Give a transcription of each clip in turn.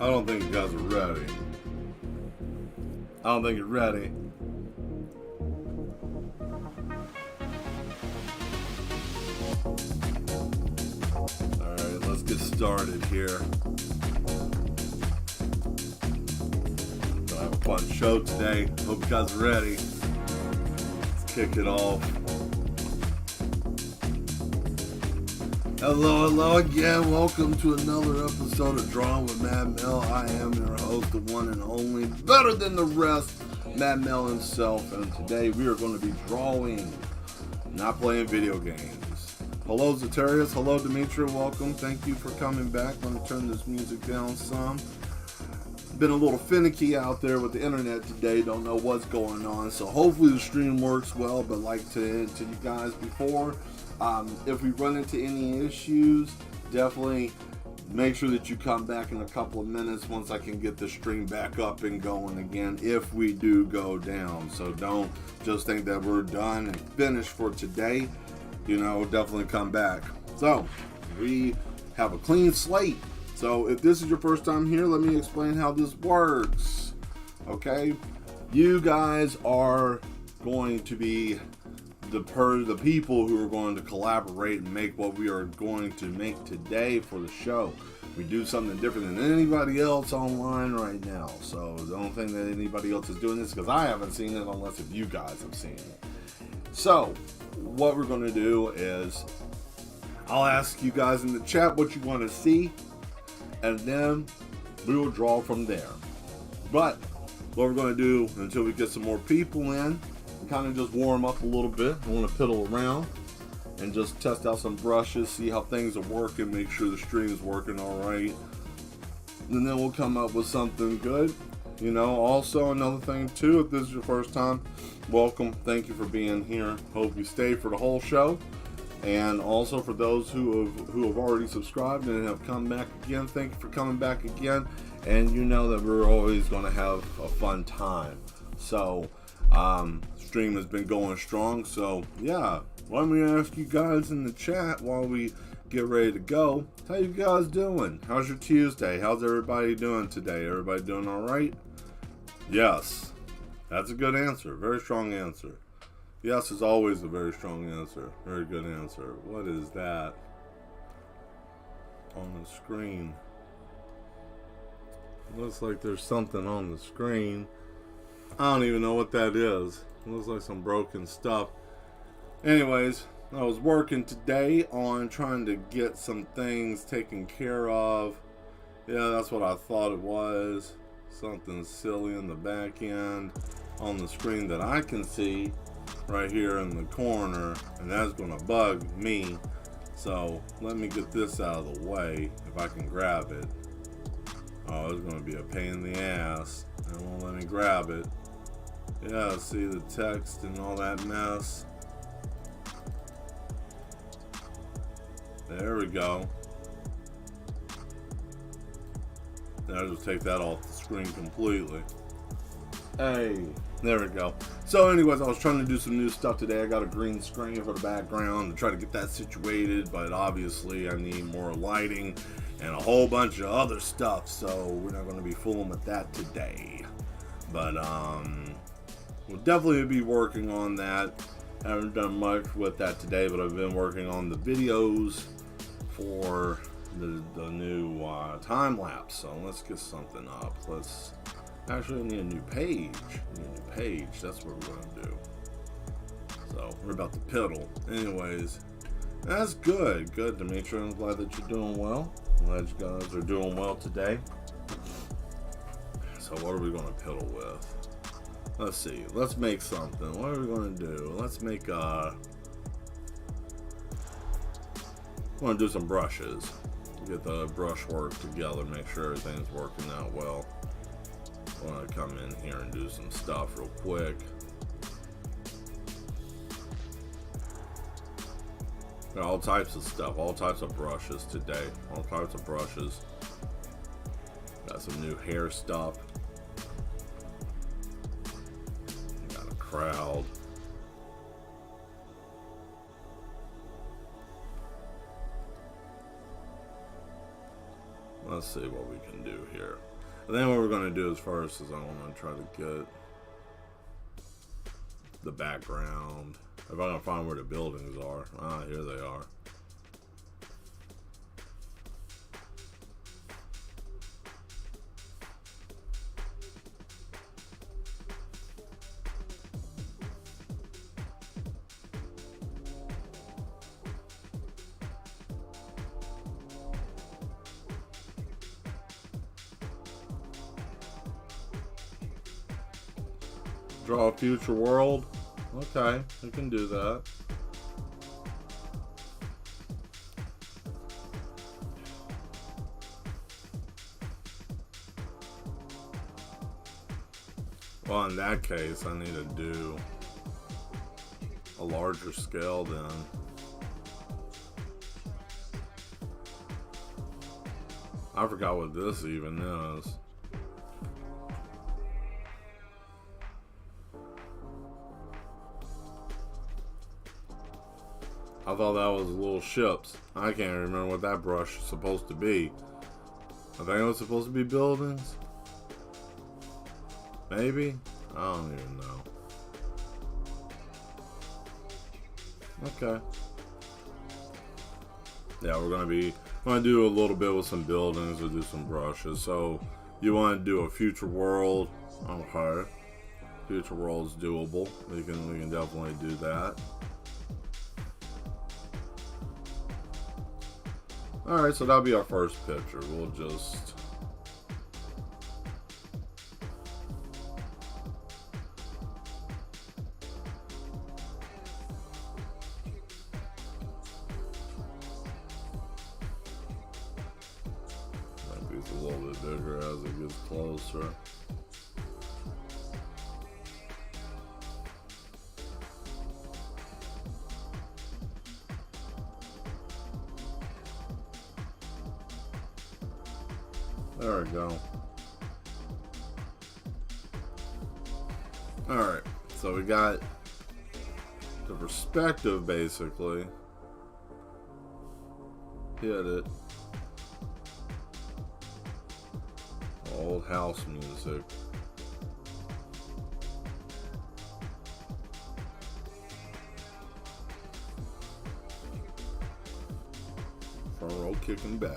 I don't think you guys are ready. I don't think you're ready. Alright, let's get started here. Gonna have a fun show today. Hope you guys are ready. Let's kick it off. Hello again. Welcome to another episode of Drawing with Mad Mel. I am your host, the one and only, better than the rest, Mad Mel himself. And today we are going to be drawing, not playing video games. Hello, Zetarius. Hello, Demetria. Welcome. Thank you for coming back. Let me turn this music down some. Been a little finicky out there with the internet today. Don't know what's going on. So hopefully the stream works well. But like to you guys before, if we run into any issues, definitely make sure that you come back in a couple of minutes once I can get the stream back up and going again if we do go down. So don't just think that we're done and finished for today. You know, definitely come back. So we have a clean slate. So if this is your first time here, let me explain how this works. Okay, you guys are going to be the people who are going to collaborate and make what we are going to make today for the show. We do something different than anybody else online right now. So don't think that anybody else is doing this, because I haven't seen it unless if you guys have seen it. So what we're going to do is I'll ask you guys in the chat what you want to see, and then we will draw from there. But what we're going to do until we get some more people in, kind of just warm up a little bit. I want to piddle around and just test out some brushes, see how things are working, make sure the stream is working all right, and then we'll come up with something good. You know, also another thing too, if this is your first time, welcome. Thank you for being here. Hope you stay for the whole show. And also for those who have already subscribed and have come back again, thank you for coming back again. And you know that we're always going to have a fun time. So stream has been going strong, so yeah, let me ask you guys in the chat while we get ready to go, how you guys doing? How's your Tuesday? How's everybody doing today? Everybody doing all right? Yes, that's a good answer. Very strong answer. Yes is always a very strong answer. Very good answer. What is that on the screen? Looks like there's something on the screen. I don't even know what that is. It looks like some broken stuff. Anyways, I was working today on trying to get some things taken care of. Yeah, that's what I thought it was. Something silly in the back end on the screen that I can see right here in the corner, and that's gonna bug me. So let me get this out of the way if I can grab it. Oh, it's gonna be a pain in the ass. It won't let me grab it. Yeah, see the text and all that mess. There we go. Now I'll just take that off the screen completely. Hey, there we go. So anyways, I was trying to do some new stuff today. I got a green screen for the background to try to get that situated, but obviously I need more lighting and a whole bunch of other stuff, so we're not going to be fooling with that today. But we'll definitely be working on that. I haven't done much with that today, but I've been working on the videos for the new time lapse. So let's get something up. Let's actually need a new page. That's what we're going to do. So we're about to piddle. Anyways, that's good. Good, Demetria. I'm glad that you're doing well. I'm glad you guys are doing well today. So what are we going to piddle with? Let's see. Let's make something. What are we going to do? Let's make I want to do some brushes. Get the brush work together. Make sure everything's working out well. I want to come in here and do some stuff real quick. Got all types of stuff. All types of brushes today. All types of brushes. Got some new hair stuff. Got a crowd. let's see what we can do here. And then what we're going to do is first is I want to try to get the background. If I can find where the buildings are. Ah, here they are. Draw a future world. Okay, we can do that. Well, in that case, I need to do a larger scale then. I forgot what this even is. I thought that was little ships. I can't remember what that brush is supposed to be. I think it was supposed to be buildings. Maybe? I don't even know. Okay. Yeah, we're gonna do a little bit with some buildings. We'll do some brushes. So you want to do a future world? Okay. Future world's doable. We can definitely do that. Alright, so that'll be our first picture. We'll just... Might be a little bit bigger as it gets closer. There we go. Alright, so we got the perspective basically. Hit it. Old house music. Front row kicking back.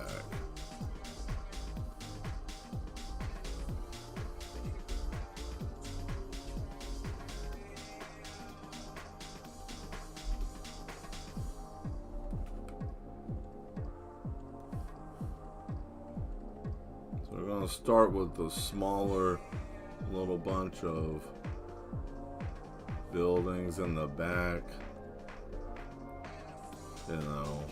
We're going to start with the smaller little bunch of buildings in the back, you know.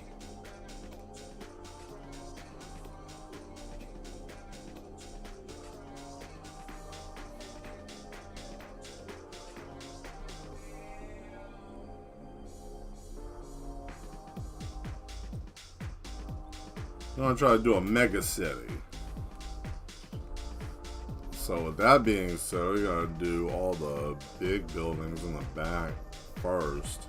I'm going to try to do a mega city. So with that being said, we gotta do all the big buildings in the back first.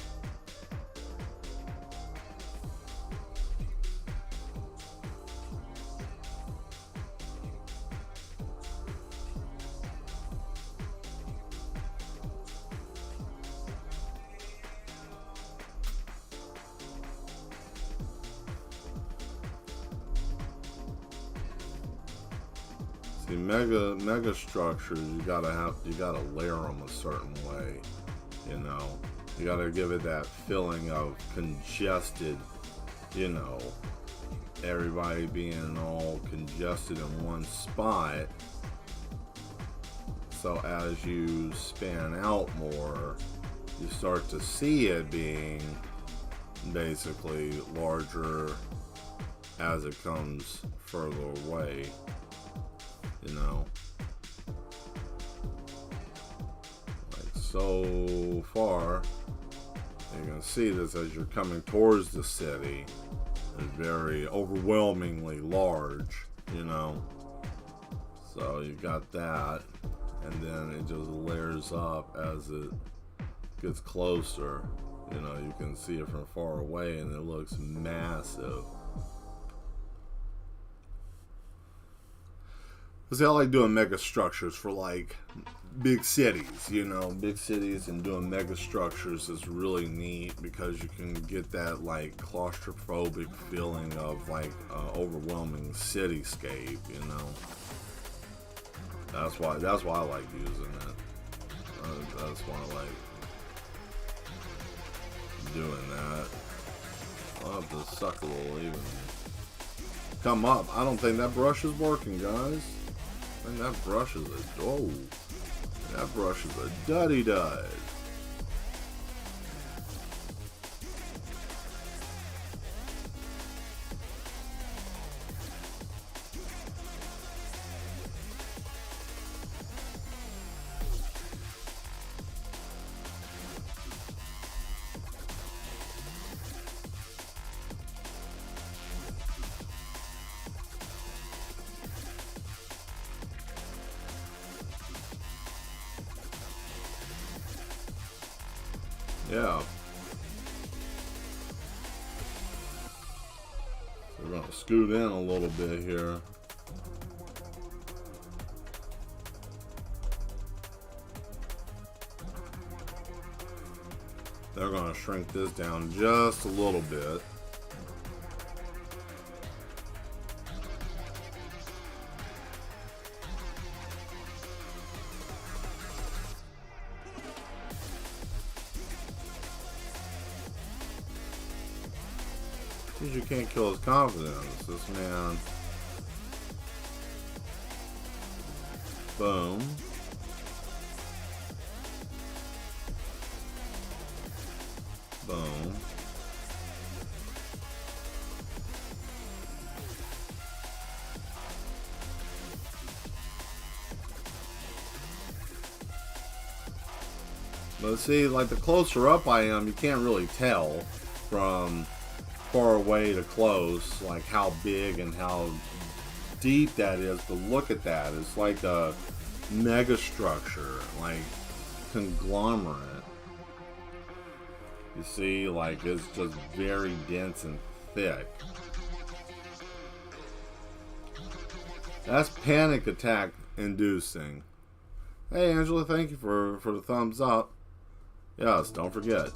See, mega structures, you gotta layer them a certain way, you know. You gotta give it that feeling of congested, you know, everybody being all congested in one spot. So as you span out more, you start to see it being basically larger as it comes further away. You know, like so far, you can see this as you're coming towards the city. It's very overwhelmingly large, you know. So you got that, and then it just layers up as it gets closer. You know, you can see it from far away, and it looks massive. See, I like doing mega structures for like big cities, you know, big cities, and doing mega structures is really neat because you can get that like claustrophobic feeling of like overwhelming cityscape, you know. That's why I like using it. That's why I like doing that. I'll have to suck a little even. Come up. I don't think that brush is working, guys. I think that brush is a... Oh. That brush is a duddy-dud. Yeah. So we're gonna scoot in a little bit here. They're gonna shrink this down just a little bit. You can't kill his confidence. This man. Boom. Boom. But see, like the closer up I am, you can't really tell from far away to close, like how big and how deep that is. But look at that. It's like a mega structure, like conglomerate. You see, like it's just very dense and thick. That's panic attack inducing. Hey Angela, thank you for the thumbs up. Yes, don't forget.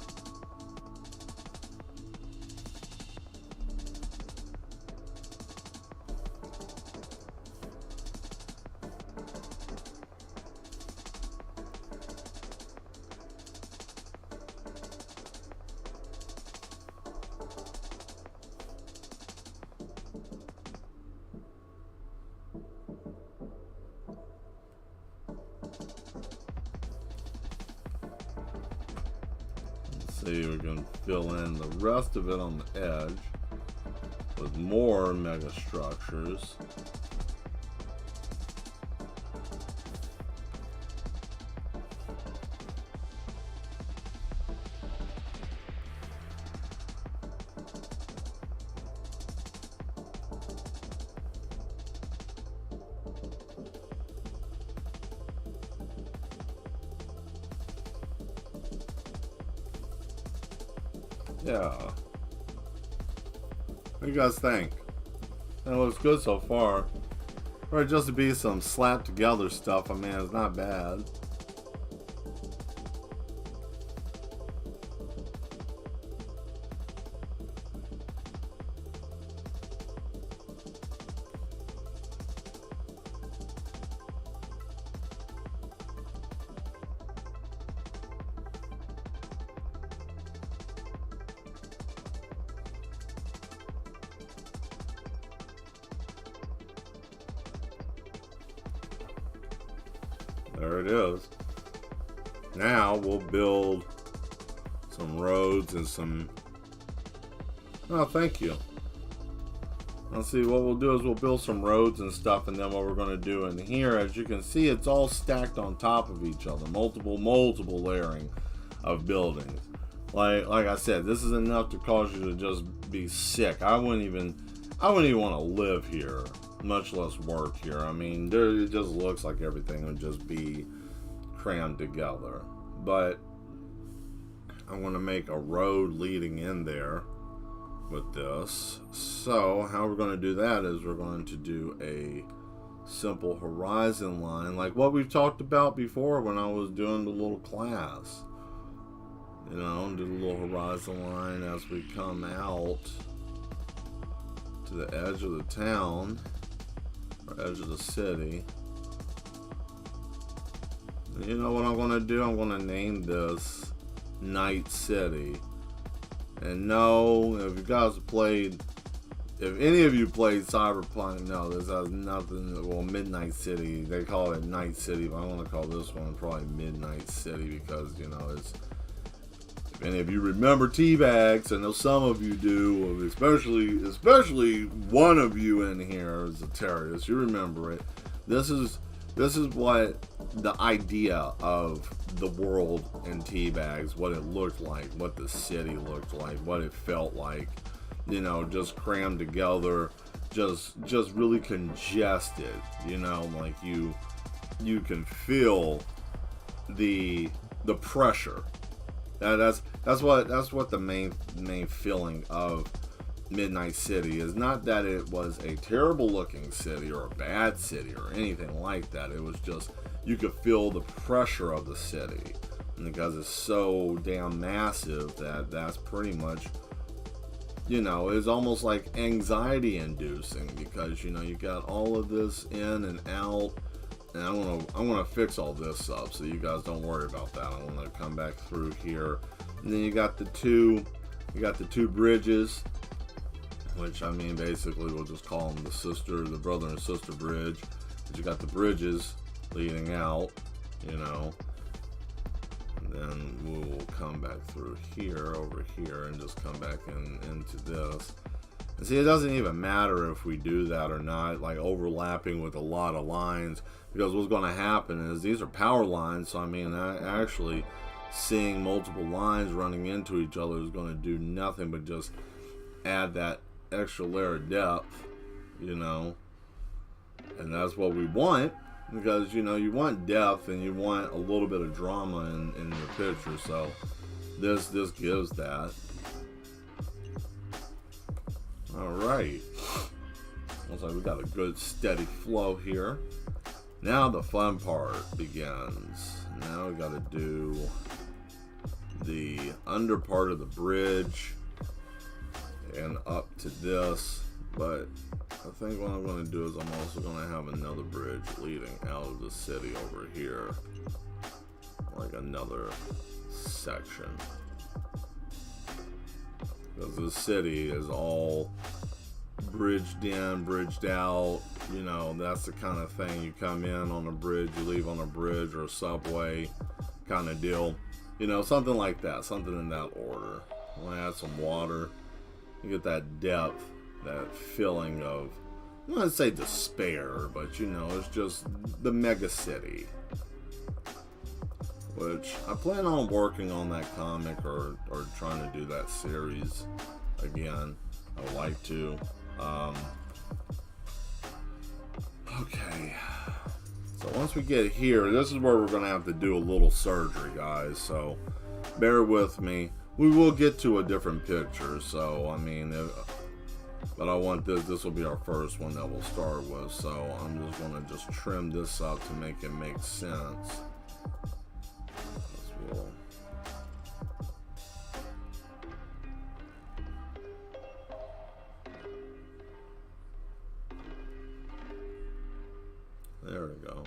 See, we can fill in the rest of it on the edge with more mega structures. Yeah. What do you guys think? That looks good so far. For it just to be some slapped together stuff, I mean, it's not bad. There it is. Now we'll build some roads and some... Oh, thank you. Let's see, what we'll do is we'll build some roads and stuff, and then what we're going to do in here, as you can see, it's all stacked on top of each other. Multiple layering of buildings. Like I said, this is enough to cause you to just be sick. I wouldn't even want to live here, much less work here. I mean, it just looks like everything would just be crammed together. But I'm going to make a road leading in there with this. So how we're going to do that is we're going to do a simple horizon line, like what we've talked about before when I was doing the little class. You know, do the little horizon line as we come out to the edge of the town, or edge of the city. You know what I'm going to do? I'm going to name this Night City. And no, if you guys played, if any of you played Cyberpunk, no, this has nothing, well, Midnight City, they call it Night City, but I want to call this one probably Midnight City because, you know, it's, if any of you remember Teabags, I know some of you do, especially one of you in here is a terrorist, you remember it. This is what the idea of the world in Teabags, what it looked like, what the city looked like, what it felt like, you know, just crammed together, just really congested, you know, like you can feel the pressure. That's what the main feeling of Midnight City is. Not that it was a terrible looking city or a bad city or anything like that. It was just, you could feel the pressure of the city, and because it's so damn massive that's pretty much, you know, it's almost like anxiety inducing, because, you know, you got all of this in and out, and I'm gonna fix all this up so you guys don't worry about that. I'm gonna come back through here, and then you got the two bridges, which, I mean, basically we'll just call them the brother and sister bridge. But you got the bridges leading out, you know, and then we will come back through here, over here, and just come back into this. And see, it doesn't even matter if we do that or not, like overlapping with a lot of lines, because what's going to happen is these are power lines, so I mean, actually seeing multiple lines running into each other is going to do nothing but just add that extra layer of depth, you know, and that's what we want, because, you know, you want depth and you want a little bit of drama in your picture, so this gives that. Alright, looks like we got a good steady flow here. Now the fun part begins. Now we got to do the under part of the bridge and up to this, but I think what I'm going to do is I'm also going to have another bridge leading out of the city over here, like another section, because the city is all bridged in, bridged out, you know, that's the kind of thing. You come in on a bridge, you leave on a bridge or a subway kind of deal, you know, something like that, something in that order. I'm going to add some water. You get that depth, that feeling of, I don't want to say despair, but, you know, it's just the mega city, which I plan on working on that comic or trying to do that series again. I would like to. Okay, so once we get here, this is where we're going to have to do a little surgery, guys, so bear with me. We will get to a different picture, so I mean, but I want this will be our first one that we'll start with, so I'm just going to trim this up to make it make sense. There we go.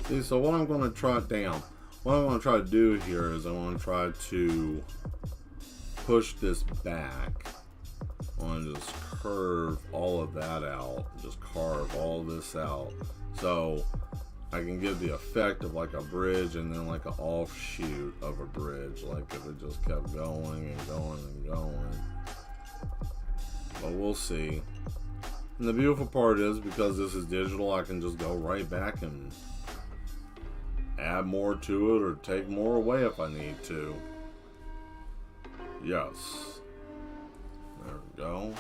See, so what I'm going to try to do here is I want to try to push this back. I want to just curve all of that out, just carve all this out, so I can give the effect of like a bridge and then like an offshoot of a bridge, like if it just kept going and going and going. But we'll see. And the beautiful part is, because this is digital, I can just go right back and add more to it or take more away if I need to. Yes. There we go. we go.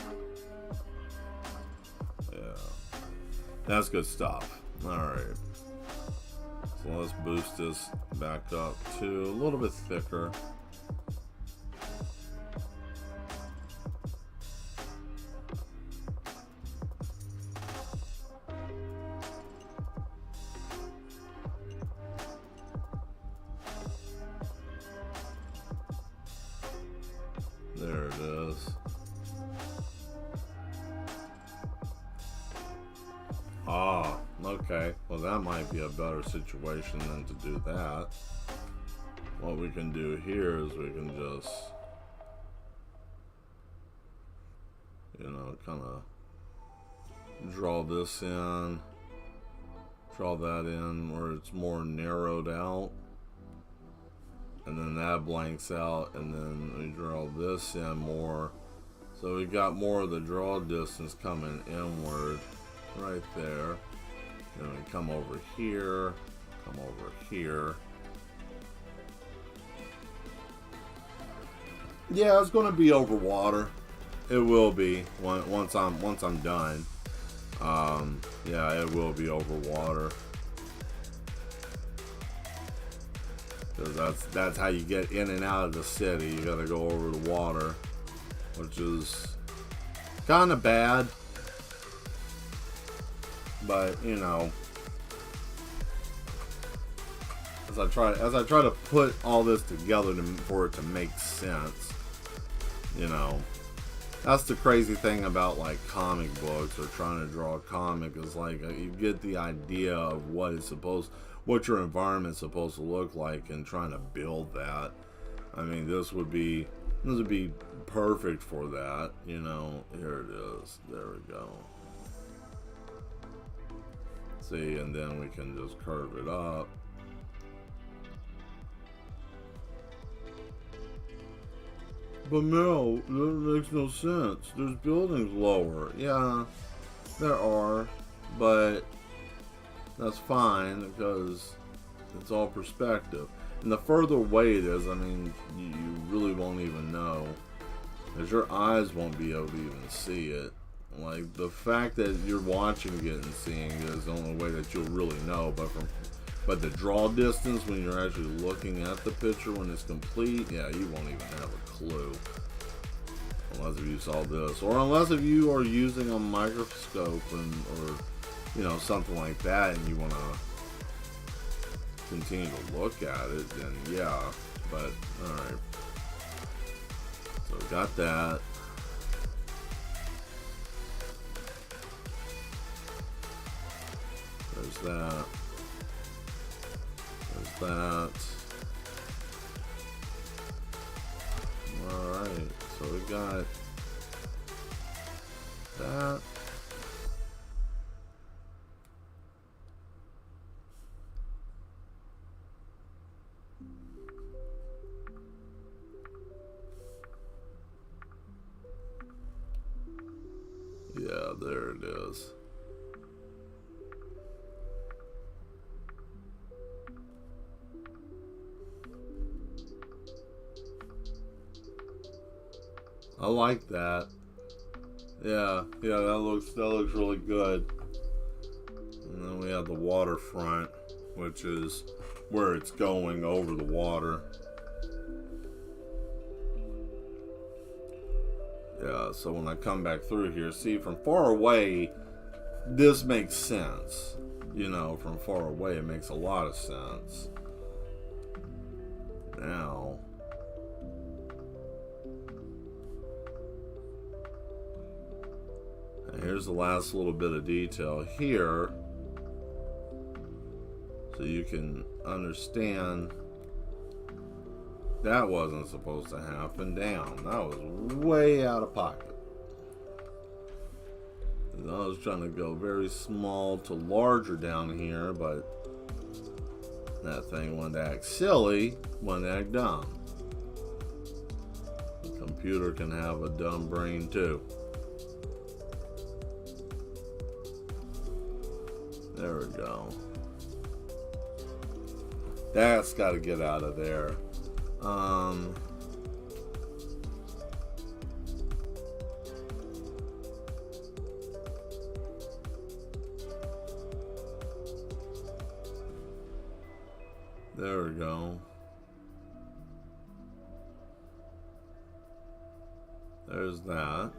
Yeah. That's good stuff. Alright. So let's boost this back up to a little bit thicker. There it is. Ah, okay. Well, that might be a better situation than to do that. What we can do here is we can just, you know, kind of draw this in, draw that in where it's more narrowed out. And then that blanks out, and then we draw this in more. So we got more of the draw distance coming inward right there. Then we come over here, come over here. Yeah, it's going to be over water. It will be once I'm done. Yeah, it will be over water. Because that's how you get in and out of the city. You got to go over the water, which is kind of bad. But you know, as I try to put all this together for it to make sense, you know, that's the crazy thing about like comic books or trying to draw a comic is like you get the idea of what your environment's supposed to look like and trying to build that. I mean, this would be perfect for that, you know. Here it is. There we go. See, and then we can just curve it up. But no, that makes no sense. There's buildings lower. Yeah, there are, but that's fine because it's all perspective. And the further away it is, I mean, you really won't even know, because your eyes won't be able to even see it. Like, the fact that you're watching it and seeing it is the only way that you'll really know. But the draw distance when you're actually looking at the picture when it's complete, yeah, you won't even have a clue. Unless if you saw this, or unless if you are using a microscope or you know, something like that, and you want to continue to look at it, then yeah. But alright, so we got that. There's that. There's that. Alright, so we got that. Yeah, there it is. I like that. Yeah, that looks really good. And then we have the waterfront, which is where it's going over the water. Yeah, so when I come back through here, see, from far away, this makes sense. You know, from far away, it makes a lot of sense. Now, here's the last little bit of detail here, so you can understand that wasn't supposed to happen down. That was way out of pocket. And I was trying to go very small to larger down here, but that thing wanted to act silly, wanted to act dumb. The computer can have a dumb brain too. There we go. That's got to get out of there. There we go. There's that.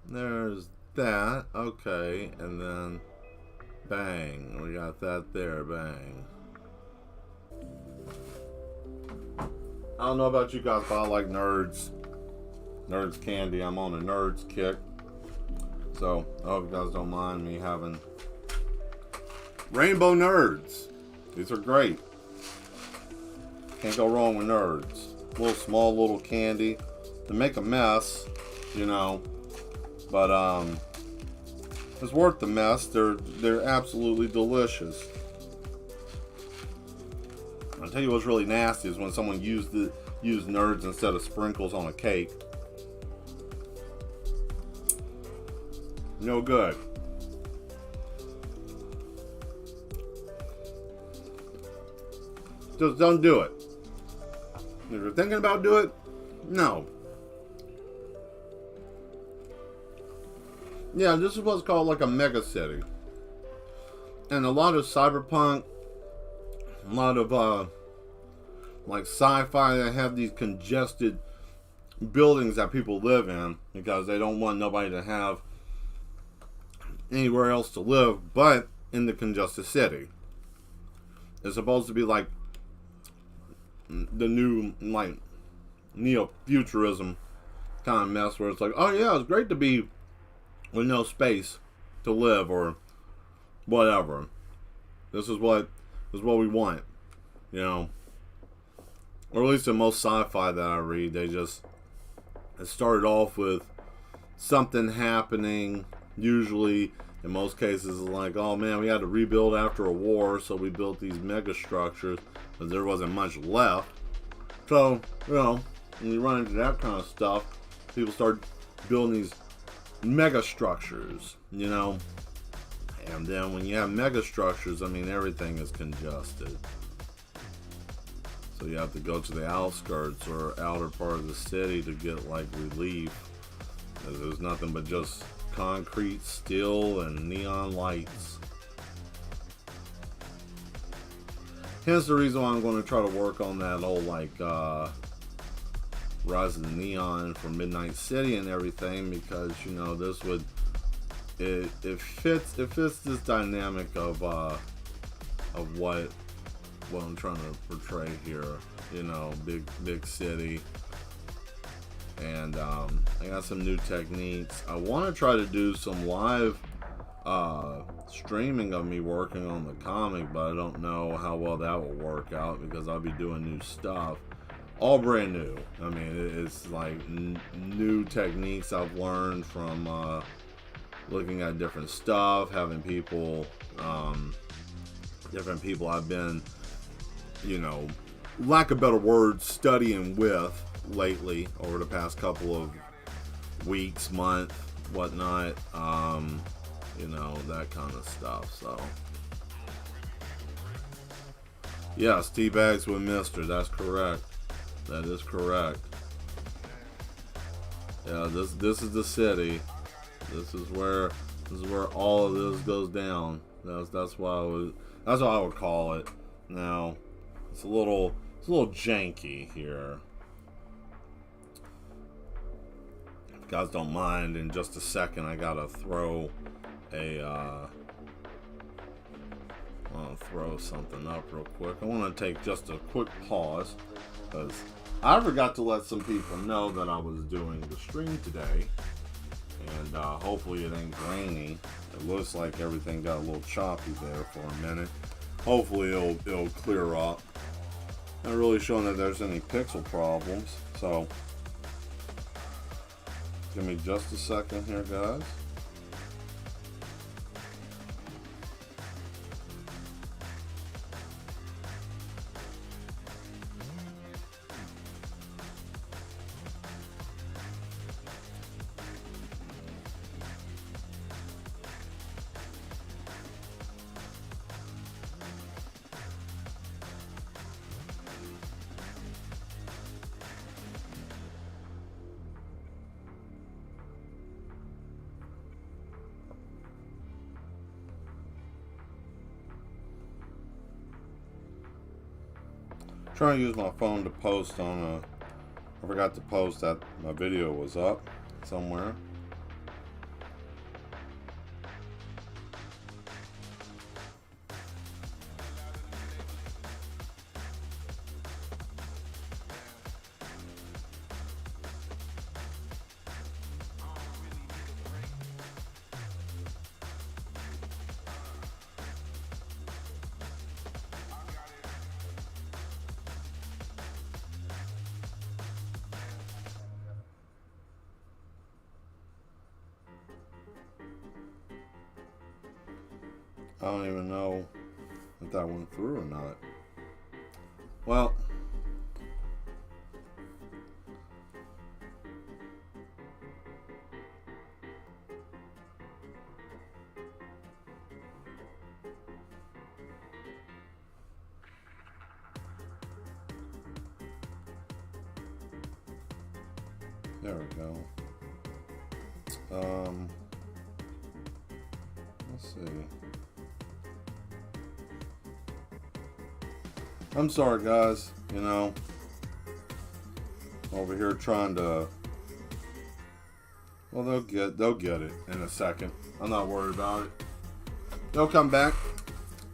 There's that. Okay, and then bang. We got that there. Bang. I don't know about you guys, but I like Nerds. Nerds candy. I'm on a Nerds kick. So, I hope you guys don't mind me having Rainbow Nerds. These are great. Can't go wrong with Nerds. Little small little candy to make a mess, you know. But it's worth the mess. They're absolutely delicious. I'll tell you what's really nasty is when someone used Nerds instead of sprinkles on a cake. No good. Just don't do it. If you're thinking about doing it, no. Yeah, this is what's called like a mega city. And a lot of cyberpunk, a lot of like sci-fi that have these congested buildings that people live in because they don't want nobody to have anywhere else to live but in the congested city. It's supposed to be like the new like neo-futurism kind of mess where it's like, oh yeah, it's great to be with no space to live or whatever. This is what we want, you know. Or at least in most sci-fi that I read, it started off with something happening. Usually, in most cases, it's like, oh man, we had to rebuild after a war, so we built these mega structures because there wasn't much left. So, you know, when you run into that kind of stuff, people start building these mega structures, you know. And then when you have mega structures, I mean, everything is congested. So you have to go to the outskirts or outer part of the city to get like relief. There's nothing but just concrete, steel, and neon lights. Hence the reason why I'm going to try to work on that whole like Rise of the Neon for Midnight City and everything, because you know this would it fits this dynamic of what I'm trying to portray here. You know, big city. And I got some new techniques. I want to try to do some live streaming of me working on the comic, but I don't know how well that will work out because I'll be doing new stuff. All brand new. I mean, it's like new techniques I've learned from looking at different stuff, having people, different people I've been, you know, lack of better words, studying with lately over the past couple of weeks, month, whatnot, you know, that kind of stuff. So yes, Teabags with Mister, that's correct. That is correct. Yeah, this is the city. This is where all of this goes down. That's why I would call it. Now, it's a little janky here. If you guys don't mind, in just a second I gotta throw something up real quick. I want to take just a quick pause because I forgot to let some people know that I was doing the stream today, and hopefully it ain't grainy. It looks like everything got a little choppy there for a minute. Hopefully it'll clear up. Not really showing that there's any pixel problems, so give me just a second here, guys. Trying to use my phone to post on a. I forgot to post that my video was up somewhere. I don't even know if that went through or not. Well, there we go. Let's see. I'm sorry, guys. You know, over here trying to. Well, they'll get it in a second. I'm not worried about it. They'll come back.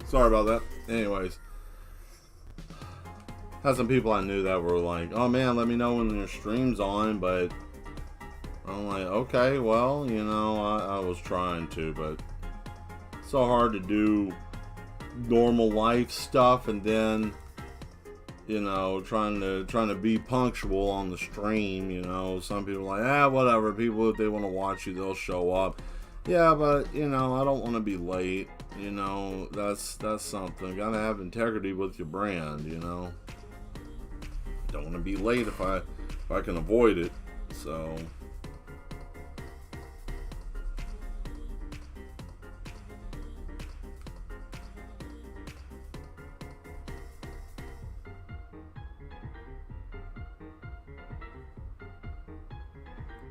Sorry about that. Anyways, had some people I knew that were like, "Oh man, let me know when your stream's on," but I'm like, okay, well, you know, I was trying to, but it's so hard to do normal life stuff and then, you know, trying to be punctual on the stream. You know, some people are like, whatever, people, if they want to watch you, they'll show up. Yeah, but you know, I don't want to be late. You know, that's something. Gotta have integrity with your brand. You know, don't want to be late if I can avoid it. So.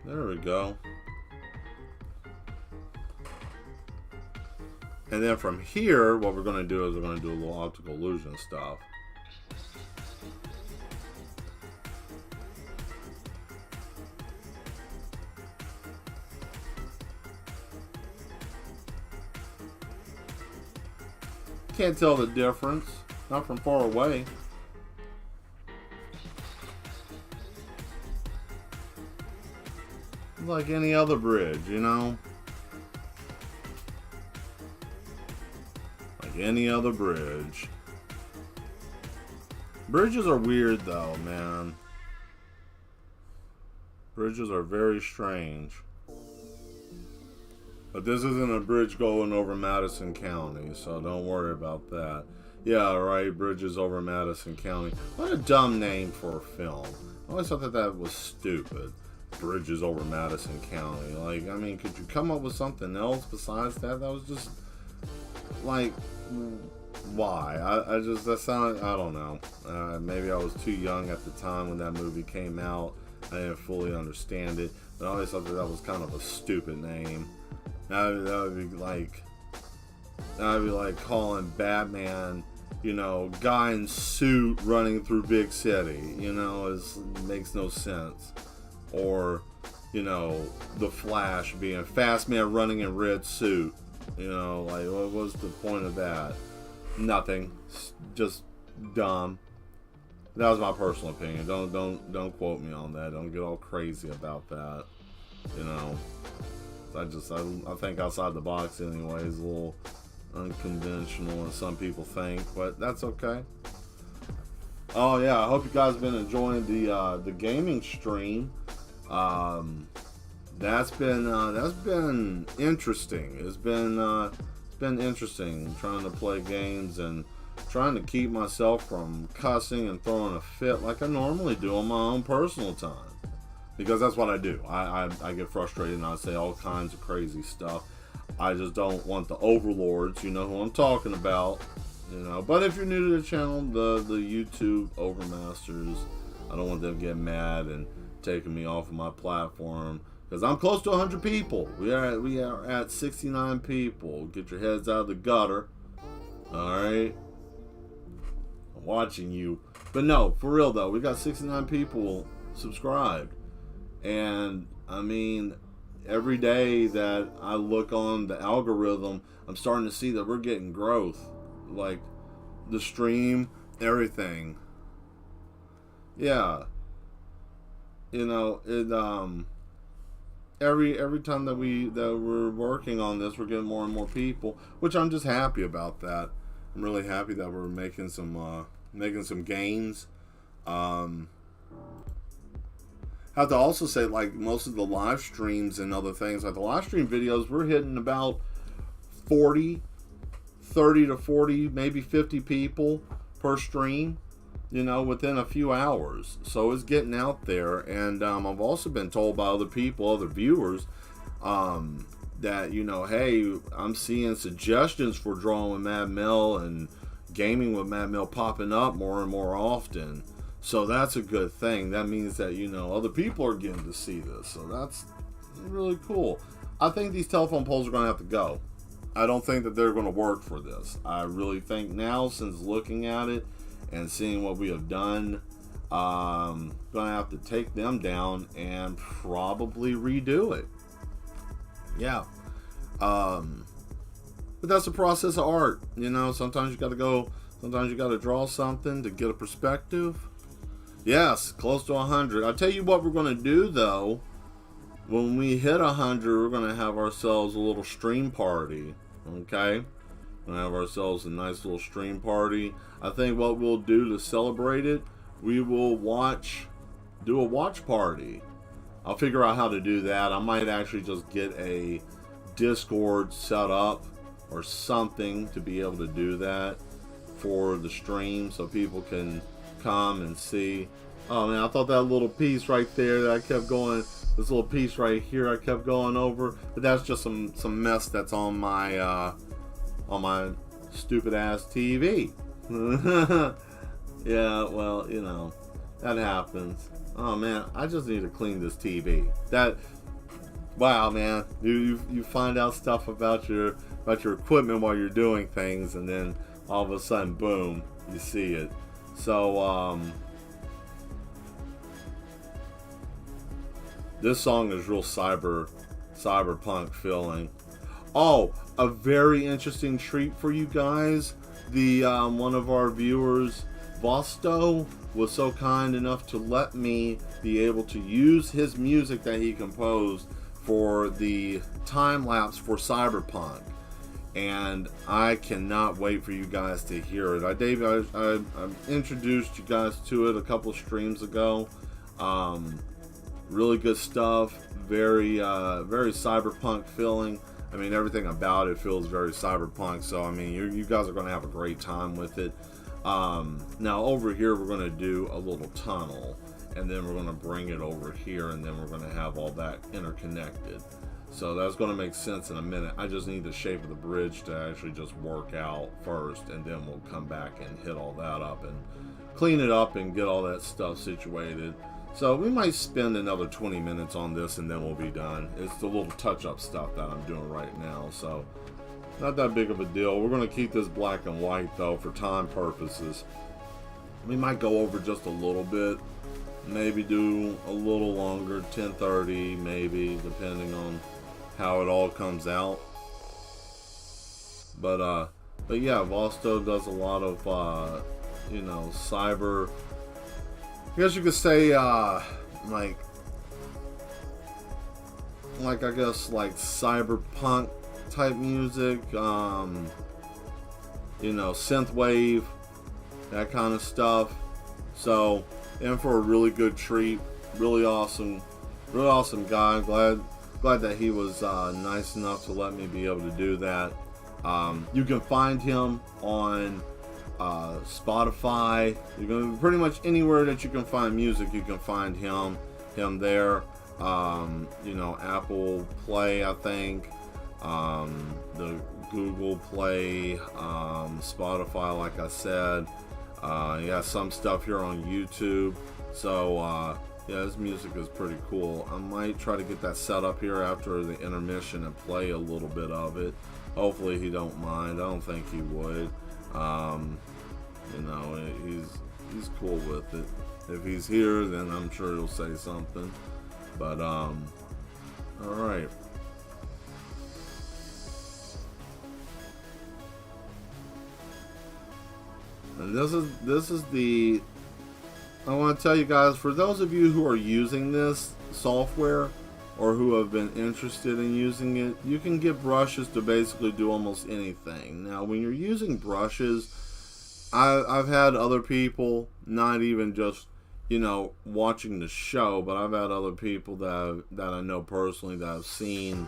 There we go. And then from here, what we're going to do is we're going to do a little optical illusion stuff. Can't tell the difference, not from far away. Like any other bridge, you know? Like any other bridge. Bridges are weird though, man. Bridges are very strange. But this isn't a bridge going over Madison County, so don't worry about that. Yeah, right, bridges over Madison County. What a dumb name for a film. I always thought that was stupid. Bridges over Madison County. Like, I mean, could you come up with something else besides that? That was just like, why? I just, that sounded, I don't know. Maybe I was too young at the time when that movie came out. I didn't fully understand it. But I always thought that was kind of a stupid name. That would be like calling Batman, you know, guy in suit running through big city. You know, it makes no sense. Or, you know, the Flash being fast man running in red suit. You know, like, what was the point of that? Nothing. Just dumb. That was my personal opinion. Don't quote me on that. Don't get all crazy about that. You know, I think outside the box anyways. A little unconventional as some people think, but that's okay. Oh yeah, I hope you guys have been enjoying the gaming stream. That's been interesting. It's been interesting trying to play games and trying to keep myself from cussing and throwing a fit like I normally do on my own personal time, because that's what I do. I get frustrated and I say all kinds of crazy stuff. I just don't want the overlords, you know who I'm talking about, you know. But if you're new to the channel, the YouTube overmasters, I don't want them to get mad and taking me off of my platform, because I'm close to 100 people. We are at 69 people. Get your heads out of the gutter. All right, I'm watching you. But no, for real though, we got 69 people subscribed. And I mean, every day that I look on the algorithm, I'm starting to see that we're getting growth. Like the stream, everything. Yeah. You know, it every time that we're working on this, we're getting more and more people, which I'm just happy about that. I'm really happy that we're making some gains. Have to also say, like, most of the live streams and other things, like the live stream videos, we're hitting about 30 to 40, maybe 50 people per stream, you know, within a few hours. So it's getting out there. And I've also been told by other people, other viewers, that, you know, hey, I'm seeing suggestions for drawing with Mad Mel and gaming with Mad Mel popping up more and more often. So that's a good thing. That means that, you know, other people are getting to see this. So that's really cool. I think these telephone poles are going to have to go. I don't think that they're going to work for this. I really think now, since looking at it and seeing what we have done, going to have to take them down and probably redo it. Yeah. But that's a process of art. You know, sometimes you got to draw something to get a perspective. Yes, close to 100. I'll tell you what we're going to do, though. When we hit 100, we're going to have ourselves a little stream party. Okay? We're going to have ourselves a nice little stream party. I think what we'll do to celebrate it, we will do a watch party. I'll figure out how to do that. I might actually just get a Discord set up or something to be able to do that for the stream so people can come and see. Oh man, I thought that little piece right there that I kept going, this little piece right here I kept going over, but that's just some mess that's on my stupid ass TV. Yeah, well, you know, that happens. Oh man, I just need to clean this TV. Wow, man, you find out stuff about your equipment while you're doing things, and then all of a sudden, boom, you see it. So, this song is real cyberpunk feeling. Oh, a very interesting treat for you guys. The one of our viewers, Vosto, was so kind enough to let me be able to use his music that he composed for the time lapse for Cyberpunk. And I cannot wait for you guys to hear it. I introduced you guys to it a couple of streams ago. Really good stuff. Very cyberpunk feeling. I mean, everything about it feels very cyberpunk. So I mean, you guys are going to have a great time with it. Now over here, we're going to do a little tunnel, and then we're going to bring it over here, and then we're going to have all that interconnected. So that's going to make sense in a minute. I just need the shape of the bridge to actually just work out first, and then we'll come back and hit all that up and clean it up and get all that stuff situated. So we might spend another 20 minutes on this, and then we'll be done. It's the little touch-up stuff that I'm doing right now, so not that big of a deal. We're going to keep this black and white, though, for time purposes. We might go over just a little bit, maybe do a little longer, 10:30 maybe, depending on how it all comes out. But yeah, Vosto does a lot of you know, cyber, I guess you could say like I guess like cyberpunk type music, you know, synthwave, that kind of stuff. So in for a really good treat. Really awesome guy. Glad that he was nice enough to let me be able to do that. You can find him on Spotify. You can pretty much anywhere that you can find music, you can find him there. You know, Apple Play, I think, the Google Play, Spotify, like I said. He has some stuff here on YouTube. So yeah, his music is pretty cool. I might try to get that set up here after the intermission and play a little bit of it. Hopefully he don't mind. I don't think he would. You know, he's cool with it. If he's here, then I'm sure he'll say something. But all right. And this is the. I want to tell you guys, for those of you who are using this software or who have been interested in using it, you can get brushes to basically do almost anything. Now, when you're using brushes, I've had other people, not even just, you know, watching the show, but I've had other people that I know personally that have seen,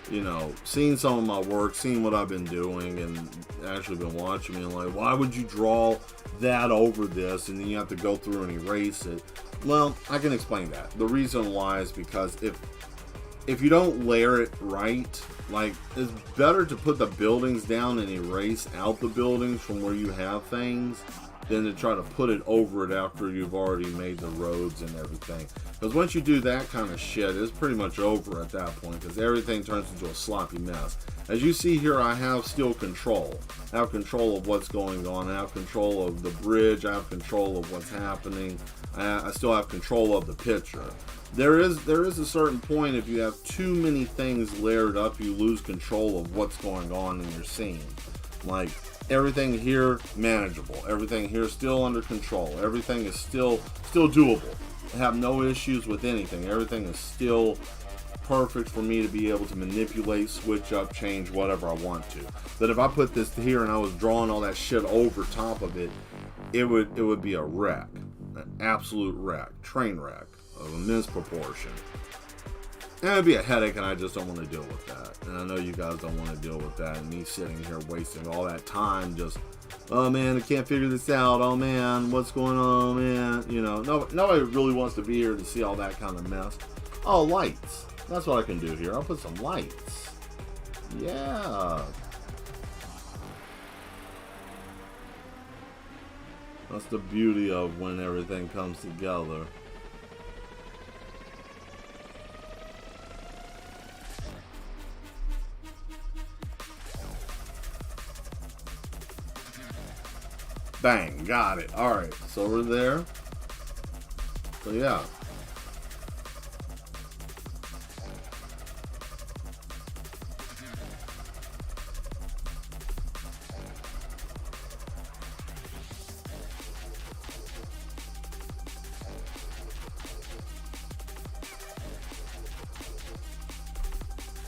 you know, seen some of my work, seen what I've been doing, and actually been watching me and like, why would you draw that over this and then you have to go through and erase it? Well, I can explain that. The reason why is because if you don't layer it right, like, it's better to put the buildings down and erase out the buildings from where you have things than to try to put it over it after you've already made the roads and everything. Because once you do that kind of shit, it's pretty much over at that point, because everything turns into a sloppy mess. As you see here, I have still control. I have control of what's going on. I have control of the bridge. I have control of what's happening. I still have control of the picture. There is a certain point, if you have too many things layered up, you lose control of what's going on in your scene. Like, everything here manageable, everything here still under control, everything is still doable. I have no issues with anything. Everything is still perfect for me to be able to manipulate, switch up, change whatever I want to. But if I put this here and I was drawing all that shit over top of it, it would be a wreck, an absolute wreck, train wreck of immense proportion. And it'd be a headache, and I just don't want to deal with that. And I know you guys don't want to deal with that, and me sitting here wasting all that time just, oh man, I can't figure this out, oh man, what's going on, man, you know, nobody really wants to be here to see all that kind of mess. Oh, lights, that's what I can do here. I'll put some lights. Yeah. That's the beauty of when everything comes together. Bang, got it. Alright, so we're there. So yeah.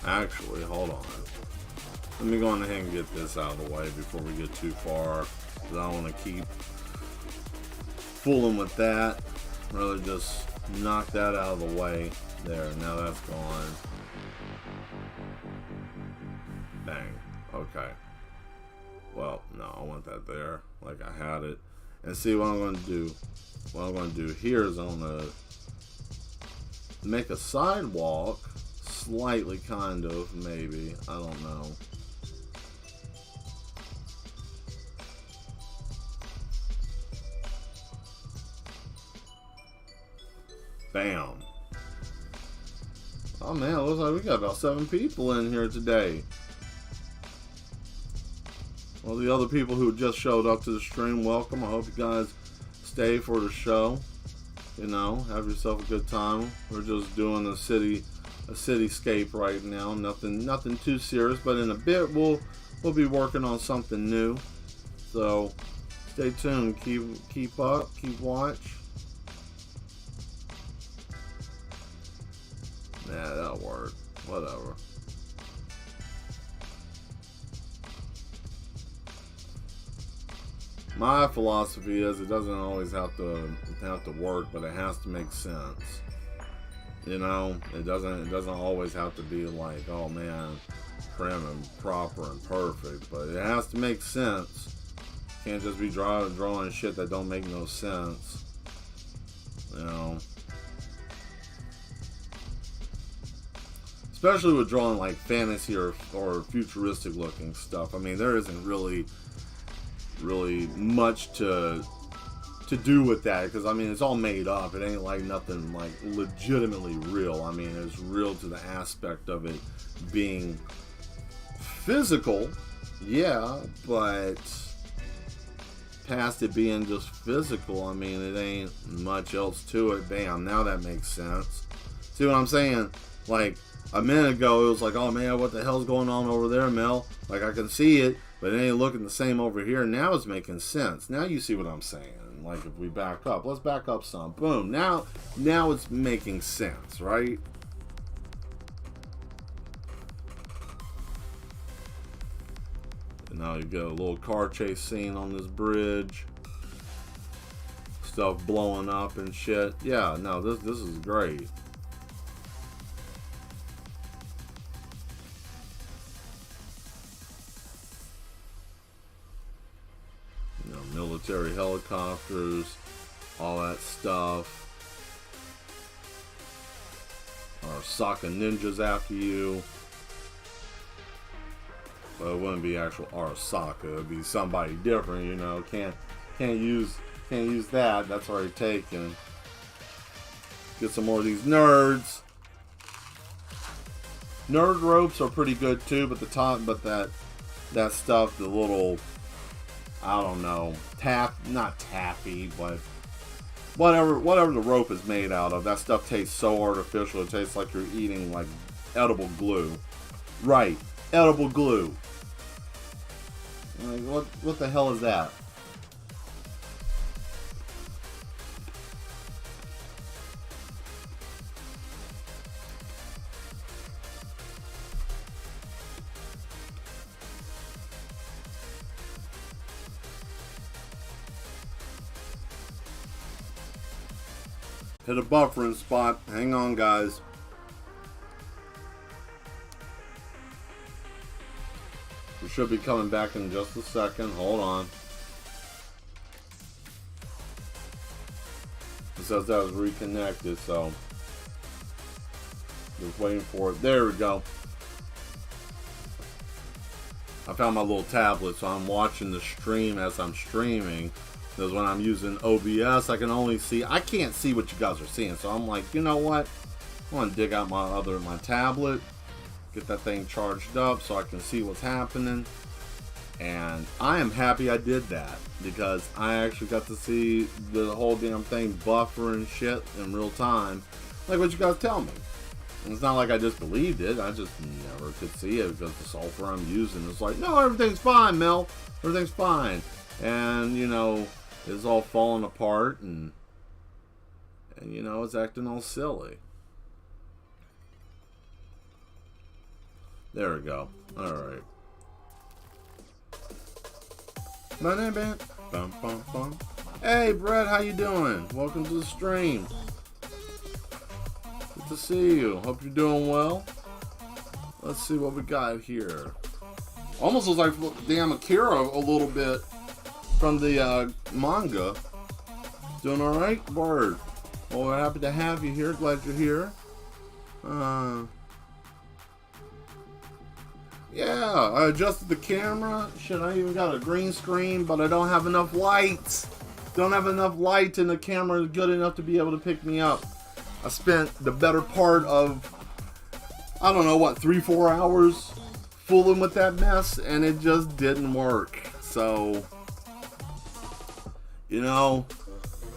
Actually, hold on. Let me go on ahead and get this out of the way before we get too far. I don't want to keep fooling with that. Rather just knock that out of the way. There, now that's gone. Bang. Okay. Well, no, I want that there like I had it. And see what I'm going to do. What I'm going to do here is I'm going to make a sidewalk. Slightly, kind of, maybe. I don't know. Bam. Oh man, it looks like we got about 7 people in here today. Well, the other people who just showed up to the stream, welcome. I hope you guys stay for the show. You know, have yourself a good time. We're just doing a cityscape right now. Nothing too serious, but in a bit we'll be working on something new. So stay tuned. Keep up. Keep watch. Yeah, that'll work. Whatever. My philosophy is it doesn't always have to work, but it has to make sense. You know, it doesn't always have to be like, oh man, prim and proper and perfect, but it has to make sense. Can't just be drawing shit that don't make no sense. You know. Especially with drawing like fantasy or futuristic looking stuff. I mean, there isn't really much to do with that, because I mean it's all made up. It ain't like nothing like legitimately real. I mean, it's real to the aspect of it being physical, yeah, but past it being just physical. I mean, it ain't much else to it. Bam, now that makes sense. See what I'm saying? Like, a minute ago, it was like, oh man, what the hell's going on over there, Mel? Like, I can see it, but it ain't looking the same over here. Now it's making sense. Now you see what I'm saying. Like, if we back up, let's back up some. Boom. Now it's making sense, right? And now you get a little car chase scene on this bridge. Stuff blowing up and shit. Yeah, no, this is great. Military helicopters, all that stuff. Arasaka ninjas after you. But it wouldn't be actual Arasaka. It'd be somebody different, you know. Can't use that. That's already taken. Get some more of these nerds. Nerd ropes are pretty good too, but that stuff, the little, I don't know, not taffy, but whatever the rope is made out of, that stuff tastes so artificial. It tastes like you're eating like edible glue. Right, edible glue. Like, what the hell is that? Hit a buffering spot. Hang on, guys. We should be coming back in just a second. Hold on. It says that was reconnected, so just waiting for it. There we go. I found my little tablet, so I'm watching the stream as I'm streaming. Because when I'm using OBS, I can't see what you guys are seeing. So I'm like, you know what? I'm going to dig out my tablet, get that thing charged up so I can see what's happening. And I am happy I did that, because I actually got to see the whole damn thing buffer and shit in real time, like what you guys tell me. And it's not like I just believed it. I just never could see it because the software I'm using is like, no, everything's fine, Mel. Everything's fine. And, you know, it's all falling apart, and you know, it's acting all silly. There we go. Alright. Hey, Brett, how you doing? Welcome to the stream. Good to see you. Hope you're doing well. Let's see what we got here. Almost looks like damn Akira a little bit from the manga. Doing alright, Bird? Well, we're happy to have you here. Glad you're here. Yeah, I adjusted the camera. Shit, I even got a green screen, but I don't have enough lights. Don't have enough light, and the camera is good enough to be able to pick me up. I spent the better part of, I don't know, what, 3-4 hours fooling with that mess, and it just didn't work. So, you know,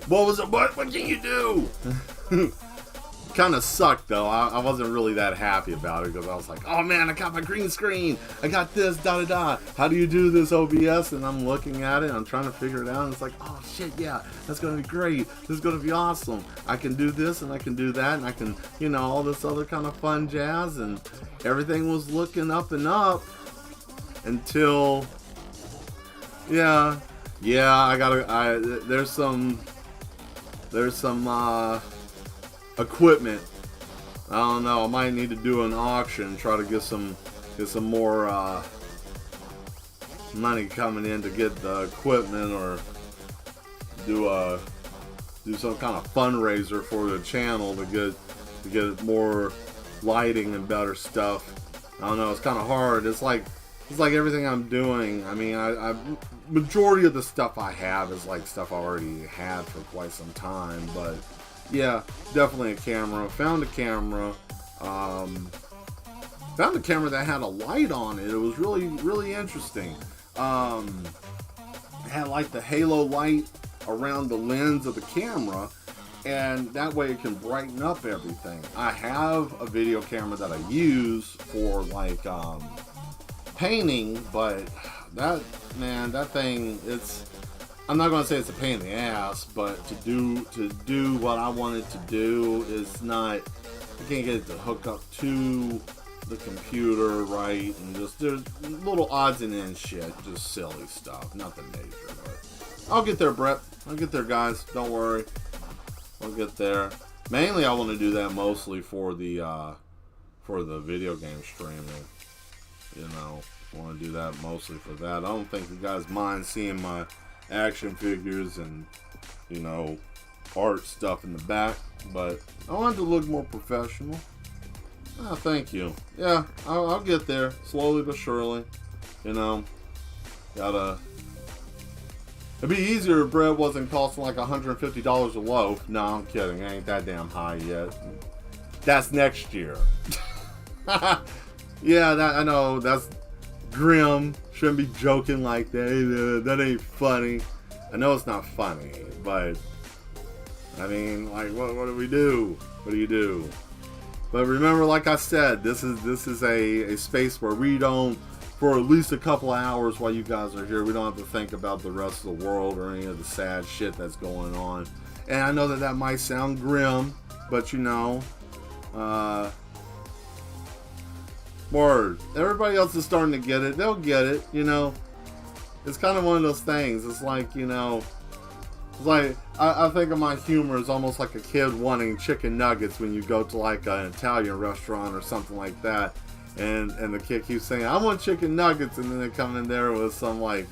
what can you do? Kind of sucked though. I wasn't really that happy about it, because I was like, oh man, I got my green screen, I got this, da-da-da, how do you do this OBS? And I'm looking at it, I'm trying to figure it out, and it's like, oh shit, yeah, that's gonna be great, this is gonna be awesome, I can do this and I can do that, and I can, you know, all this other kind of fun jazz. And everything was looking up and up until, yeah, there's some equipment. I don't know, I might need to do an auction, try to get some more money coming in to get the equipment, or do some kind of fundraiser for the channel to get more lighting and better stuff. I don't know, it's kind of hard. It's like everything I'm doing. I mean, I majority of the stuff I have is like stuff I already had for quite some time, but yeah, definitely a camera. Found a camera. Found a camera that had a light on it. It was really, really interesting. Had had like the halo light around the lens of the camera, and that way it can brighten up everything. I have a video camera that I use for like painting, but that thing, I'm not gonna say it's a pain in the ass, but to do what I wanted to do is not. I can't get it to hook up to the computer right, and just there's little odds and ends shit, just silly stuff, nothing major. But I'll get there, Brett. I'll get there, guys. Don't worry. I'll get there. Mainly, I want to do that mostly for the video game streaming. You know, I want to do that mostly for that. I don't think you guys mind seeing my action figures and, you know, art stuff in the back, but I want it to look more professional. Oh, thank you. Yeah, I'll get there slowly but surely. You know, it'd be easier if bread wasn't costing like $150 a loaf. No, I'm kidding. It ain't that damn high yet. That's next year. Yeah, I know. That's grim. Shouldn't be joking like that. That ain't funny. I know it's not funny, but I mean, like, what do we do? What do you do? But remember, like I said, this is a space where we don't, for at least a couple of hours while you guys are here, we don't have to think about the rest of the world or any of the sad shit that's going on. And I know that might sound grim, but you know, word. Everybody else is starting to get it. They'll get it, you know. It's kind of one of those things. It's like, you know, it's like, I think of my humor as almost like a kid wanting chicken nuggets when you go to like an Italian restaurant or something like that. And the kid keeps saying, I want chicken nuggets. And then they come in there with some like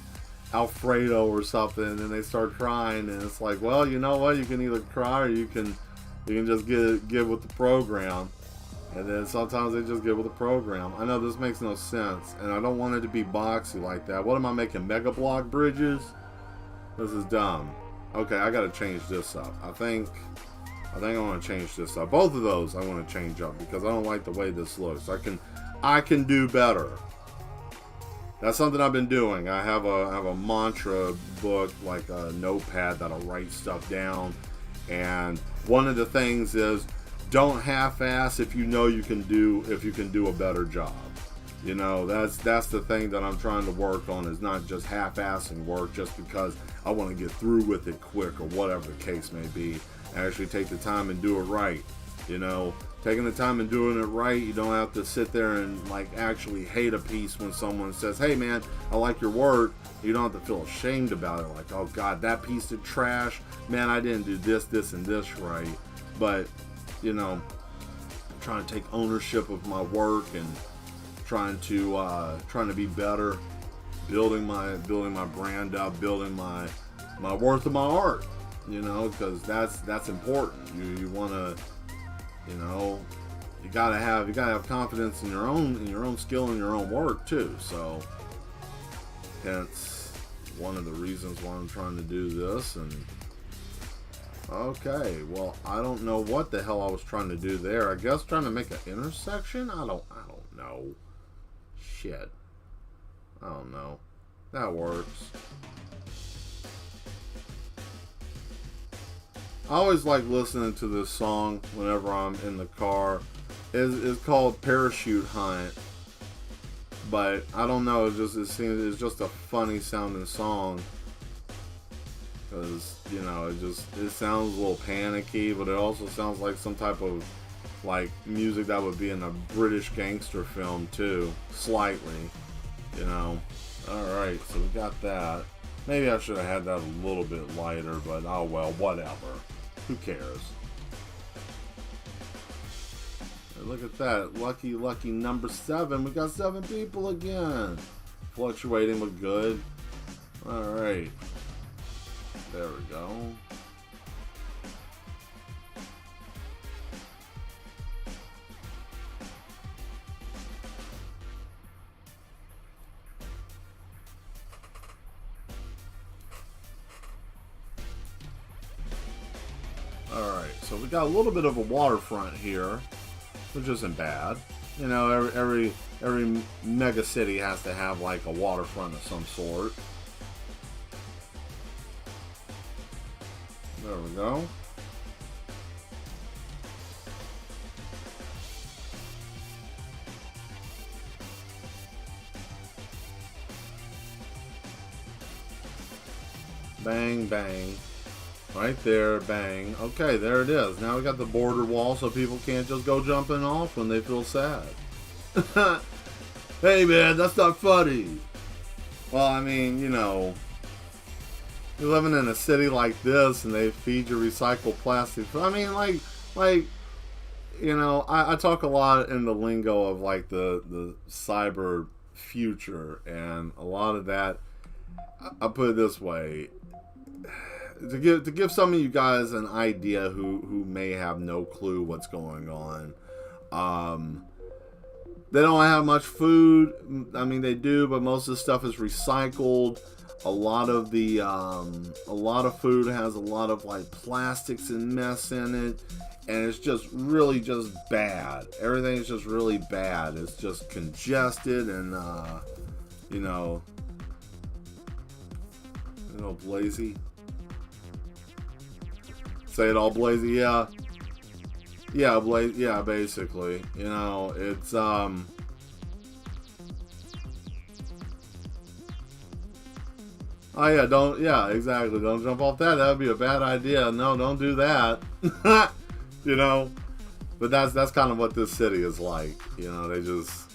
Alfredo or something. And they start crying. And it's like, well, you know what? You can either cry or you can just get with the program. And then sometimes they just get with the program. I know this makes no sense. And I don't want it to be boxy like that. What am I making? Mega block bridges? This is dumb. Okay, I gotta change this up. I think I want to change this up. Both of those I want to change up because I don't like the way this looks. I can do better. That's something I've been doing. I have a mantra book, like a notepad that'll write stuff down. And one of the things is, don't half-ass if you know you can do a better job. You know, that's the thing that I'm trying to work on, is not just half-assing work just because I want to get through with it quick or whatever the case may be. Actually take the time and do it right. You know, taking the time and doing it right, you don't have to sit there and like actually hate a piece when someone says, hey man, I like your work. You don't have to feel ashamed about it, like, oh god, that piece of trash, man, I didn't do this and this right. But you know, I'm trying to take ownership of my work and trying to be better, building my brand up, building my worth of my art, you know, because that's important. You want to, you know, you gotta have confidence in your own skill and your own work too. So hence one of the reasons why I'm trying to do this. And okay, well, I don't know what the hell I was trying to do there. I guess trying to make an intersection. I don't know. Shit. I don't know. That works. I always like listening to this song whenever I'm in the car. It's called Parachute Hunt. But I don't know, it's just a funny sounding song. Because, you know, it sounds a little panicky, but it also sounds like some type of like music that would be in a British gangster film too, slightly, you know. Alright, so we got that. Maybe I should have had that a little bit lighter, but oh well, whatever. Who cares? And look at that, lucky number 7. We got 7 people again. Fluctuating but good. Alright. There we go. Alright, so we got a little bit of a waterfront here, which isn't bad. You know, every mega city has to have like a waterfront of some sort. There we go. Bang, bang. Right there, bang. Okay, there it is. Now we got the border wall so people can't just go jumping off when they feel sad. Hey man, that's not funny. Well, I mean, you know, you're living in a city like this and they feed you recycled plastic. I mean, like, you know, I talk a lot in the lingo of like the cyber future, and a lot of that, I'll put it this way, to give some of you guys an idea who may have no clue what's going on. They don't have much food. I mean, they do, but most of the stuff is recycled. A lot of food has a lot of like plastics and mess in it, and it's just really just bad. Everything is just really bad. It's just congested and you know, blazy. Say it all blazy, yeah. Yeah, yeah, basically. You know, it's oh yeah, exactly. Don't jump off that. That would be a bad idea. No, don't do that. You know. But that's kind of what this city is like. You know, they just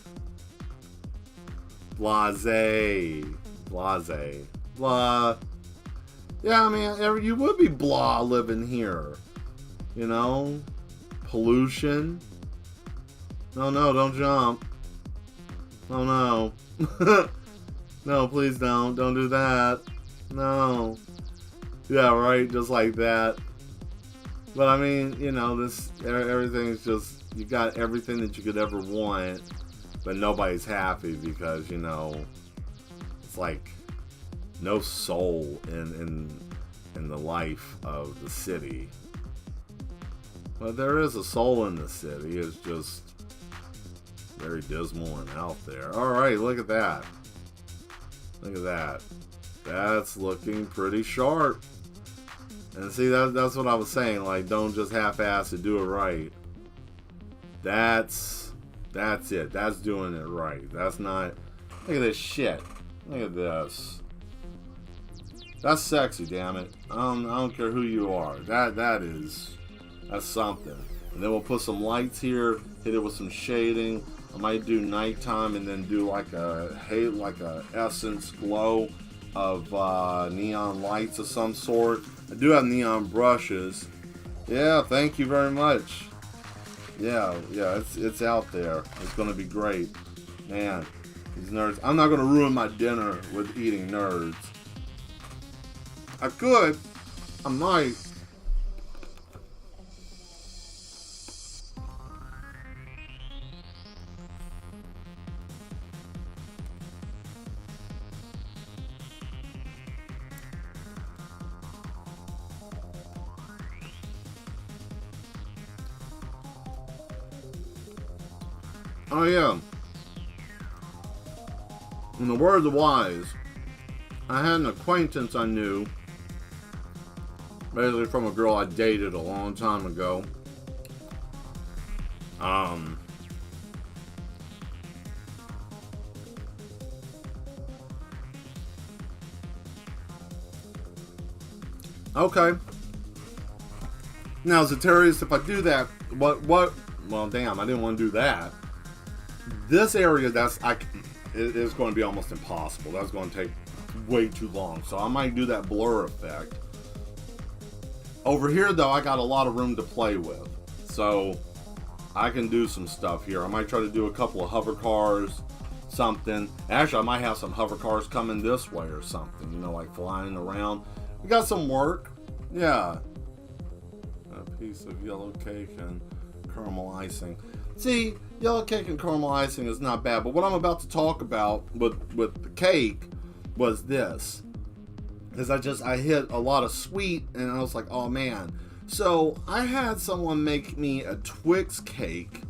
blasé. Blah. Yeah, I mean, you would be blah living here. You know? Pollution. No, don't jump. Oh, no. No, please don't. Don't do that. No. Yeah, right? Just like that. But, I mean, you know, everything's just, you got everything that you could ever want, but nobody's happy because, you know, it's like no soul in the life of the city. But there is a soul in the city. It's just very dismal and out there. Alright, look at that. Look at that. That's looking pretty sharp. And see, that's what I was saying. Like, don't just half-ass it, do it right. That's it. That's doing it right. That's not... Look at this shit. Look at this. That's sexy, damn it. I don't care who you are. That's something. And then we'll put some lights here, hit it with some shading. I might do nighttime and then do like a essence glow of neon lights of some sort. I do have neon brushes. Yeah, thank you very much. Yeah, it's out there. It's gonna be great. Man, these nerds. I'm not gonna ruin my dinner with eating nerds. I could. I might. Oh yeah. In the words of wise, I had an acquaintance I knew, basically from a girl I dated a long time ago. Okay. Now, Zetarius, if I do that, what? Well, damn, I didn't want to do that. This area, it's going to be almost impossible. That's going to take way too long. So I might do that blur effect. Over here, though, I got a lot of room to play with. So I can do some stuff here. I might try to do a couple of hover cars, something. Actually, I might have some hover cars coming this way or something, you know, like flying around. We got some work. Yeah. A piece of yellow cake and caramel icing. See, yellow cake and caramel icing is not bad, but what I'm about to talk about with the cake was this. Because I hit a lot of sweet, and I was like, oh man. So I had someone make me a Twix cake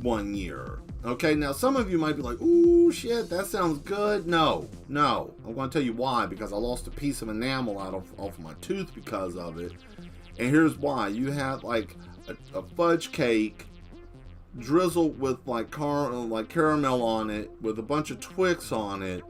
one year. Okay, now some of you might be like, ooh, shit, that sounds good. No. I'm going to tell you why, because I lost a piece of enamel off my tooth because of it. And here's why. You have like a fudge cake drizzled with like caramel on it with a bunch of Twix on it,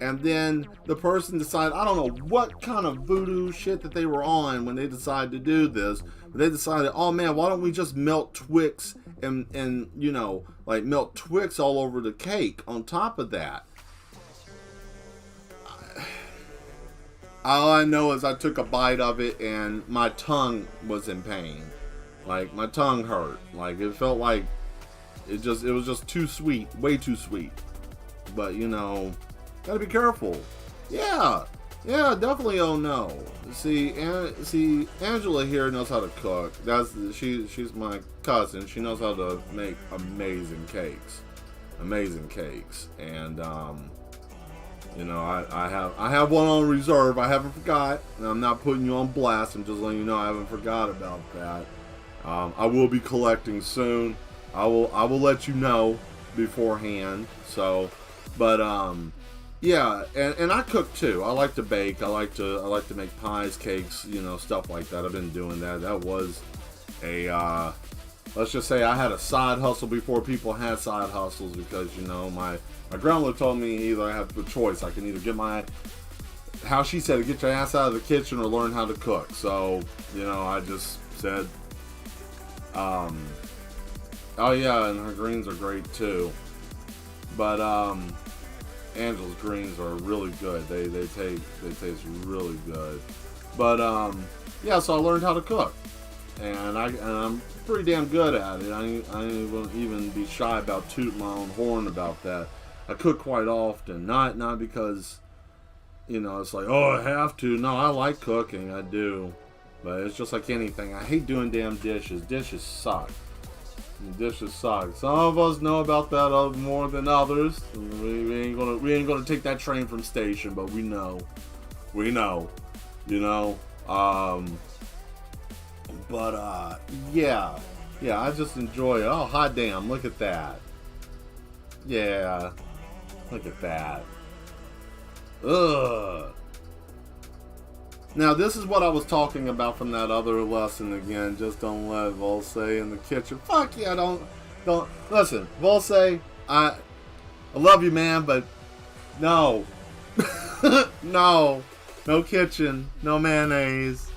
and then the person decided, I don't know what kind of voodoo shit that they were on when they decided to do this, but they decided, oh man, why don't we just melt Twix and you know, like melt Twix all over the cake on top of that. All I know is I took a bite of it and my tongue was in pain. Like my tongue hurt. Like it felt like it was just too sweet, way too sweet. But you know, gotta be careful. Yeah, definitely. Oh no. See, Angela here knows how to cook. She's my cousin. She knows how to make amazing cakes, and you know, I have one on reserve. I haven't forgot, and I'm not putting you on blast. I'm just letting you know I haven't forgot about that. I will be collecting soon. I will let you know beforehand. So, but yeah, and I cook too. I like to bake. I like to make pies, cakes, you know, stuff like that. I've been doing that. That was a let's just say I had a side hustle before people had side hustles, because you know my grandmother told me either I have a choice. I can either get how she said, get your ass out of the kitchen or learn how to cook. So you know, I just said, oh yeah, and her greens are great too. But Angela's greens are really good. They taste really good. But yeah, so I learned how to cook, and I'm pretty damn good at it. I ain't even be shy about tooting my own horn about that. I cook quite often, not because, you know, it's like, oh, I have to. No, I like cooking, I do, but it's just like anything. I hate doing damn dishes. Dishes suck. Dishes suck. Some of us know about that more than others. We ain't gonna take that train from station, but we know, you know. But yeah, I just enjoy it. Oh, hot damn! Look at that. Yeah, look at that. Ugh. Now, this is what I was talking about from that other lesson again. Just don't let Volse in the kitchen. Fuck yeah, don't. Listen, Volse, I love you, man, but no. No kitchen, no mayonnaise.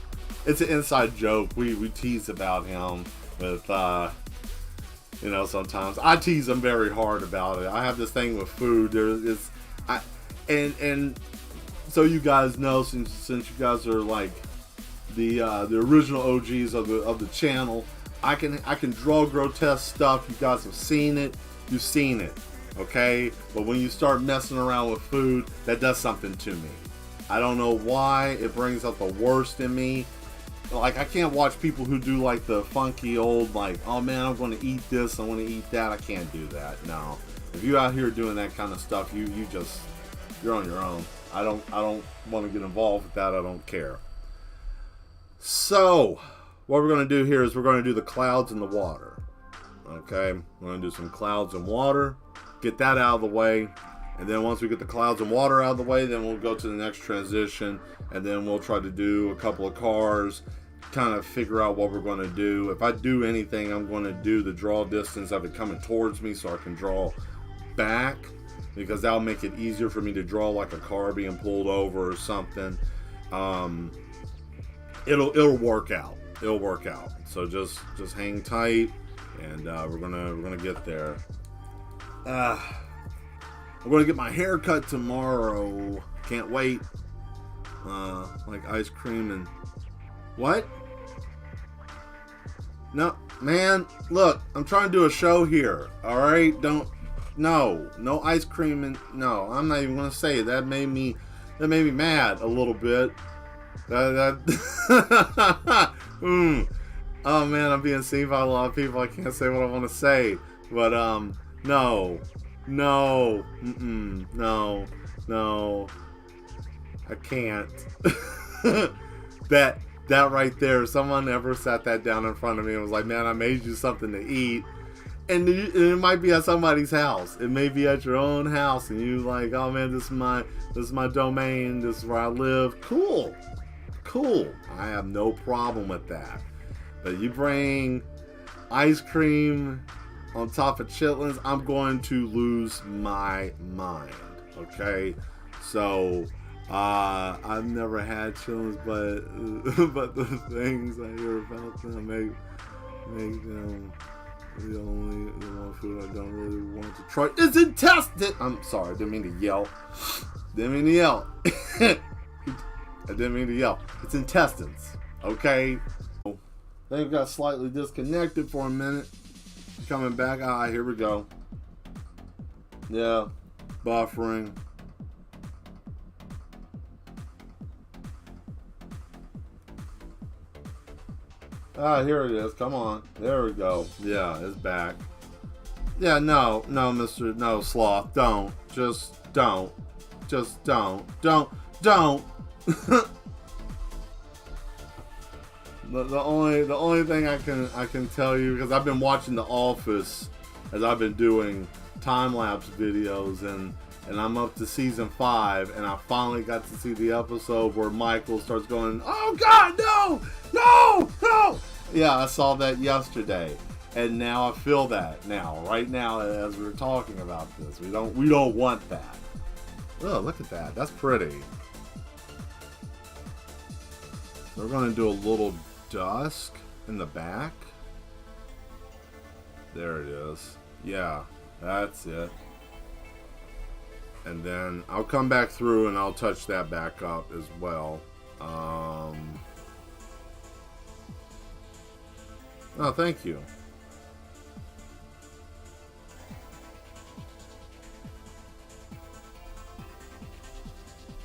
It's an inside joke. We tease about him with, you know, sometimes. I tease him very hard about it. I have this thing with food. And so you guys know, since you guys are like the original OGs of the channel, I can draw grotesque stuff. You guys have seen it. You've seen it, okay? But when you start messing around with food, that does something to me. I don't know why. It brings out the worst in me. Like, I can't watch people who do like the funky old, like, oh man, I'm going to eat this, I want to eat that. I can't do that. No. If you're out here doing that kind of stuff, you're on your own. I don't want to get involved with that. I don't care. So, what we're going to do here is we're going to do the clouds and the water. Okay? We're going to do some clouds and water. Get that out of the way. And then once we get the clouds and water out of the way, then we'll go to the next transition. And then we'll try to do a couple of cars. Kind of figure out what we're going to do. If I do anything, I'm going to do the draw distance of it coming towards me so I can draw back, because that'll make it easier for me to draw like a car being pulled over or something. It'll work out. It'll work out. So just hang tight, and we're gonna get there. I'm gonna get my hair cut tomorrow. Can't wait. Like ice cream and what? No, man. Look, I'm trying to do a show here. All right, no ice cream and no. I'm not even gonna say it. That made me mad a little bit. Oh man, I'm being seen by a lot of people. I can't say what I want to say, but no, I can't. That right there. If someone ever sat that down in front of me and was like, "Man, I made you something to eat," and it might be at somebody's house. It may be at your own house, and you like, oh man, this is my domain. This is where I live. Cool. I have no problem with that. But you bring ice cream on top of chitlins, I'm going to lose my mind. Okay, so I've never had chitlins, but the things I hear about them make them the one food I don't really want to try. It's intestine. I'm sorry, I didn't mean to yell. I didn't mean to yell. It's intestines. Okay. They got slightly disconnected for a minute. Coming back. Here we go. Yeah. Buffering. Here it is. Come on. There we go. Yeah, it's back. Yeah, no, Sloth. Don't. Just don't. Don't. The only thing I can tell you, because I've been watching The Office as I've been doing time lapse videos, and I'm up to season 5, and I finally got to see the episode where Michael starts going, "Oh God, no! Yeah, I saw that yesterday, and now I feel that now, right now, as we're talking about this. We don't want that. Oh, look at that. That's pretty. So we're going to do a little dusk in the back. There it is. Yeah, that's it. And then I'll come back through and I'll touch that back up as well. Oh, thank you.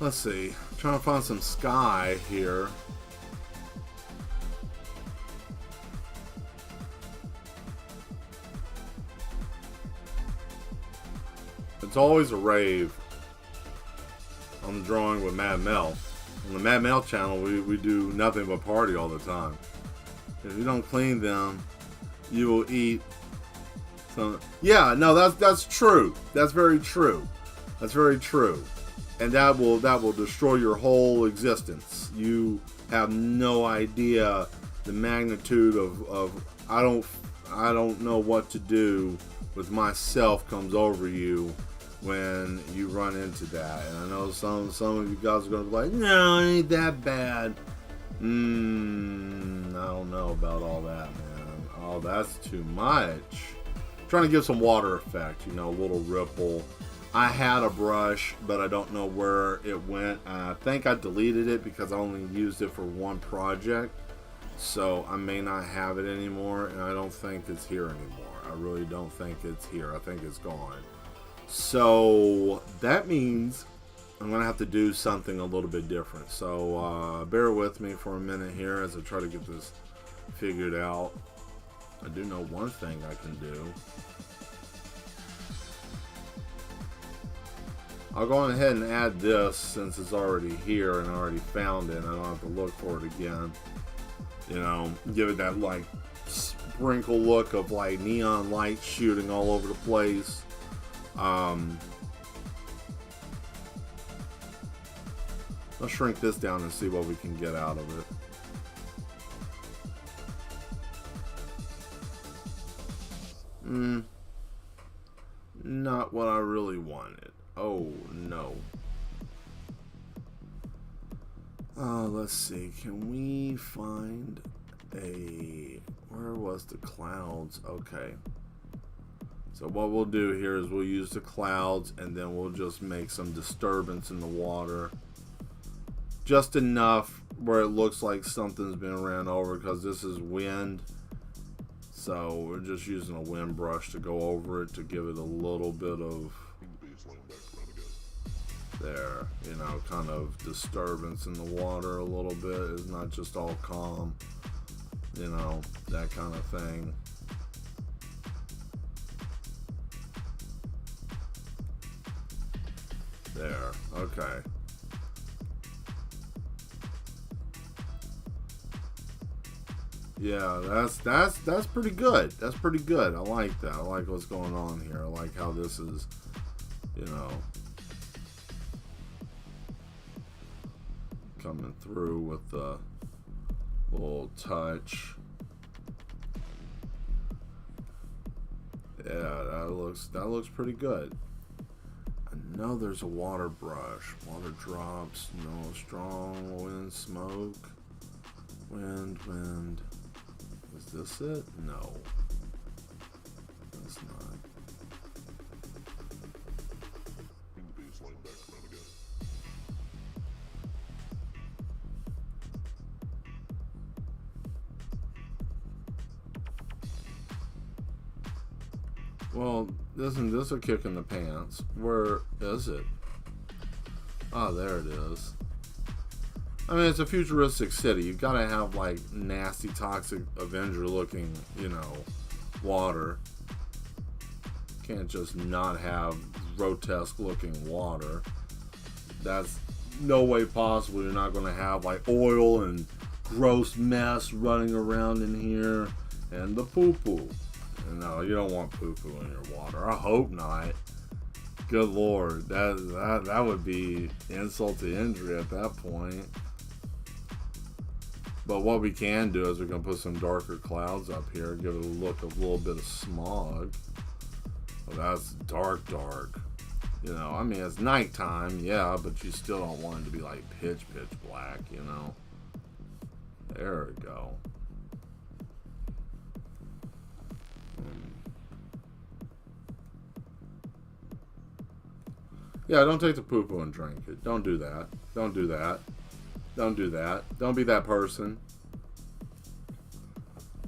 Let's see. I'm trying to find some sky here. It's always a rave on the Drawing with Mad Mel. On the Mad Mel channel, we do nothing but party all the time. If you don't clean them, you will eat some. Yeah, no, that's true. That's very true. That's very true. And that will destroy your whole existence. You have no idea the magnitude of I don't know what to do with myself comes over you when you run into that. And I know some of you guys are going to be like, no, it ain't that bad. I don't know about all that, man. Oh, that's too much. I'm trying to give some water effect, a little ripple. I had a brush, but I don't know where it went. I think I deleted it because I only used it for one project. So I may not have it anymore, and I don't think it's here anymore. I really don't think it's here. I think it's gone. So that means I'm going to have to do something a little bit different. So bear with me for a minute here as I try to get this figured out. I do know one thing I can do. I'll go ahead and add this since it's already here and I already found it. I don't have to look for it again. Give it that like sprinkle look of like neon light shooting all over the place. Let's shrink this down and see what we can get out of it. Not what I really wanted. Oh no. Let's see. Can we find where was the clouds? Okay. So what we'll do here is we'll use the clouds and then we'll just make some disturbance in the water. Just enough where it looks like something's been ran over, because this is wind. So we're just using a wind brush to go over it to give it a little bit of there, kind of disturbance in the water a little bit. It's not just all calm, that kind of thing. There, okay. Yeah, that's pretty good. That's pretty good. I like that. I like what's going on here. I like how this is, you know, coming through with the little touch. Yeah, that looks pretty good. I know there's a water brush. Water drops, no strong wind, smoke. Wind. Is this it? No. That's not. Well, isn't this a kick in the pants? Where is it? Oh, there it is. I mean, it's a futuristic city. You've got to have, like, nasty, toxic Avenger-looking, you know, water. Can't just not have grotesque-looking water. That's no way possible. You're not going to have, like, oil and gross mess running around in here. And the poo-poo. No, you don't want poo-poo in your water. I hope not. Good Lord. That would be insult to injury at that point. But what we can do is we're going to put some darker clouds up here, give it a look of a little bit of smog. Well, that's dark. You know, I mean, it's nighttime, yeah, but you still don't want it to be like pitch black, you know. There we go. Yeah, don't take the poo-poo and drink it. Don't do that. Don't do that. Don't do that. Don't be that person.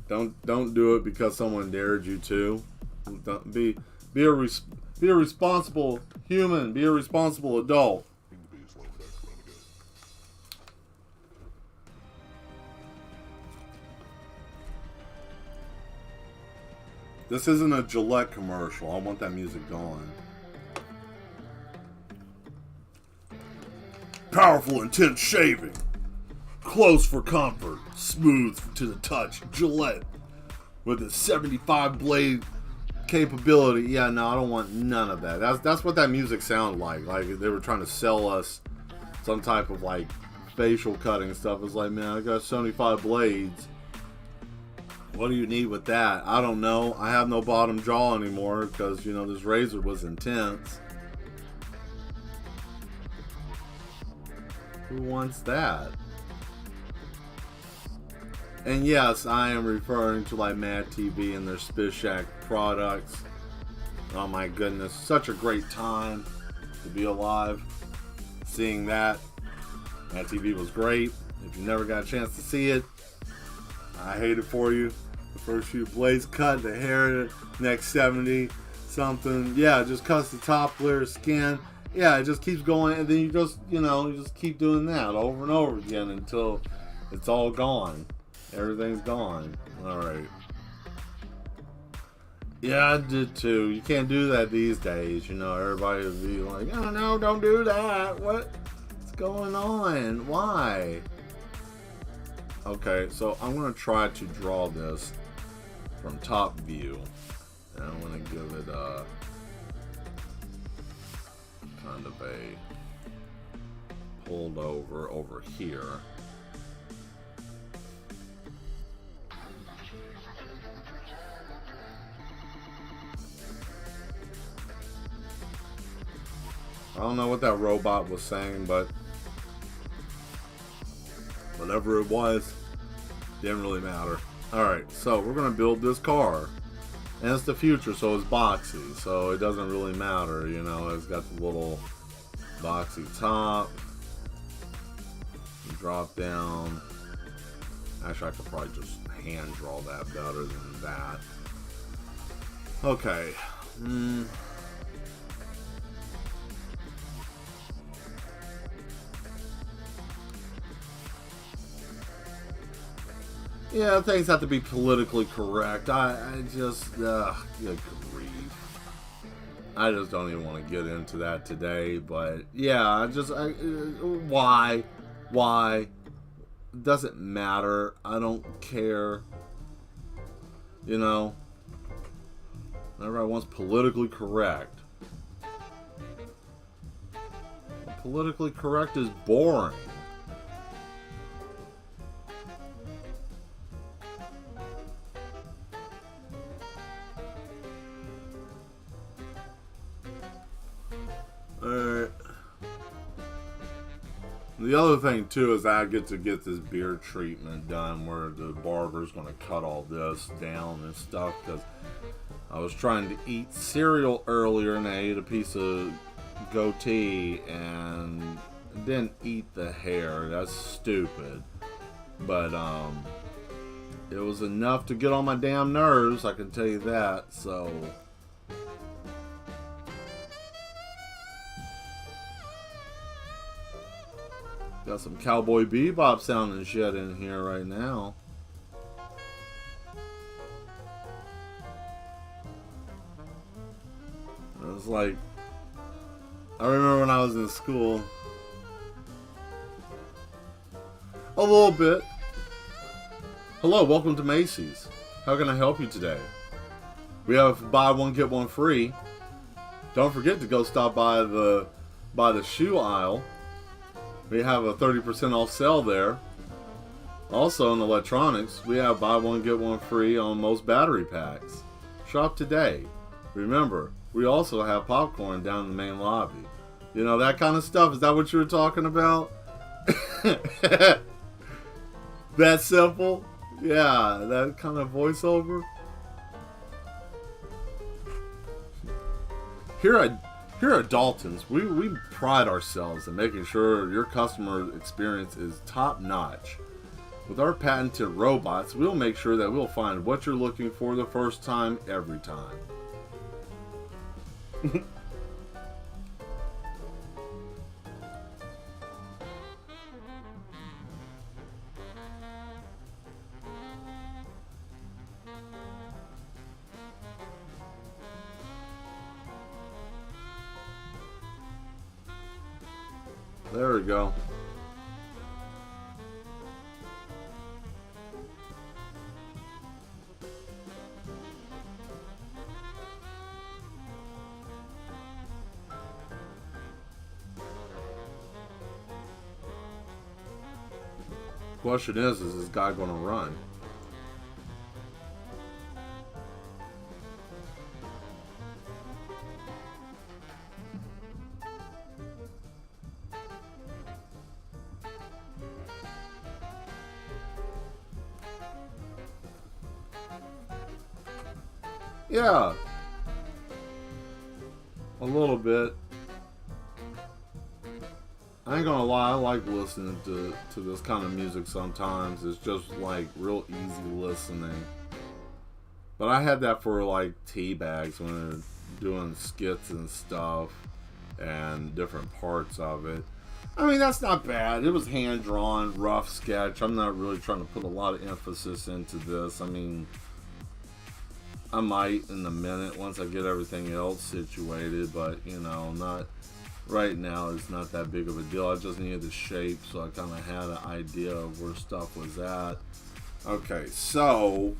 Don't do it because someone dared you to. Don't be a responsible human. Be a responsible adult. This isn't a Gillette commercial. I want that music going. Powerful, intense shaving. Close for comfort. Smooth to the touch. Gillette. With a 75 blade capability. Yeah, no, I don't want none of that. That's what that music sounded like. Like they were trying to sell us some type of like facial cutting stuff. It's like, man, I got 75 blades. What do you need with that? I don't know. I have no bottom jaw anymore because, you know, this razor was intense. Who wants that? And yes, I am referring to like Mad TV and their Spiz Shack products. Oh my goodness, such a great time to be alive. Seeing that, Mad TV was great. If you never got a chance to see it, I hate it for you. The first few blades cut, the hair, next 70 something. Yeah, just cuts the top layer of skin. Yeah, it just keeps going, and then you just, you know, you just keep doing that over and over again until it's all gone. Everything's gone. Alright. Yeah, I did too. You can't do that these days. You know, everybody would be like, oh no, don't do that. What's going on? Why? Okay, so I'm going to try to draw this from top view. And I'm going to give it a kind of a pulled over here. I don't know what that robot was saying, but whatever it was, didn't really matter. Alright, so we're going to build this car. And it's the future, so it's boxy. So it doesn't really matter, you know. It's got the little boxy top. Drop down. Actually, I could probably just hand draw that better than that. Okay. Yeah, things have to be politically correct. I just, good grief. I just don't even want to get into that today. But yeah, why? It doesn't matter. I don't care. You know, everybody wants politically correct. Politically correct is boring. Alright. The other thing too is I get to get this beard treatment done where the barber's going to cut all this down and stuff, because I was trying to eat cereal earlier and I ate a piece of goatee and didn't eat the hair. That's stupid. But it was enough to get on my damn nerves, I can tell you that. So got some Cowboy Bebop sounding shit in here right now. It was like, I remember when I was in school. A little bit. Hello, welcome to Macy's. How can I help you today? We have buy one get one free. Don't forget to go stop by the shoe aisle. We have a 30% off sale there. Also in electronics, we have buy one get one free on most battery packs. Shop today. Remember, we also have popcorn down in the main lobby. You know, that kind of stuff. Is that what you were talking about? That simple? Yeah, that kind of voiceover. Here at Dalton's, we pride ourselves in making sure your customer experience is top notch. With our patented robots, we'll make sure that we'll find what you're looking for the first time, every time. There we go. Question is this guy going to run? Yeah, a little bit. I ain't gonna lie, I like listening to this kind of music sometimes. It's just like real easy listening. But I had that for like tea bags when we were doing skits and stuff and different parts of it. I mean, that's not bad. It was hand drawn, rough sketch. I'm not really trying to put a lot of emphasis into this. I mean, I might in a minute once I get everything else situated, but you know, not right now. It's not that big of a deal. I just needed the shape, so I kind of had an idea of where stuff was at. Okay, so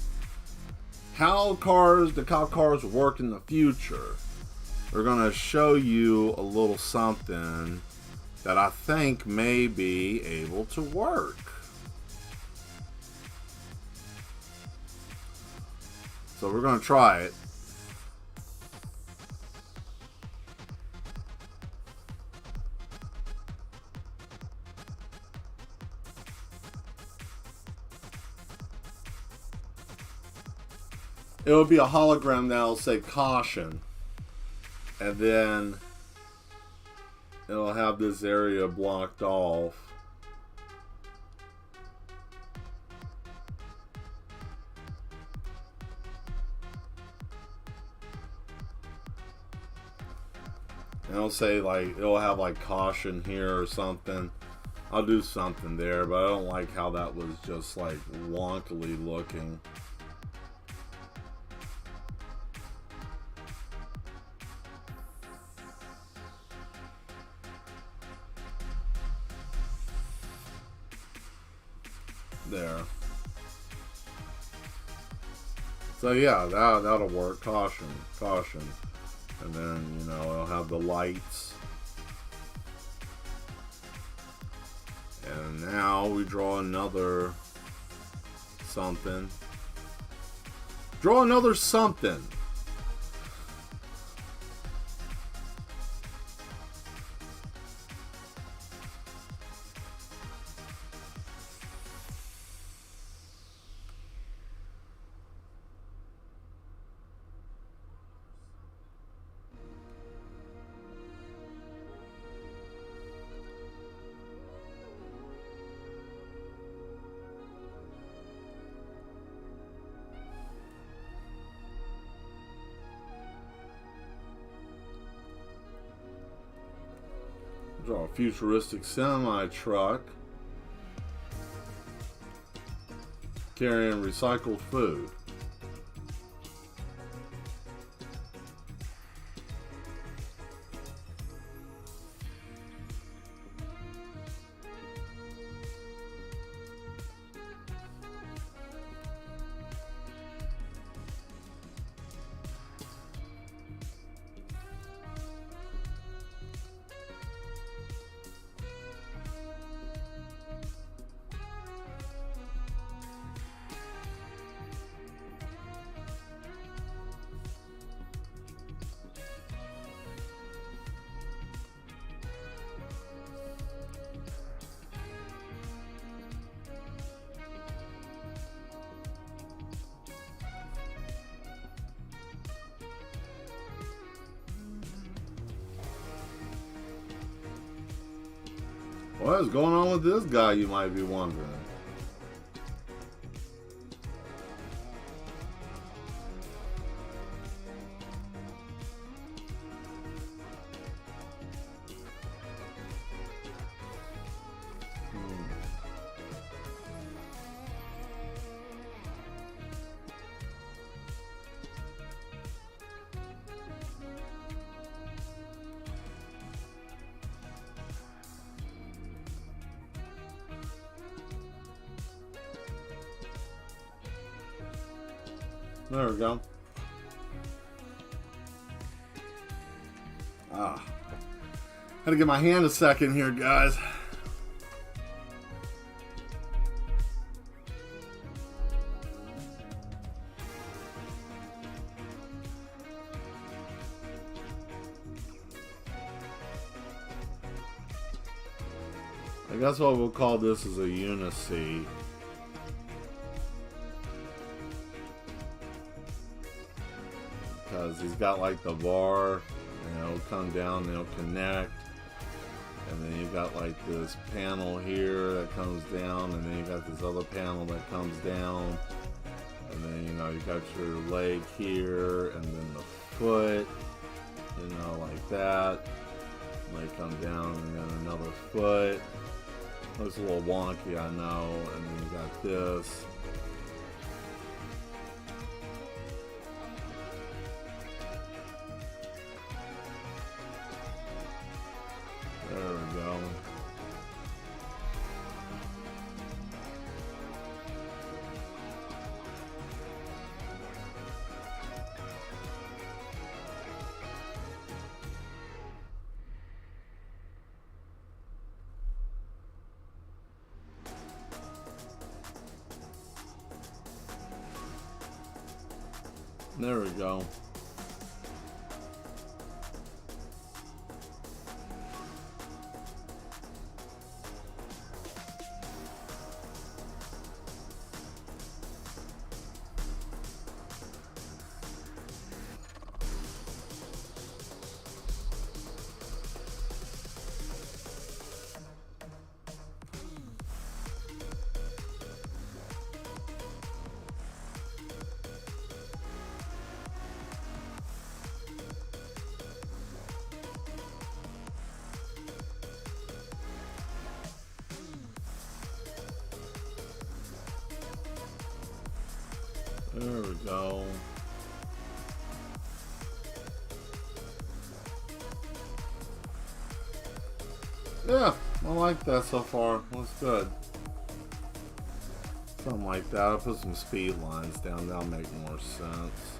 how the cop cars work in the future. We're gonna show you a little something that I think may be able to work. So we're going to try it. It'll be a hologram that'll say caution. And then it'll have this area blocked off. And it'll say like, it'll have like caution here or something. I'll do something there, but I don't like how that was just like wonkily looking. there. So yeah, that'll work. Caution, caution. And then, you know, it'll have the lights. And now we draw another something. Draw another something. Draw a futuristic semi-truck carrying recycled food. What is going on with this guy, you might be wondering? There we go. Had to give my hand a second here, guys. I guess what we'll call this is a unicy. Because he's got like the bar, you know, come down, they'll connect. And then you've got like this panel here that comes down, and then you got this other panel that comes down. And then, you know, you got your leg here, and then the foot, you know, like that. Leg come down, and then another foot. Looks a little wonky, I know. And then you got this. There we go. There we go. There we go. Yeah, I like that so far. Looks good. Something like that. I'll put some speed lines down. That'll make more sense.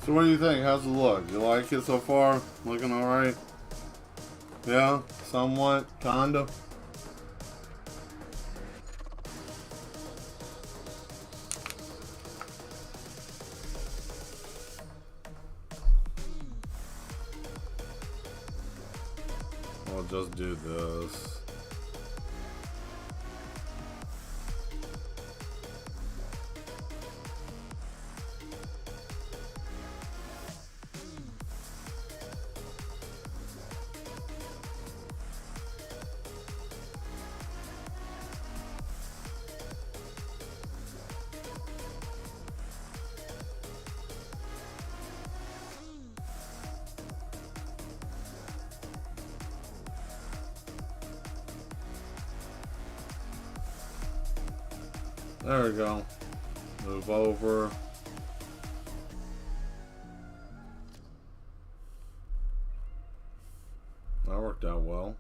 So what do you think? How's it look? You like it so far? Looking alright? Yeah? Somewhat? Kinda? I'll just do this. There we go. Move over. That worked out well.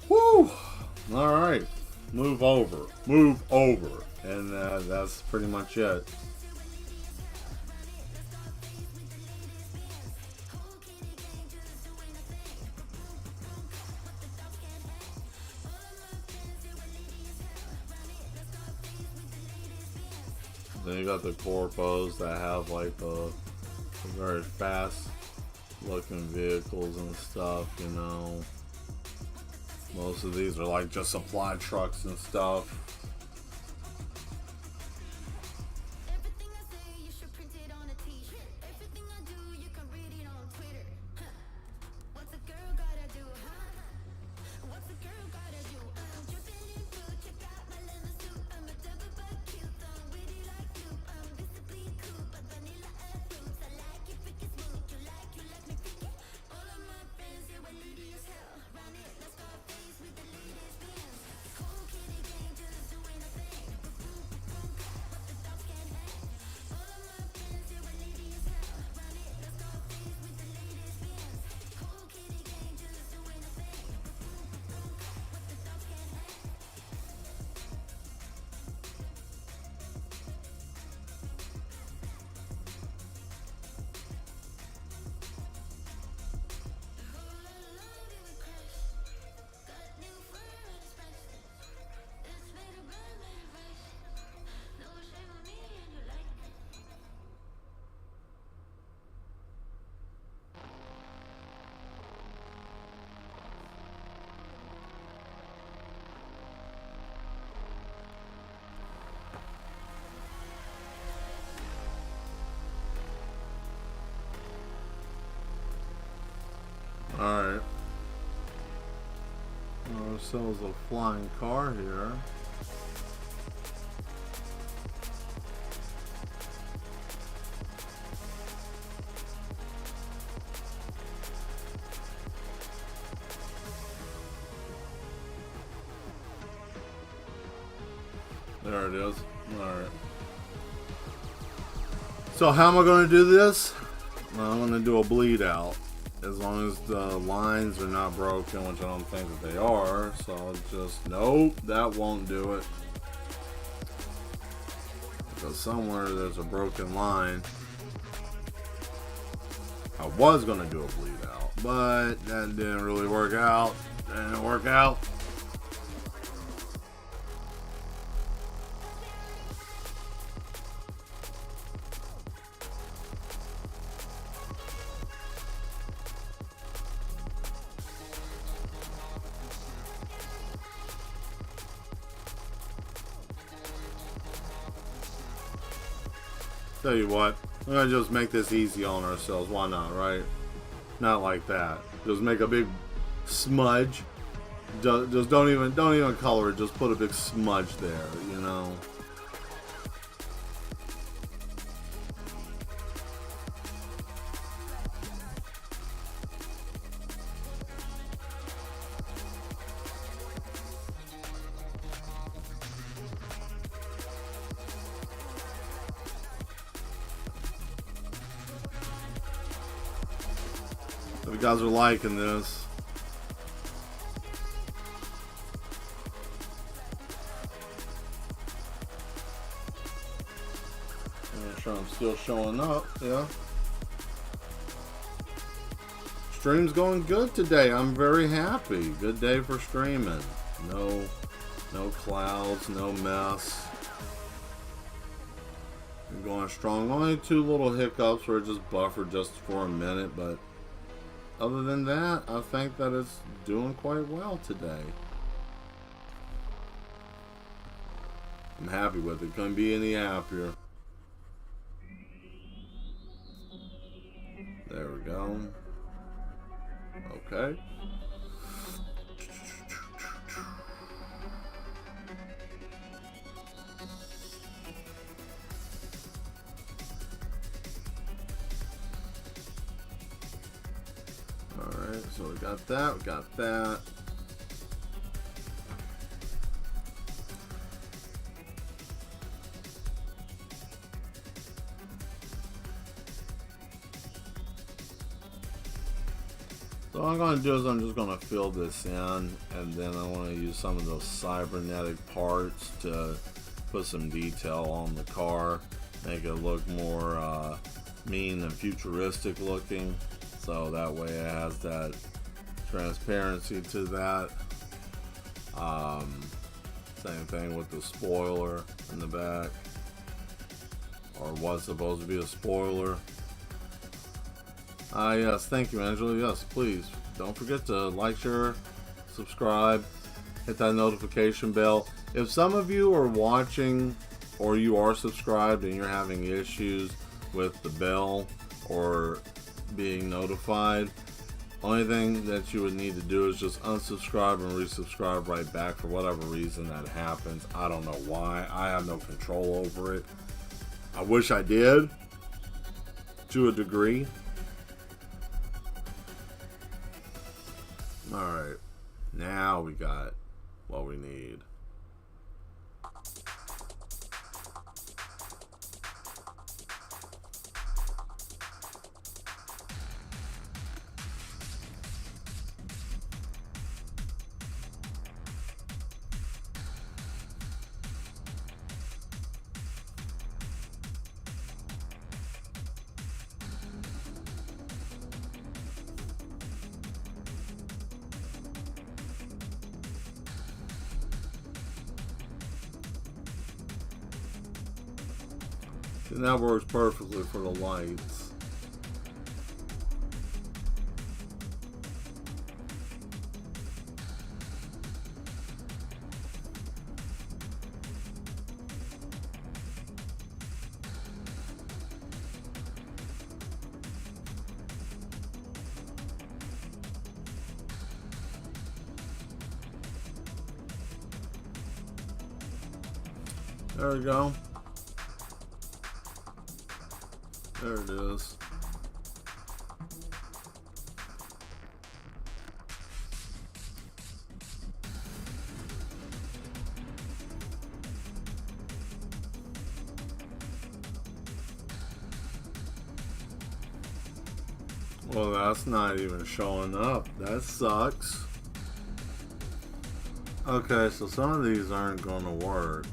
Woo! Alright. Move over. Move over. And that's pretty much it. Then you got the corpos that have like the very fast looking vehicles and stuff, you know. Most of these are like just supply trucks and stuff. Alright. Ourselves a flying car here. There it is. Alright. So how am I going to do this? Well, I'm going to do a bleed out. As long as the lines are not broken, which I don't think that they are. So I'll just, nope, that won't do it. Because somewhere there's a broken line. I was going to do a bleed out, but that didn't really work out. Didn't work out. Tell you what, we're gonna just make this easy on ourselves. Why not, right? Not like that. Just make a big smudge. Just don't even color it. Just put a big smudge there, you know. If you guys are liking this, make sure I'm still showing up. Yeah, stream's going good today. I'm very happy. Good day for streaming. No clouds, no mess. I'm going strong. Only 2 little hiccups where it just buffered just for a minute, but other than that, I think that it's doing quite well today. I'm happy with it. Couldn't be any happier. There we go. Okay. Alright, so we got that, we got that. So what I'm going to do is I'm just going to fill this in, and then I want to use some of those cybernetic parts to put some detail on the car, make it look more mean and futuristic looking. So that way it has that transparency to that. Same thing with the spoiler in the back, or what's supposed to be a spoiler. Yes, thank you, Angela. Yes, please don't forget to like, share, subscribe, hit that notification bell. If some of you are watching or you are subscribed and you're having issues with the bell or being notified, only thing that you would need to do is just unsubscribe and resubscribe right back for whatever reason that happens. I don't know why. I have no control over it. I wish I did, to a degree. Alright, now we got what we need. And that works perfectly for the lights. There we go. There it is. Well, that's not even showing up. That sucks. Okay, so some of these aren't going to work.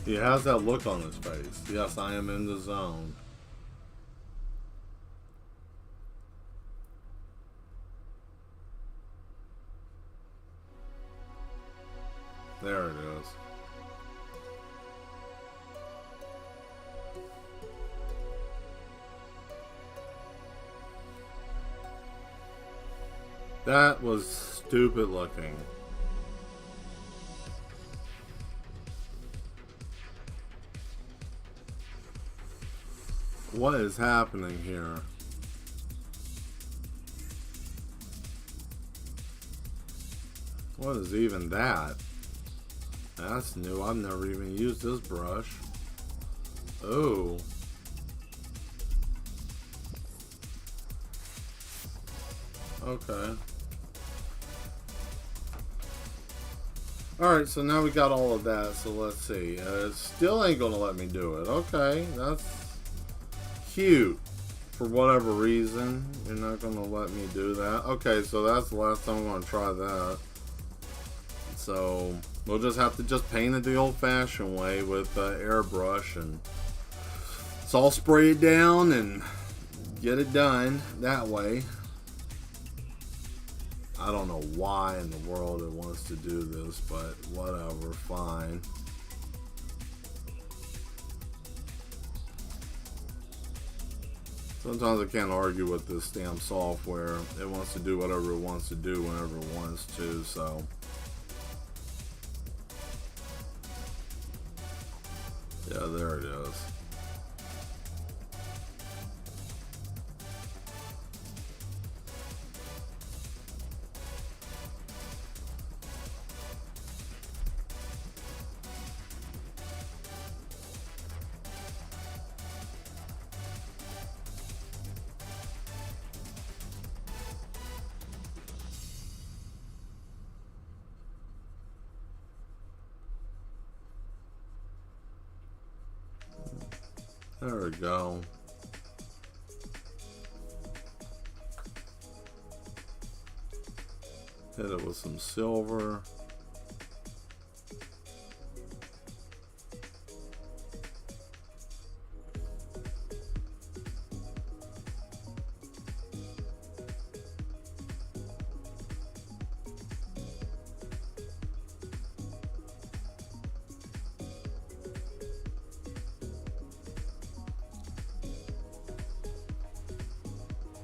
He has that look on his face. Yes, I am in the zone. There it is. That was stupid looking. What is happening here? What is even that? That's new. I've never even used this brush. Oh. Okay. Alright, so now we got all of that, so let's see. It still ain't gonna let me do it. Okay, that's cute. For whatever reason, you're not gonna let me do that. Okay, so that's the last time I'm gonna try that. So, we'll just have to just paint it the old-fashioned way with airbrush, and so I'll spray it down and get it done that way. I don't know why in the world it wants to do this, but whatever, fine. Sometimes I can't argue with this damn software. It wants to do whatever it wants to do whenever it wants to, so. Yeah, there it is. There we go. Hit it with some silver.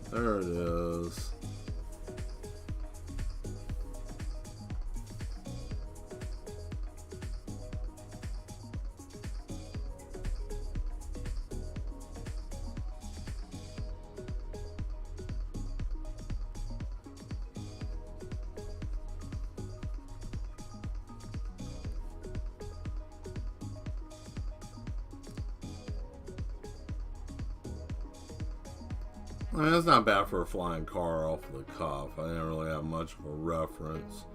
There it is. I mean, that's not bad for a flying car off the cuff. I didn't really have much of a reference.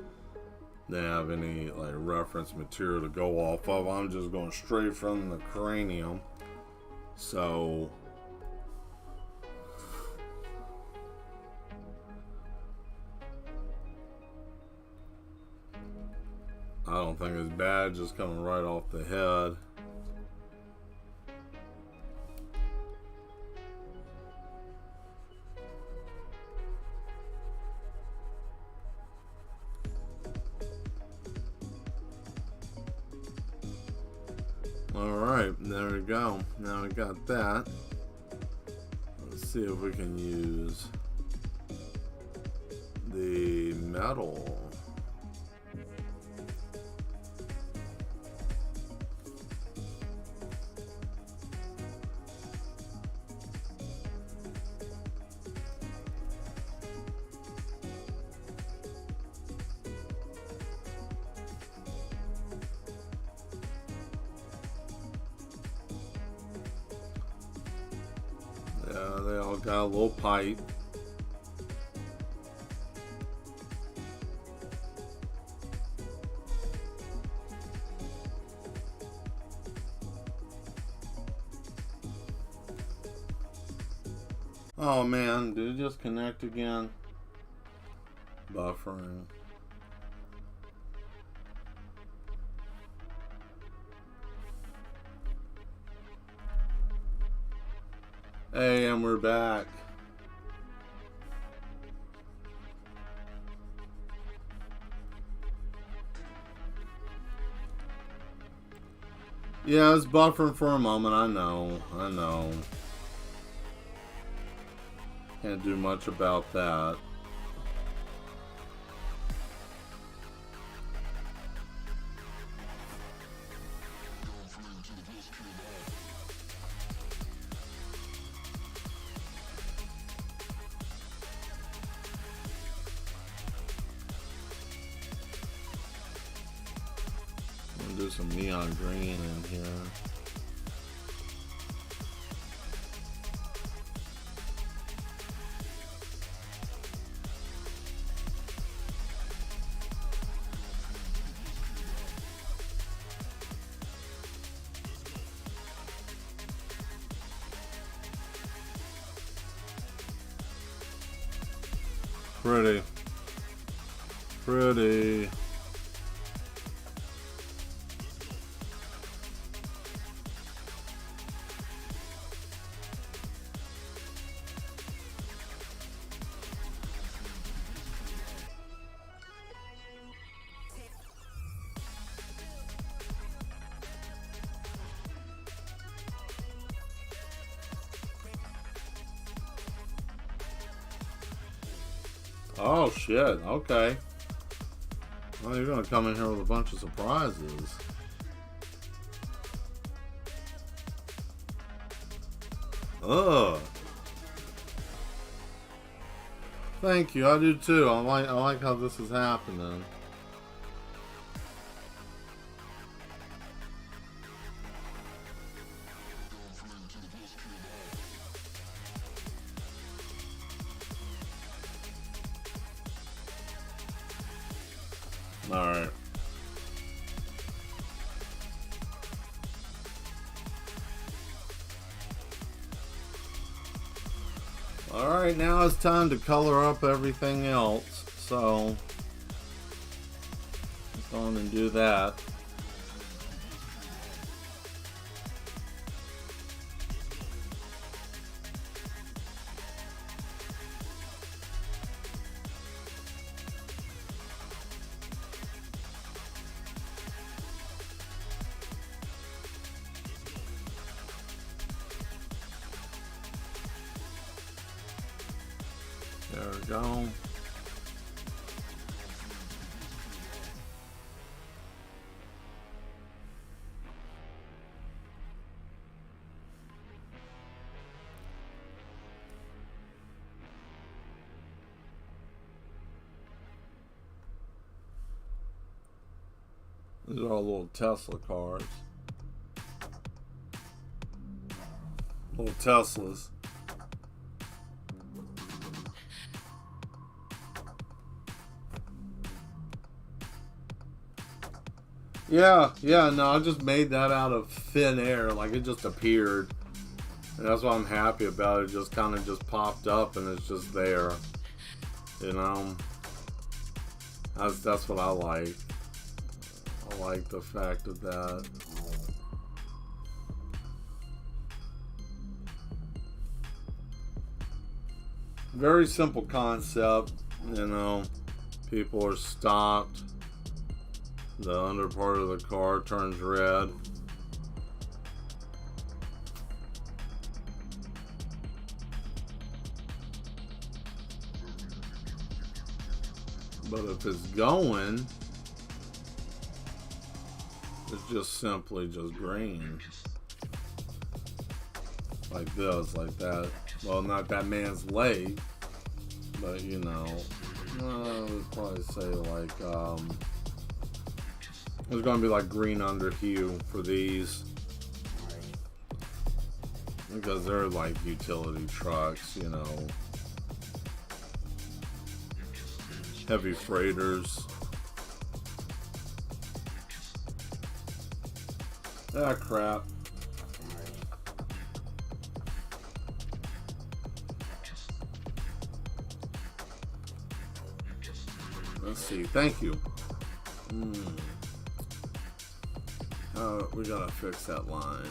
Didn't have any like reference material to go off of. I'm just going straight from the cranium. So I don't think it's bad just coming right off the head. Alright, there we go. Now we got that. Let's see if we can use the metal. Yeah, they all got a little pipe. Oh man, did it just connect again? Buffering. Hey, and we're back. Yeah, it's buffering for a moment. I know. Can't do much about that. Do some neon green in here. Pretty. Oh shit, okay. Well, you're gonna come in here with a bunch of surprises. Ugh. Thank you, I do too. I like how this is happening. Alright. Alright, now it's time to color up everything else. So, let's go on and do that. There we go. These are all little Tesla cars. Little Teslas. Yeah, no, I just made that out of thin air, like it just appeared. And that's what I'm happy about. It just kind of just popped up and it's just there. You know? That's what I like. I like the fact of that. Very simple concept, you know. People are stopped. The under part of the car turns red. But if it's going, it's just simply just green. Like this, like that. Well, not that man's late, but you know, I would probably say like, there's gonna be like green under hue for these. because they're like utility trucks, you know, heavy freighters. Ah, crap. Let's see. Thank you. We gotta fix that line.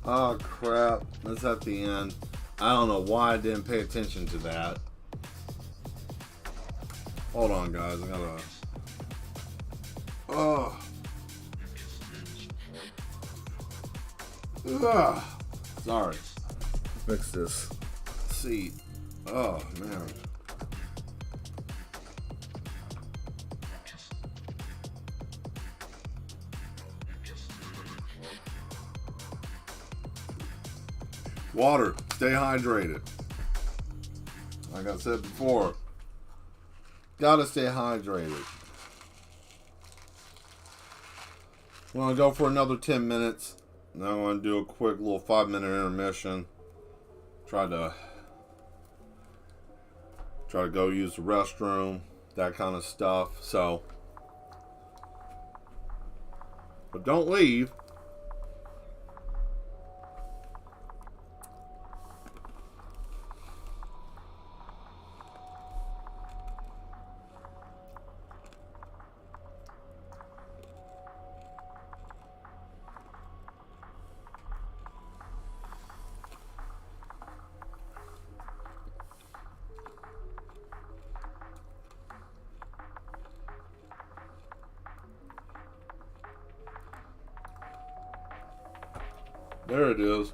Oh crap, that's at the end. I don't know why I didn't pay attention to that. Hold on guys, I gotta... Oh. Ugh. Sorry. Fix this seat. Oh man. Water. Stay hydrated. Like I said before, gotta stay hydrated. We're gonna go for another 10 minutes. Now I'm gonna do a quick little 5-minute intermission. Try to go use the restroom, that kind of stuff. So, but don't leave. There it is.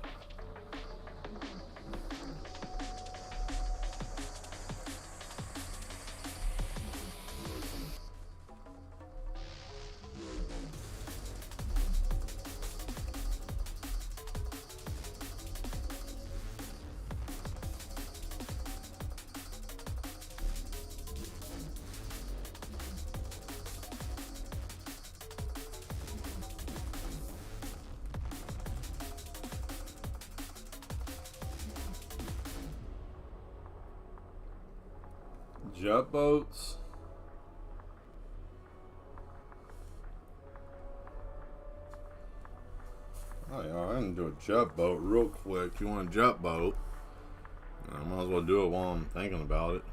Jet boats. Oh yeah, I can do a jet boat real quick. You want a jet boat? I might as well do it while I'm thinking about it.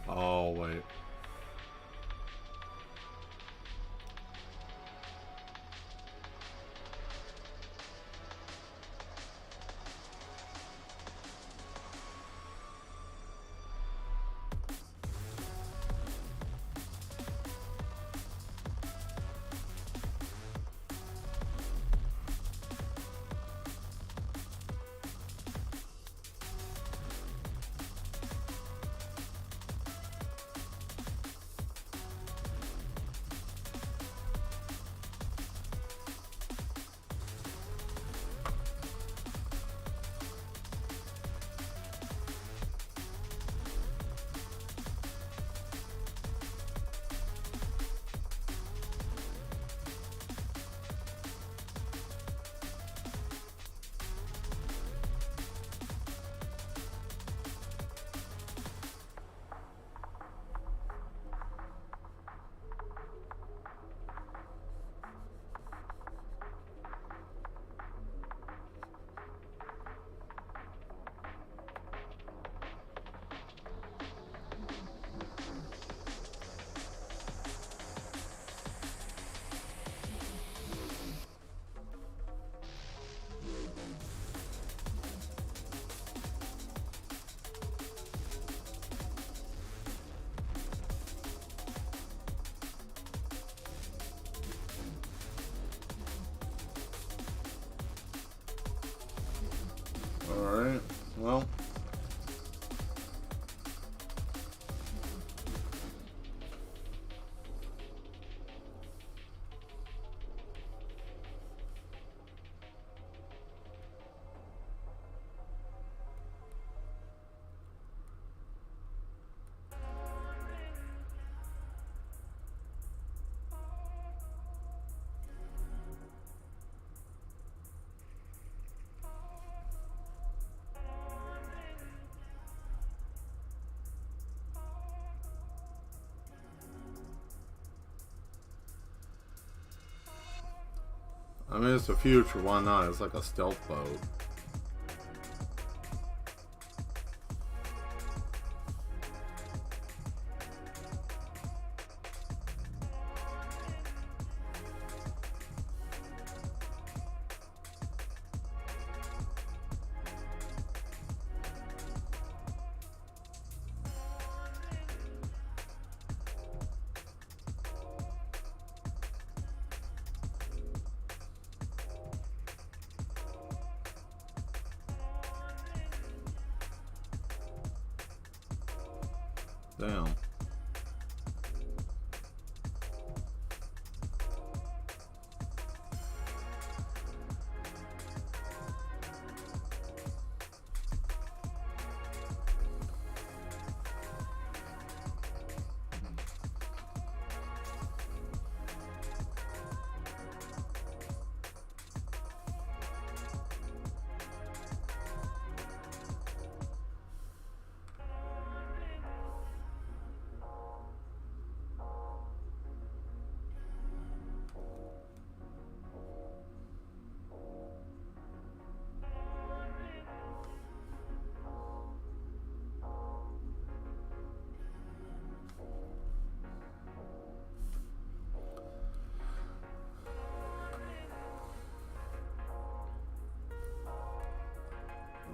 Oh wait. Well, I mean, it's the future. Why not? It's like a stealth boat. Damn.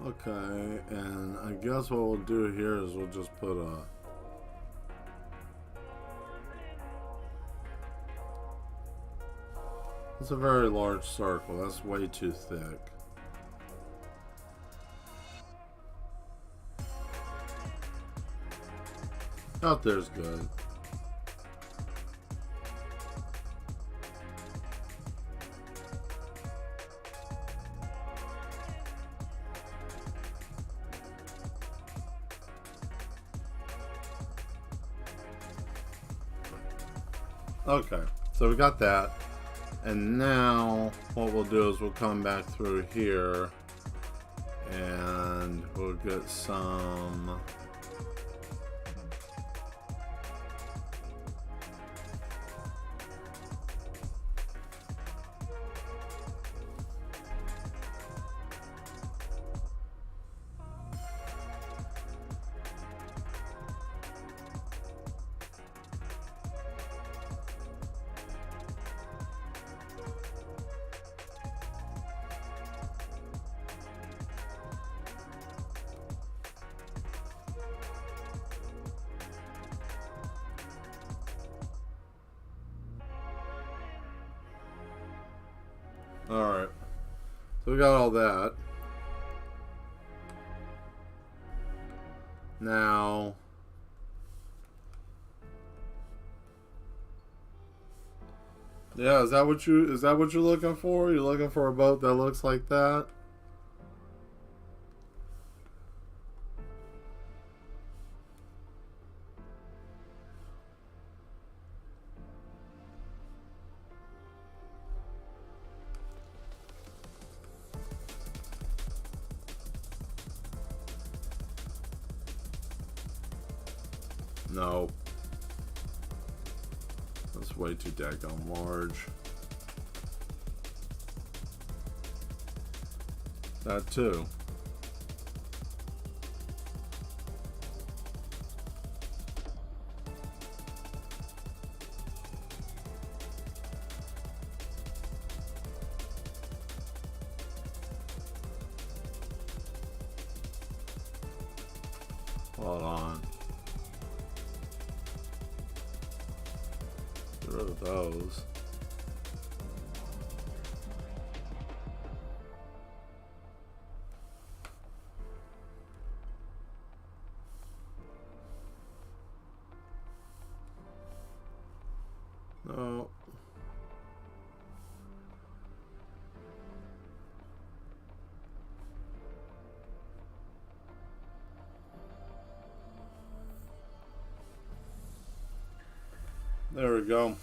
Okay, and I guess what we'll do here is we'll just put a... It's a very large circle. That's way too thick. Out there's good. Okay, so we got that. And now what we'll do is we'll come back through here and we'll get some... Alright, so we got all that. Now, yeah, is that what you're looking for? You're looking for a boat that looks like that? No. That's way too daggone large. That too. Hold on. Get rid of those. There we go.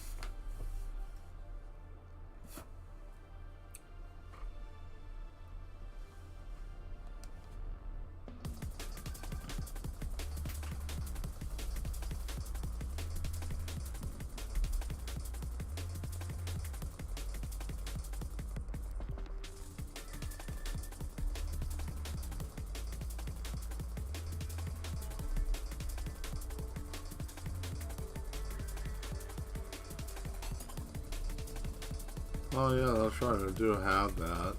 Oh yeah, that's right, I do have that.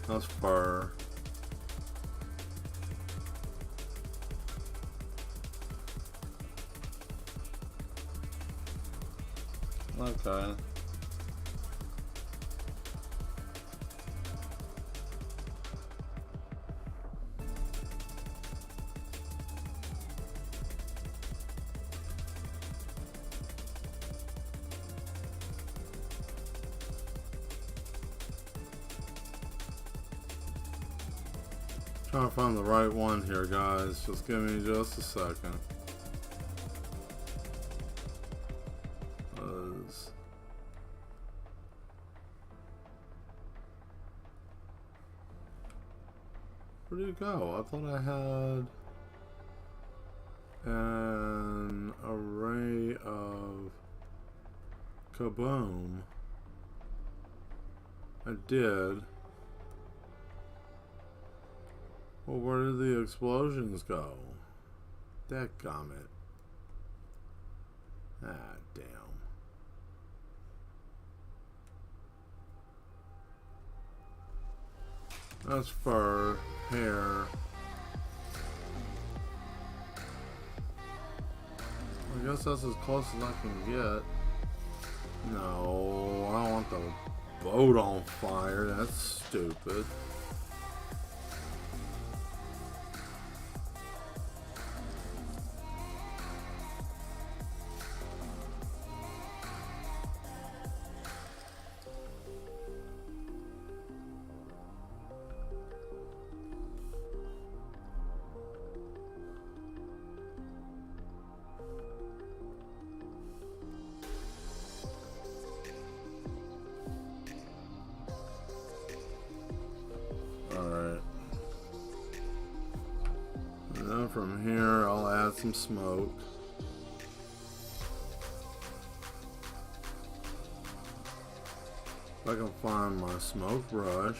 That's fur. Okay. Trying to find the right one here, guys. Just give me just a second. Where did it go? I thought I had an array of kaboom. I did. Well, where did the explosions go? Dadgummit. Ah, damn. That's fur, hair. I guess that's as close as I can get. No, I don't want the boat on fire. That's stupid. From here, I'll add some smoke. If I can find my smoke brush.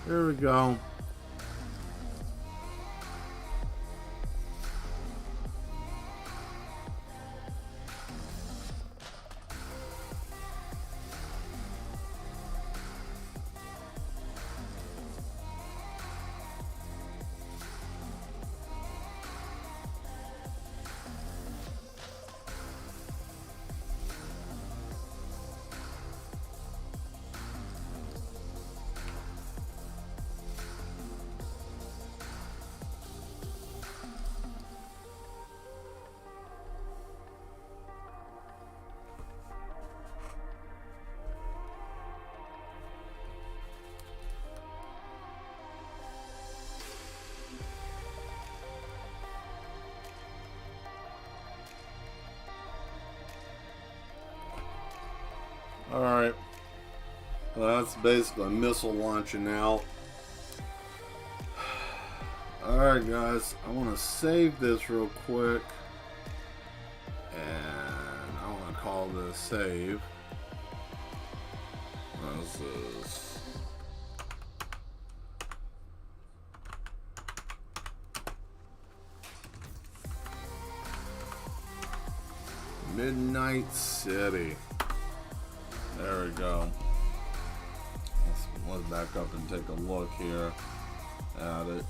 There we go. Alright, well, that's basically a missile launching out. Alright guys, I want to save this real quick, and I want to call this save. This is Midnight City. There we go. Let's back up and take a look here at it.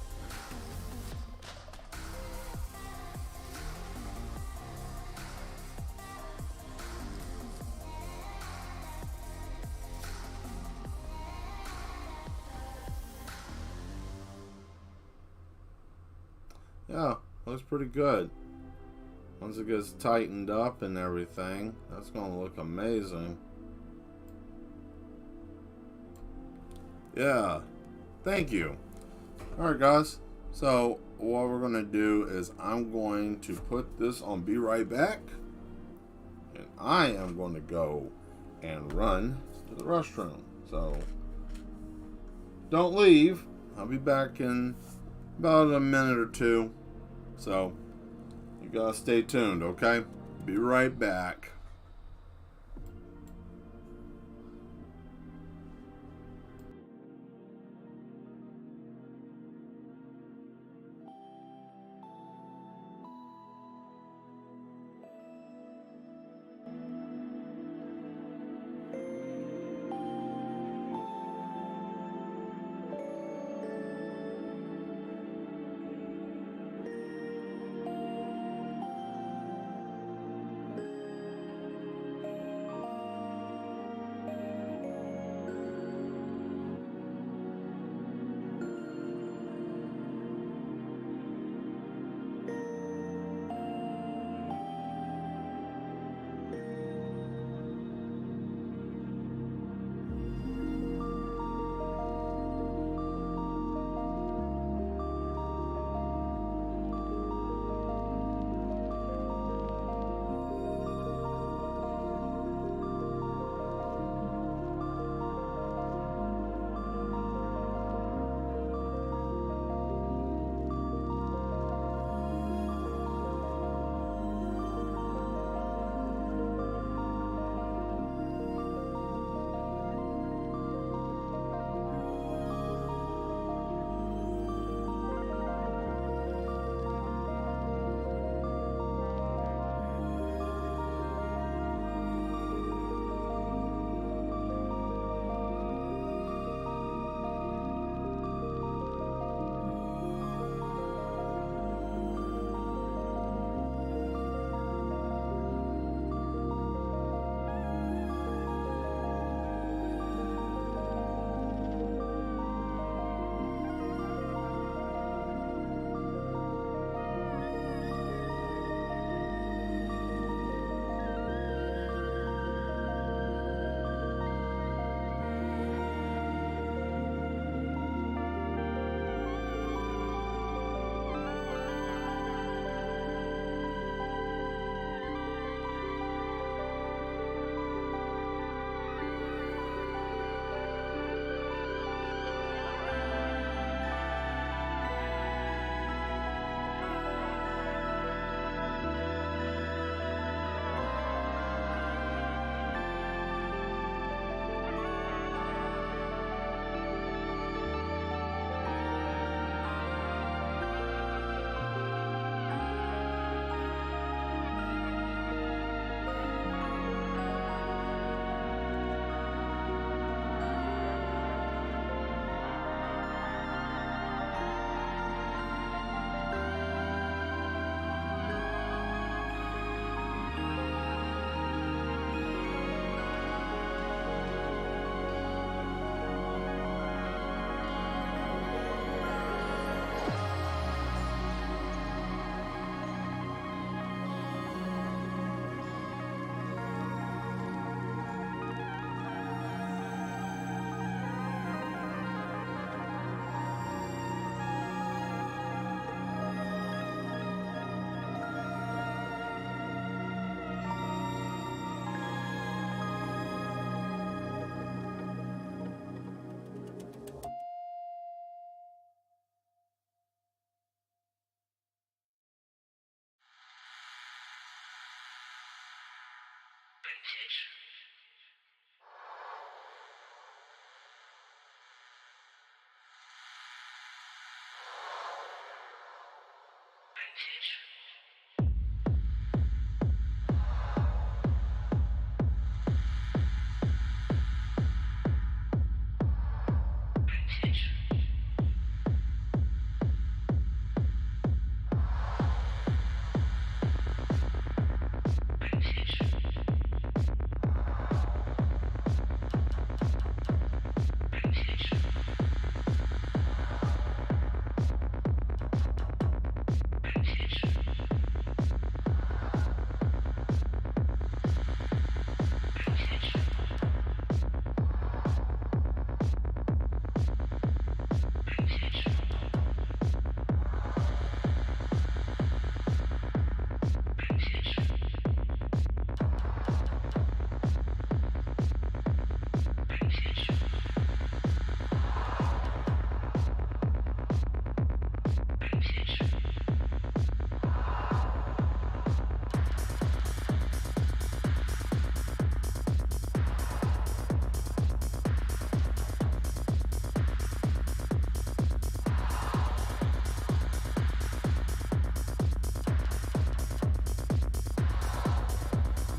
Yeah, looks pretty good. Once it gets tightened up and everything, that's going to look amazing. Yeah. Thank you. Alright, guys. So, what we're going to do is I'm going to put this on Be Right Back. And I am going to go and run to the restroom. So, don't leave. I'll be back in about a minute or two. So, you gotta stay tuned, okay? Be right back.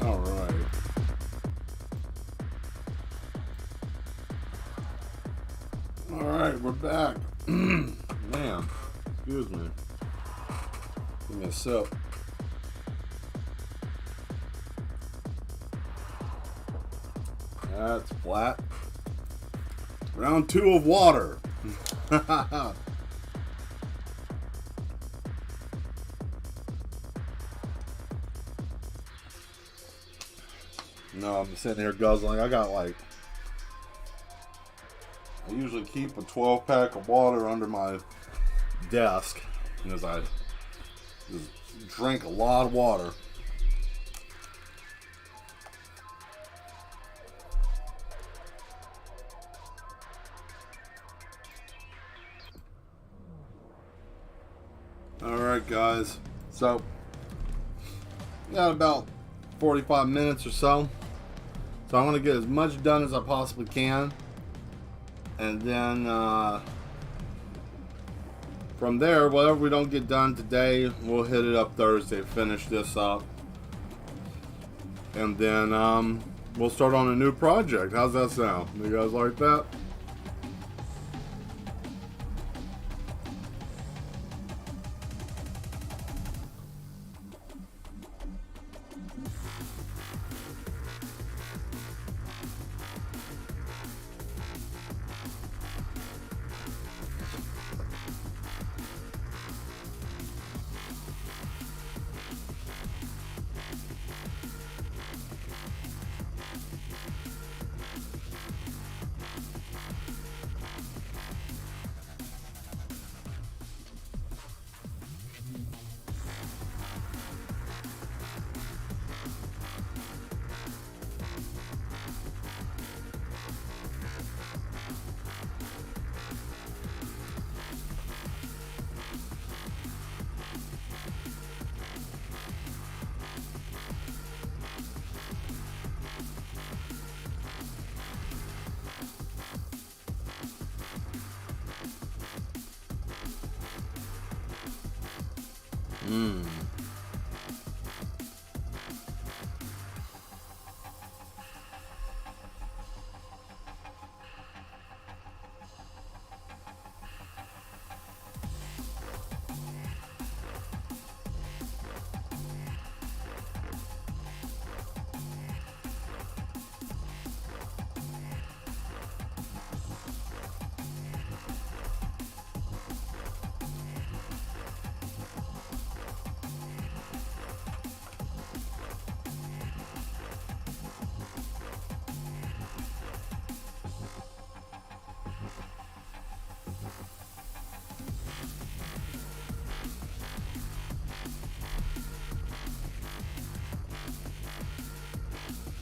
Alright. Alright, we're back. Man, excuse me. Give me a sip. That's flat. Round 2 of water. No, I'm sitting here guzzling. I usually keep a 12-pack of water under my desk because I just drink a lot of water. Alright guys, so got about 45 minutes or so. So I'm going to get as much done as I possibly can. And then from there, whatever we don't get done today, we'll hit it up Thursday, finish this up. And then we'll start on a new project. How's that sound? You guys like that?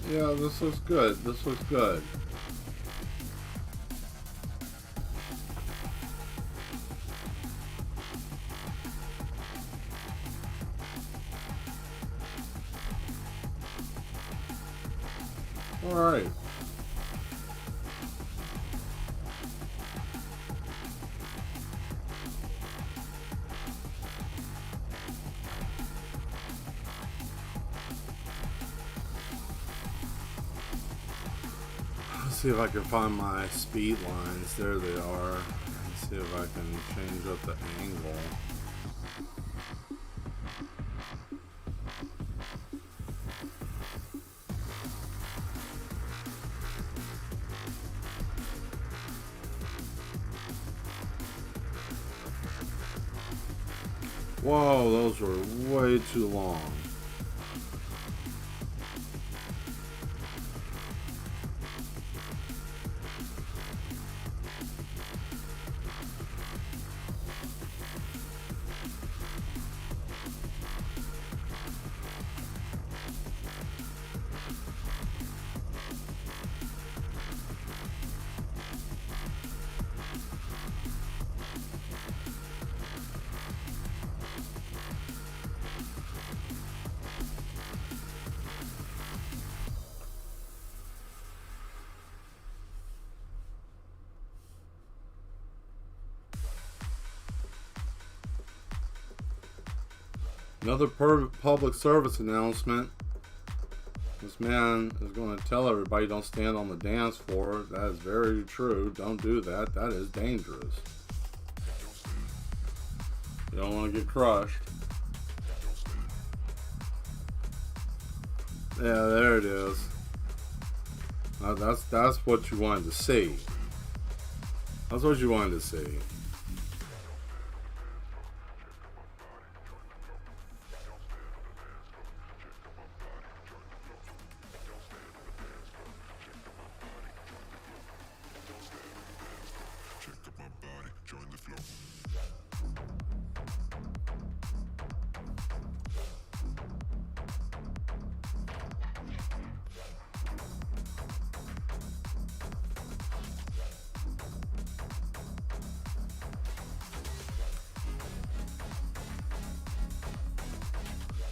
Yeah, this looks good. This looks good. All right. Let's see if I can find my speed lines. There they are. Let's see if I can change up the angle. Whoa, those were way too long. Another public service announcement. This man is going to tell everybody don't stand on the dance floor. That is very true. Don't do that. That is dangerous. You don't want to get crushed. Yeah, there it is. That's what you wanted to see. That's what you wanted to see.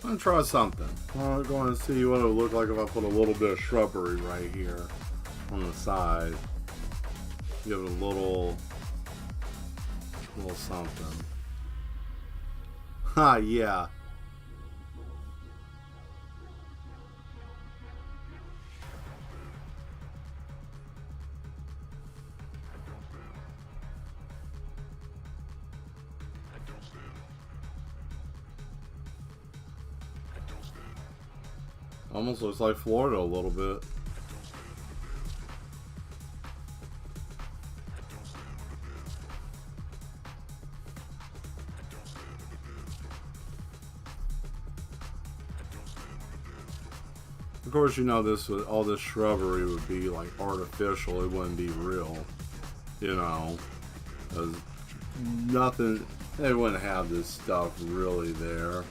I'm gonna try something. I'm going to see what it would look like if I put a little bit of shrubbery right here on the side. Give it a little something. Ha, yeah. Almost looks like Florida a little bit. Of course, you know this all this shrubbery would be like artificial. It wouldn't be real, you know. 'Cause nothing. They wouldn't have this stuff really there.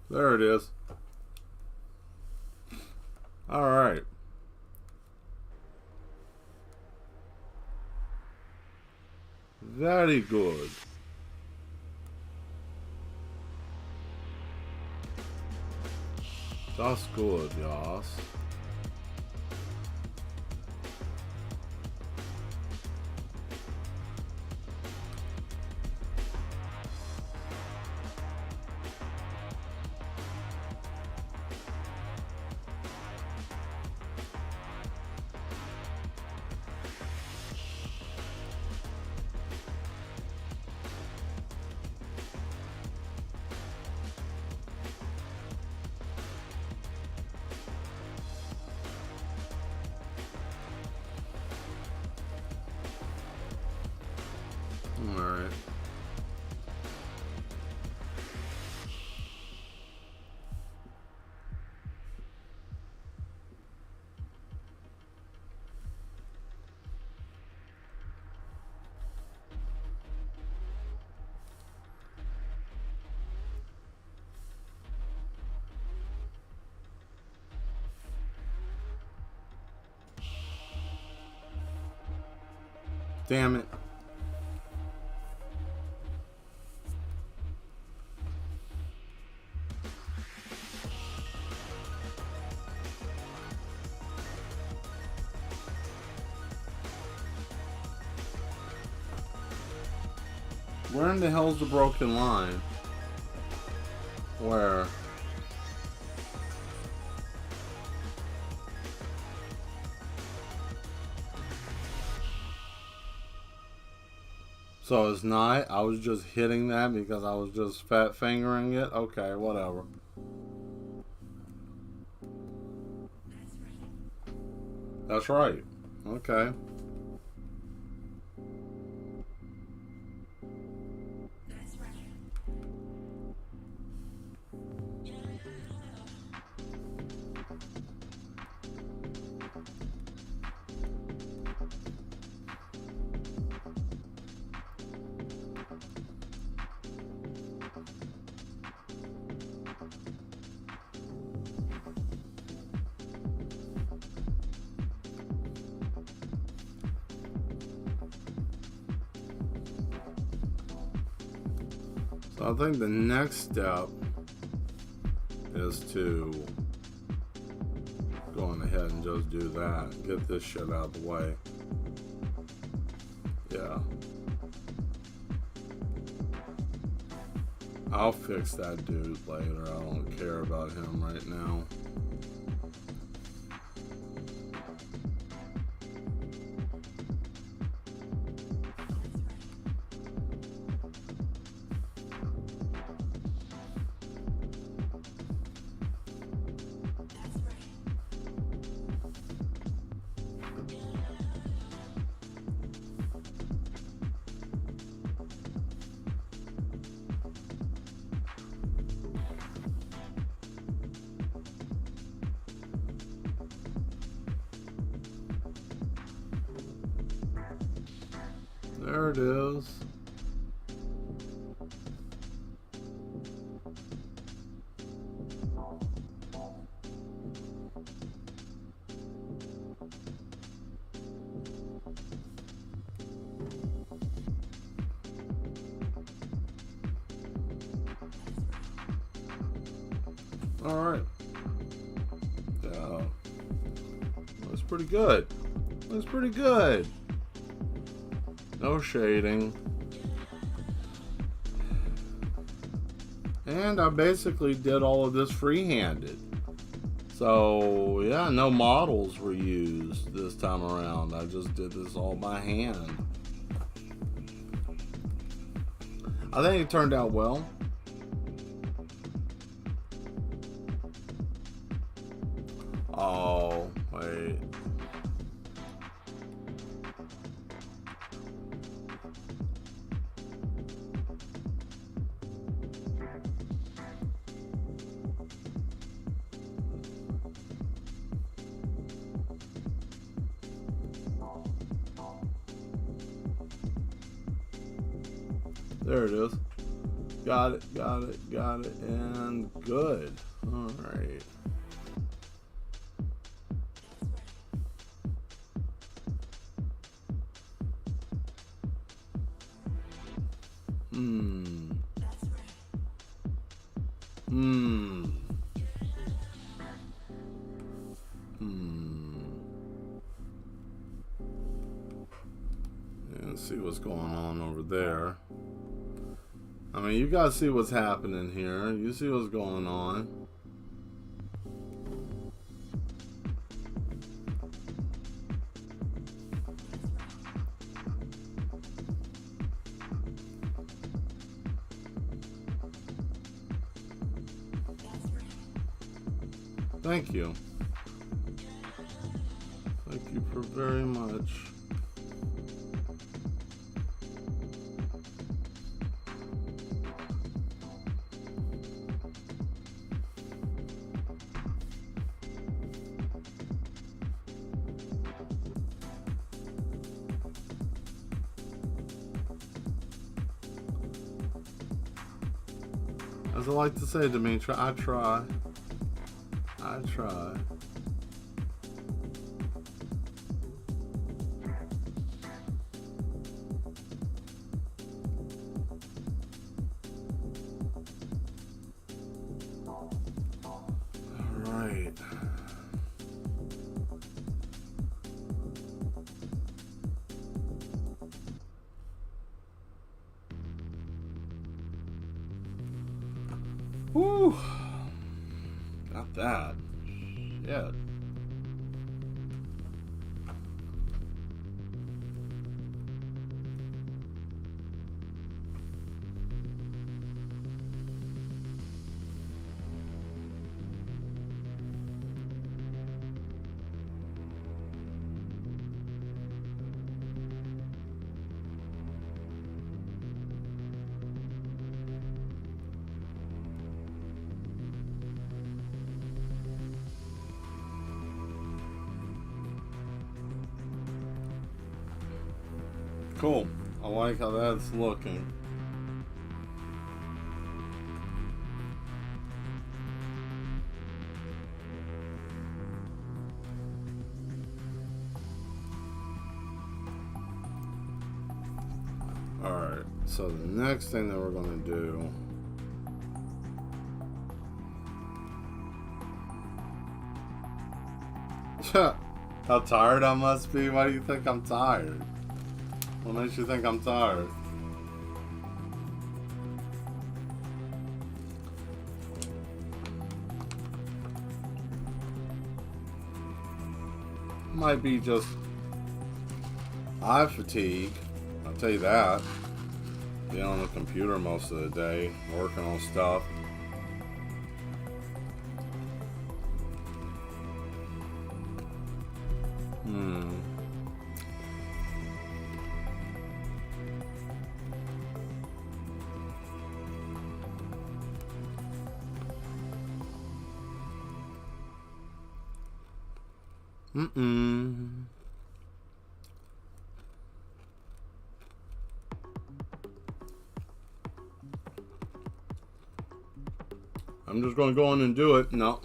There it is. All right. Very good. That's good, yes. Alright. Damn it. Where in the hell's the broken line? Where? So it's not. I was just hitting that because I was just fat fingering it. Okay, whatever. That's right. Okay. So I think the next step is to go on ahead and just do that. Get this shit out of the way. Yeah. I'll fix that dude later. I don't care about him right now. There it is. All right. Yeah. Looks pretty good. Looks pretty good. No shading. And I basically did all of this free-handed. So, yeah, no models were used this time around. I just did this all by hand. I think it turned out well. Oh, wait. There it is. Got it, got it, got it, and good. All right. Let's see what's going on over there. I mean, you guys see what's happening here. You see what's going on. Thank you. Thank you for very much. As I like to say, Demetri, I try. I try. All right. Whew. Got that. Yeah. Cool. I like how that's looking. Alright, so the next thing that we're going to do How tired I must be? Why do you think I'm tired? What makes you think I'm tired? Might be just eye fatigue. I'll tell you that. Being on the computer most of the day, working on stuff. I'm just going to go in and do it. No.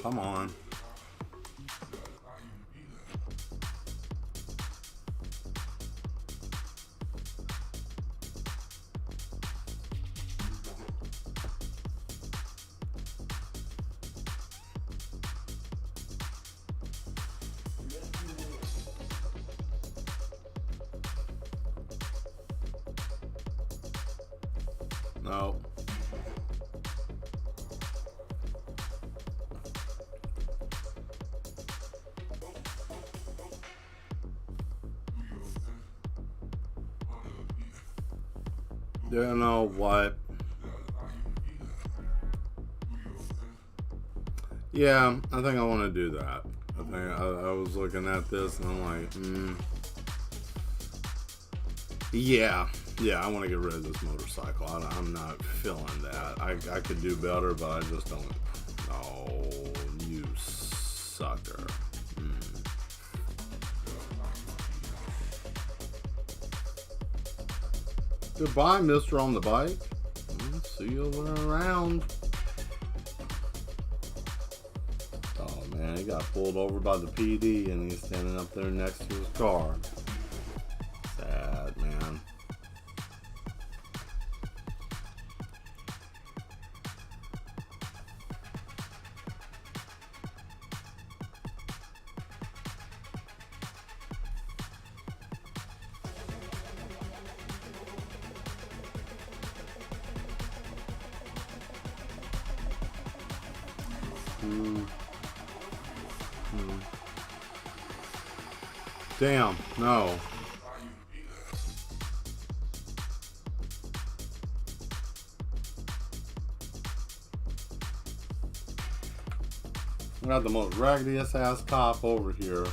Come on. No. You know what? Yeah, I think I want to do that. I think I was looking at this and I'm like, yeah, I want to get rid of this motorcycle. I'm not feeling that. I could do better, but I just don't. Oh, you sucker. Goodbye, Mr. on the bike. See you around. Oh man, he got pulled over by the PD and he's standing up there next to his car. Sad, man. Damn, no. I got the most raggediest ass cop over here.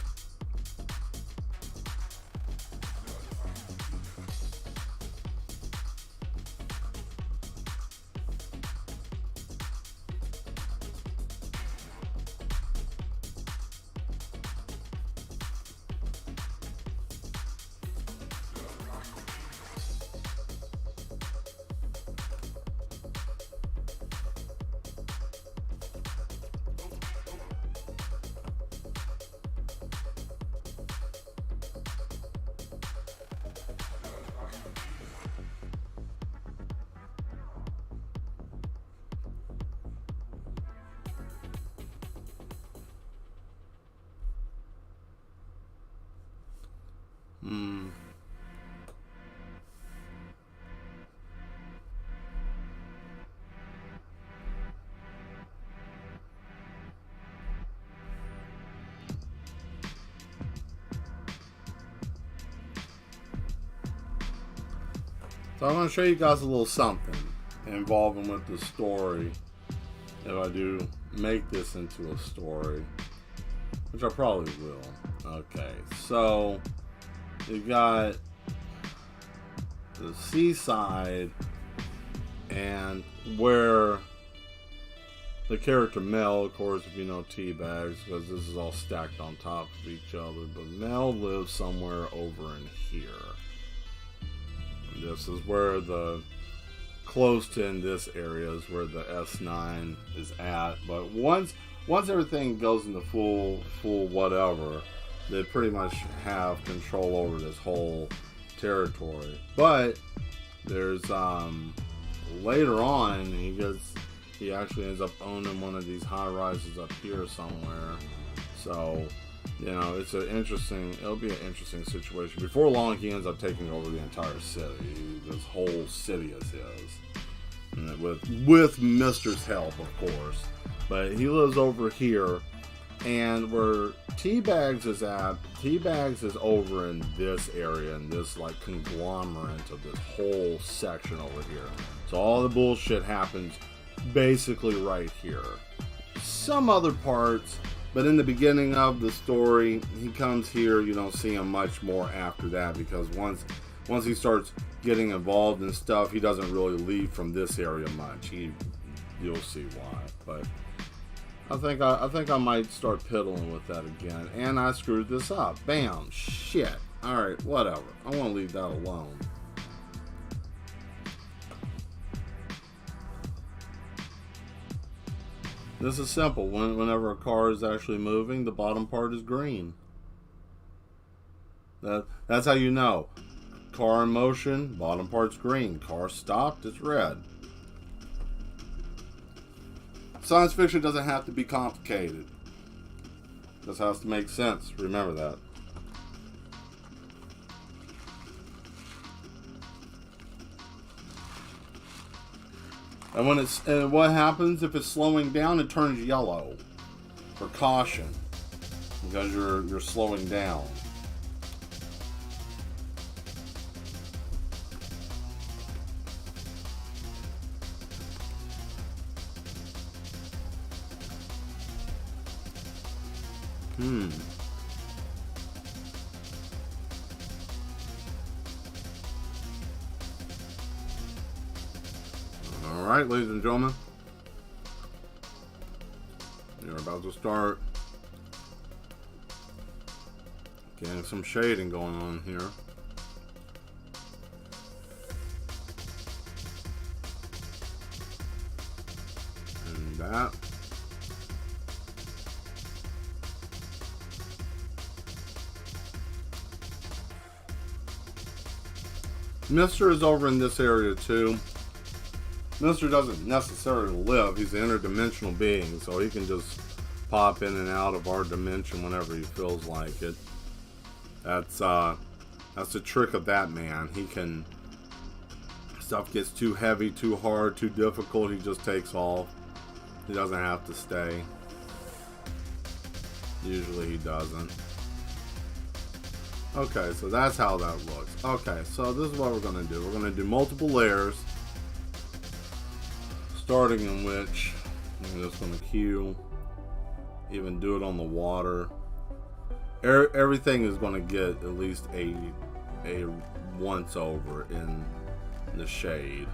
So I'm going to show you guys a little something involving with the story. If I do make this into a story, which I probably will. Okay, so you got the seaside and where the character Mel, of course, if you know Teabags, because this is all stacked on top of each other, but Mel lives somewhere over in here. This is where close to in this area is where the S9 is at. But once everything goes into full whatever, they pretty much have control over this whole territory. But there's later on he actually ends up owning one of these high rises up here somewhere. So, you know, it'll be an interesting situation. Before long, he ends up taking over the entire city. This whole city is his. And with Mister's help, of course. But he lives over here. And where Teabags is at, Teabags is over in this area, in this like conglomerate of this whole section over here. So all the bullshit happens basically right here. Some other parts, but in the beginning of the story, he comes here. You don't see him much more after that, because once he starts getting involved in stuff, he doesn't really leave from this area much. You'll see why. But I think I might start piddling with that again. And I screwed this up. Bam. Shit. Alright, whatever. I want to leave that alone. This is simple. Whenever a car is actually moving, the bottom part is green. That's how you know. Car in motion, bottom part's green. Car stopped, it's red. Science fiction doesn't have to be complicated. This has to make sense. Remember that. And what happens if it's slowing down? It turns yellow for caution, because you're slowing down. Alright, ladies and gentlemen, you're about to start getting some shading going on here. And that. Mister is over in this area too. Mister doesn't necessarily live. He's an interdimensional being, so he can just pop in and out of our dimension whenever he feels like it. That's the trick of that man. He can... Stuff gets too heavy, too hard, too difficult, he just takes off. He doesn't have to stay. Usually he doesn't. Okay, so that's how that looks. Okay, so this is what we're going to do. We're going to do multiple layers. Starting in which I'm just going to cue, even do it on the water. Everything is going to get at least a once over in the shade.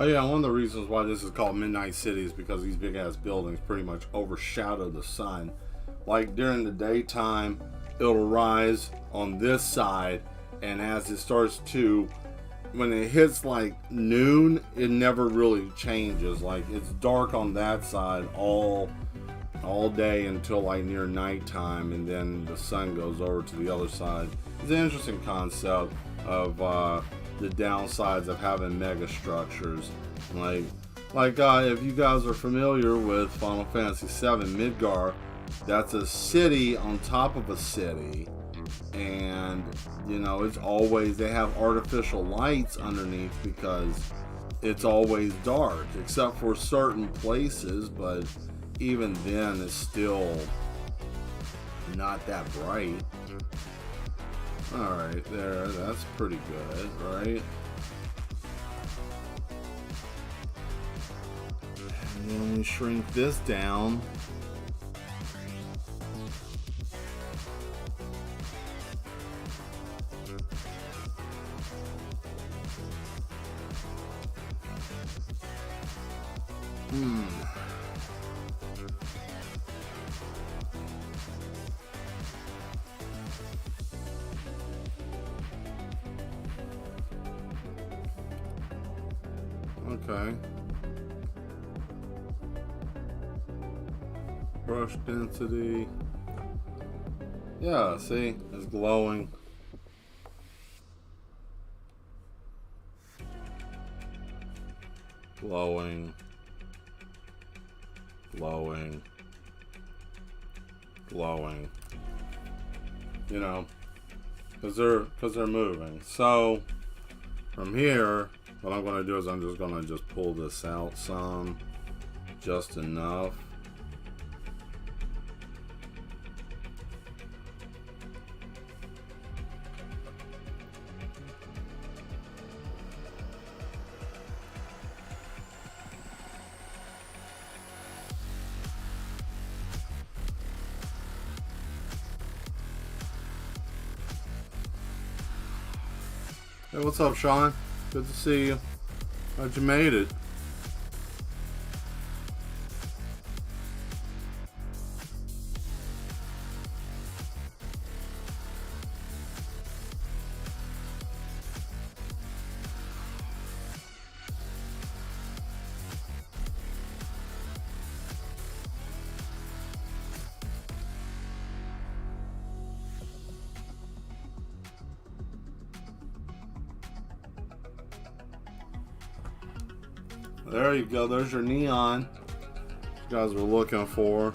Oh yeah, one of the reasons why this is called Midnight City is because these big ass buildings pretty much overshadow the sun. Like during the daytime, it'll rise on this side, and as it starts to, when it hits like noon, it never really changes. Like it's dark on that side all day until like near nighttime, and then the sun goes over to the other side. It's an interesting concept of the downsides of having mega structures. Like if you guys are familiar with Final Fantasy VII Midgar, That's a city on top of a city, and it's always, they have artificial lights underneath because it's always dark except for certain places, but even then it's still not that bright. Alright, there, that's pretty good, right? And then we shrink this down. Okay. Brush density. Yeah, see? It's glowing. Glowing. Glowing. Glowing. Because they're moving. So, from here, what I'm going to do is I'm just going to pull this out some, just enough. Hey, what's up, Sean? Good to see you. Glad you made it. There you go. There's your neon you guys were looking for.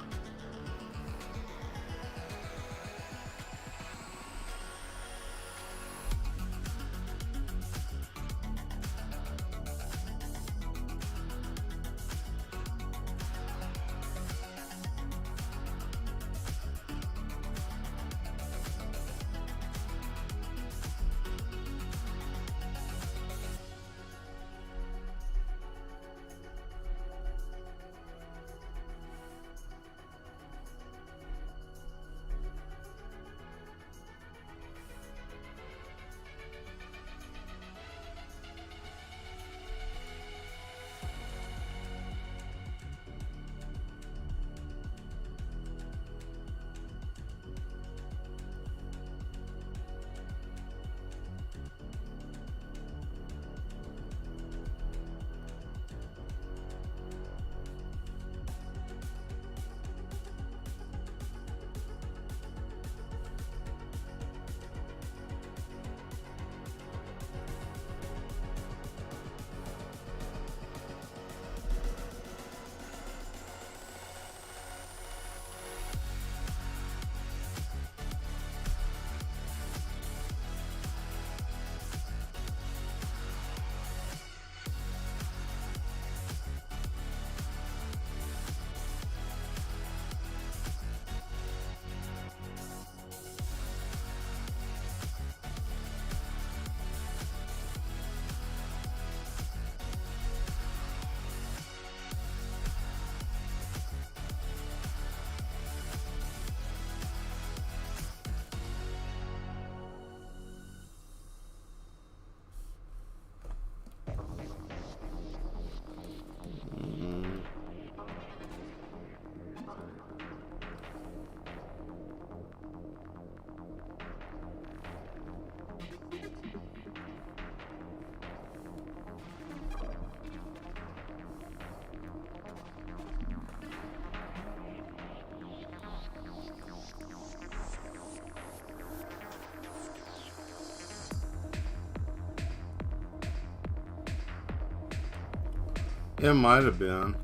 It might have been.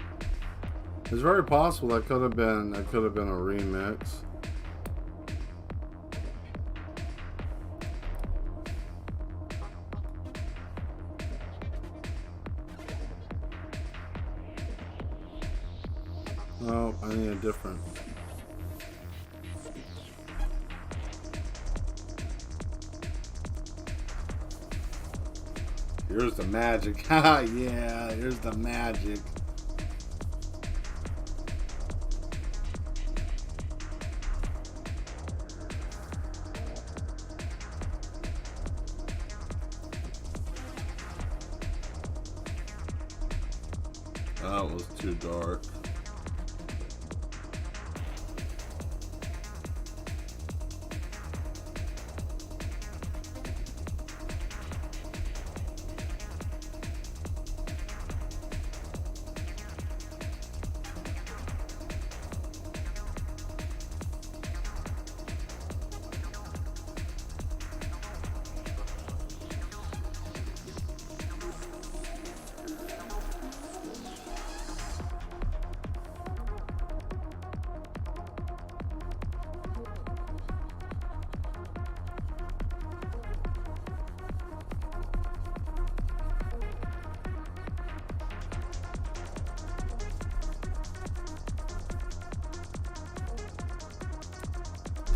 It's very possible that could have been a remix. No, I need a different. Here's the magic. Haha, yeah, here's the magic. That was too dark.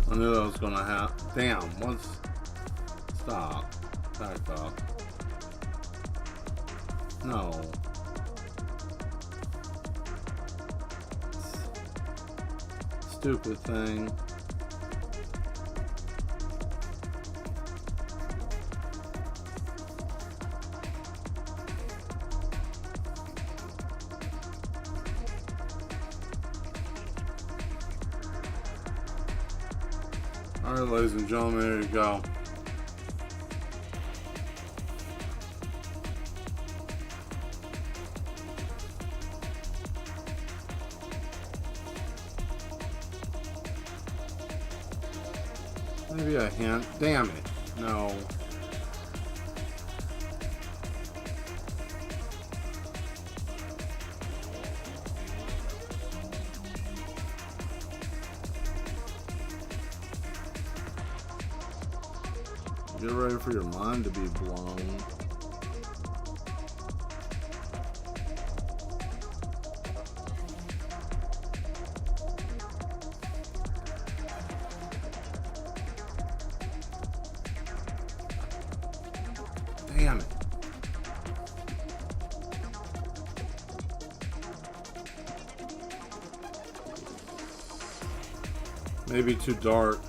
I knew that was gonna happen. Damn, once. Stop. Back up. No. Stupid thing. Alright, ladies and gentlemen, there you go. Maybe a hint. Damn it. No. Get ready for your mind to be blown. Damn it. Maybe too dark.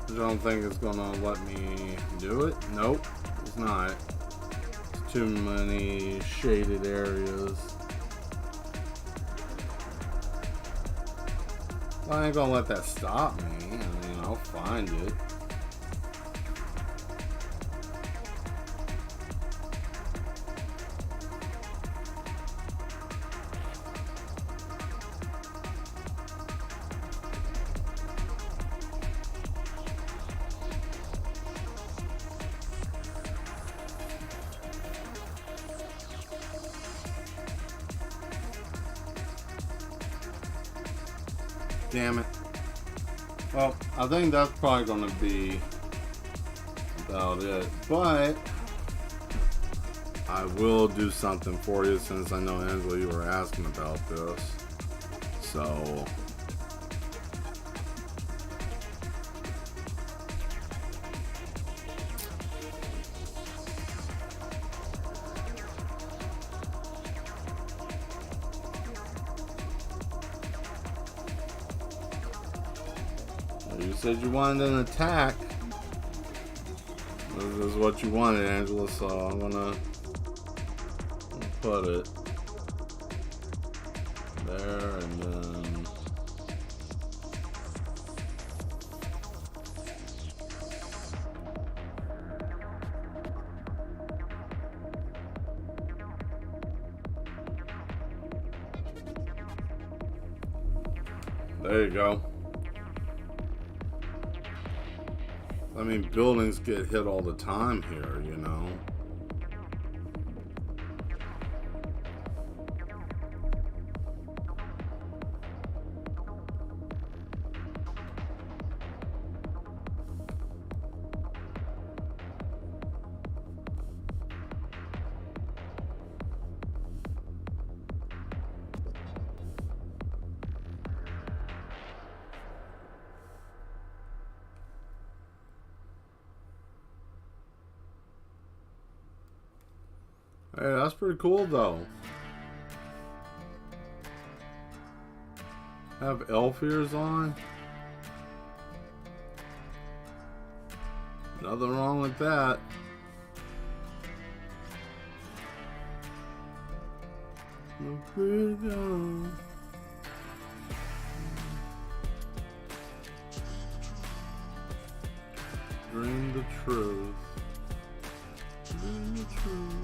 I don't think it's gonna let me do it. Nope, it's not. It's too many shaded areas. Well, I ain't gonna let that stop me. I mean, I'll find it. Damn it. Well, I think that's probably going to be about it. But I will do something for you since I know, Angela, you were asking about this. So you said you wanted an attack. This is what you wanted, Angela, so I'm gonna put it there and then there you go. I mean, buildings get hit all the time here, you know. Hey, that's pretty cool though. Have elf ears on. Nothing wrong with that. Look where it goes. Dream the truth. Dream the truth.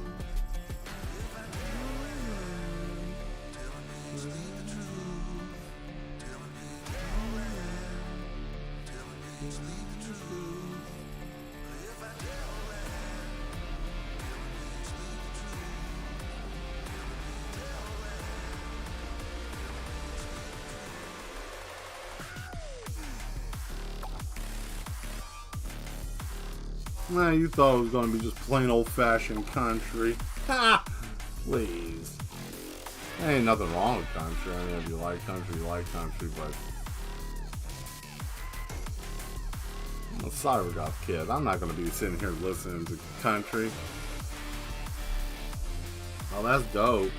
Nah, you thought it was going to be just plain old-fashioned country. Ha! Please. There ain't nothing wrong with country. I mean, if you like country, you like country, but I'm a Cybergoth kid. I'm not going to be sitting here listening to country. Oh, that's dope.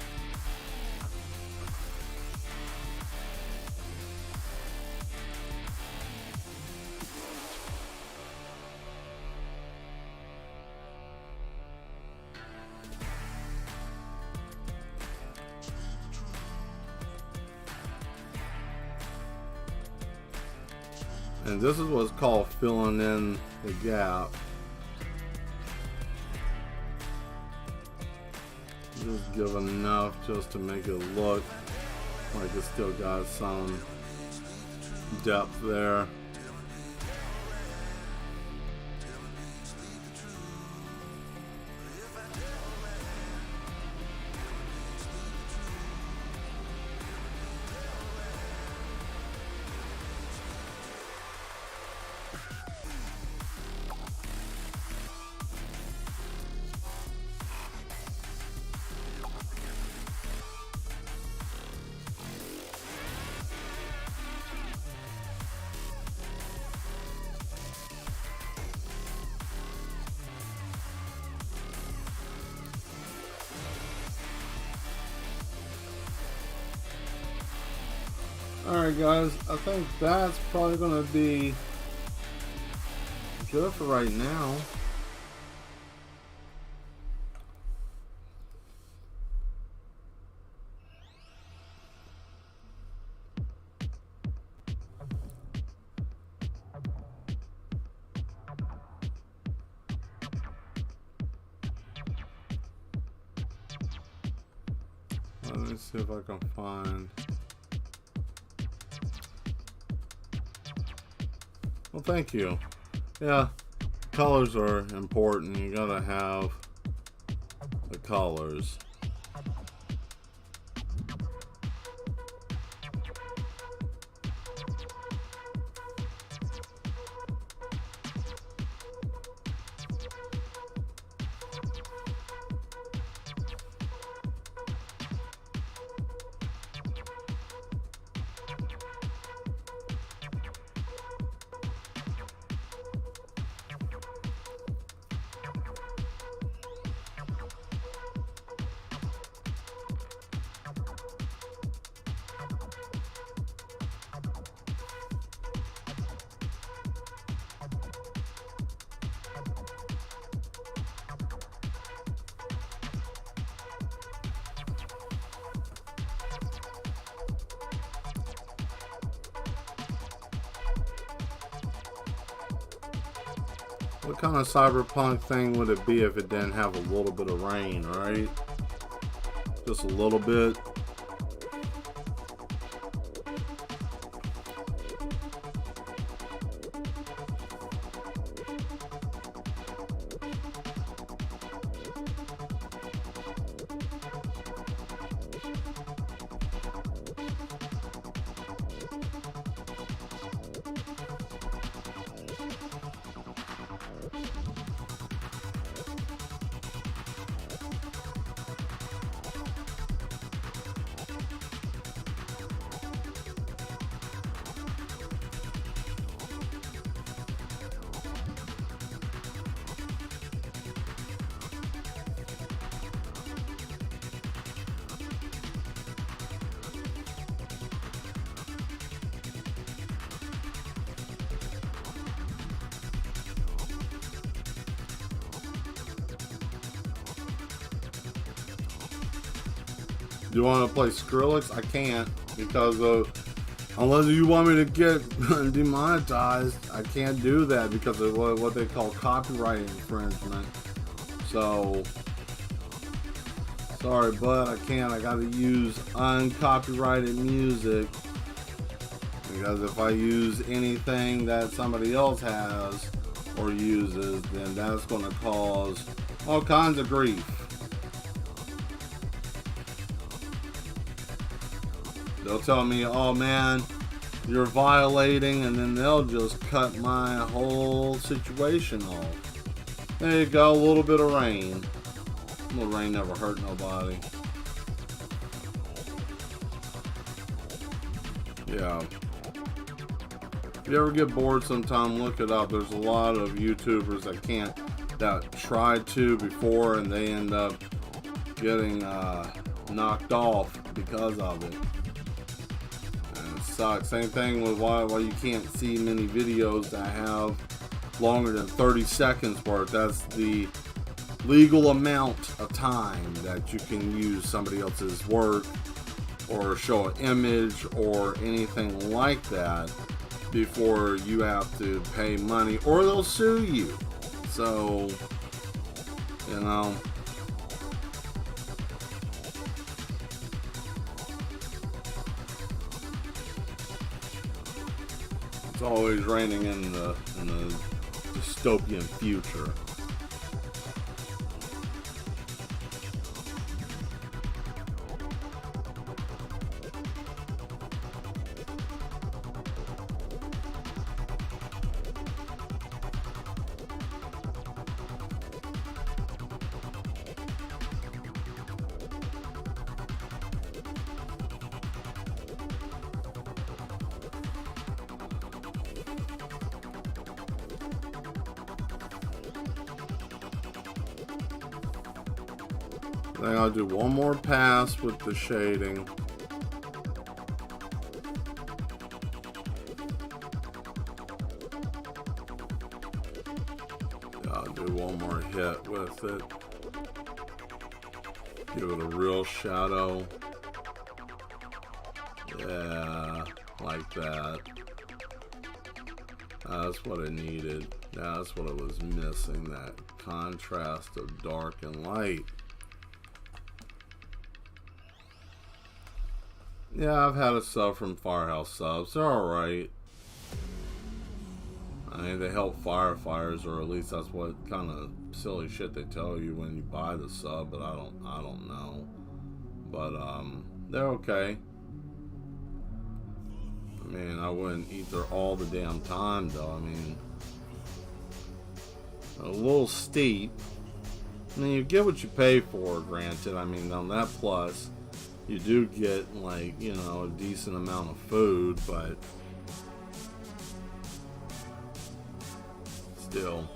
And this is what's called filling in the gap. Just give enough just to make it look like it's still got some depth there. Alright guys, I think that's probably going to be good for right now. Let me see if I can find... Well, thank you. Yeah, colors are important. You gotta have the colors. What kind of cyberpunk thing would it be if it didn't have a little bit of rain, right? Just a little bit. Do you want to play Skrillex? I can't because unless you want me to get demonetized, I can't do that because of what they call copyright infringement. So, sorry, but I can't. I gotta use uncopyrighted music because if I use anything that somebody else has or uses, then that's gonna cause all kinds of grief. They'll tell me, oh man, you're violating, and then they'll just cut my whole situation off. There you go, a little bit of rain. A little rain never hurt nobody. Yeah. If you ever get bored sometime, look it up. There's a lot of YouTubers that tried to before, and they end up getting knocked off because of it. Sucks. Same thing with why you can't see many videos that have longer than 30 seconds worth. That's the legal amount of time that you can use somebody else's work or show an image or anything like that before you have to pay money or they'll sue you. So, you know, it's always raining in the dystopian future. Then I'll do one more pass with the shading. I'll do one more hit with it. Give it a real shadow. Yeah, like that. That's what it needed. That's what it was missing, that contrast of dark and light. Yeah, I've had a sub from Firehouse Subs. They're alright. I mean, they help firefighters, or at least that's what kind of silly shit they tell you when you buy the sub, but I don't know. But they're okay. I mean, I wouldn't eat there all the damn time though. I mean, a little steep. I mean, you get what you pay for, granted. I mean, on that plus, you do get, like, you know, a decent amount of food, but still.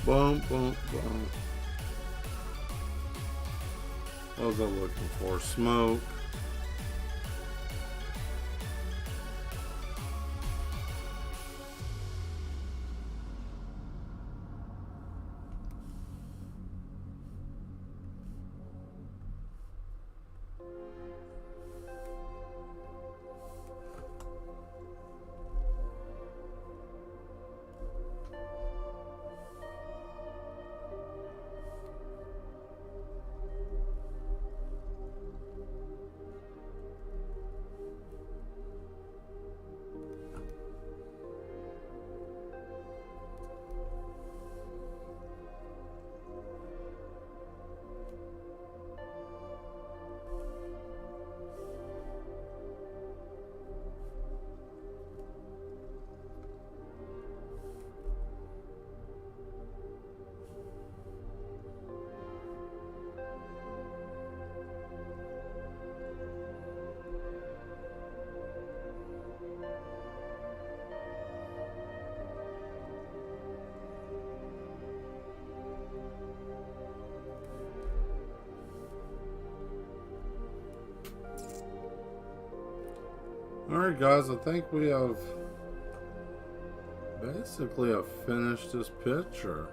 Boom, boom, boom. What was I looking for? Smoke. Alright guys, I think we have basically finished this picture.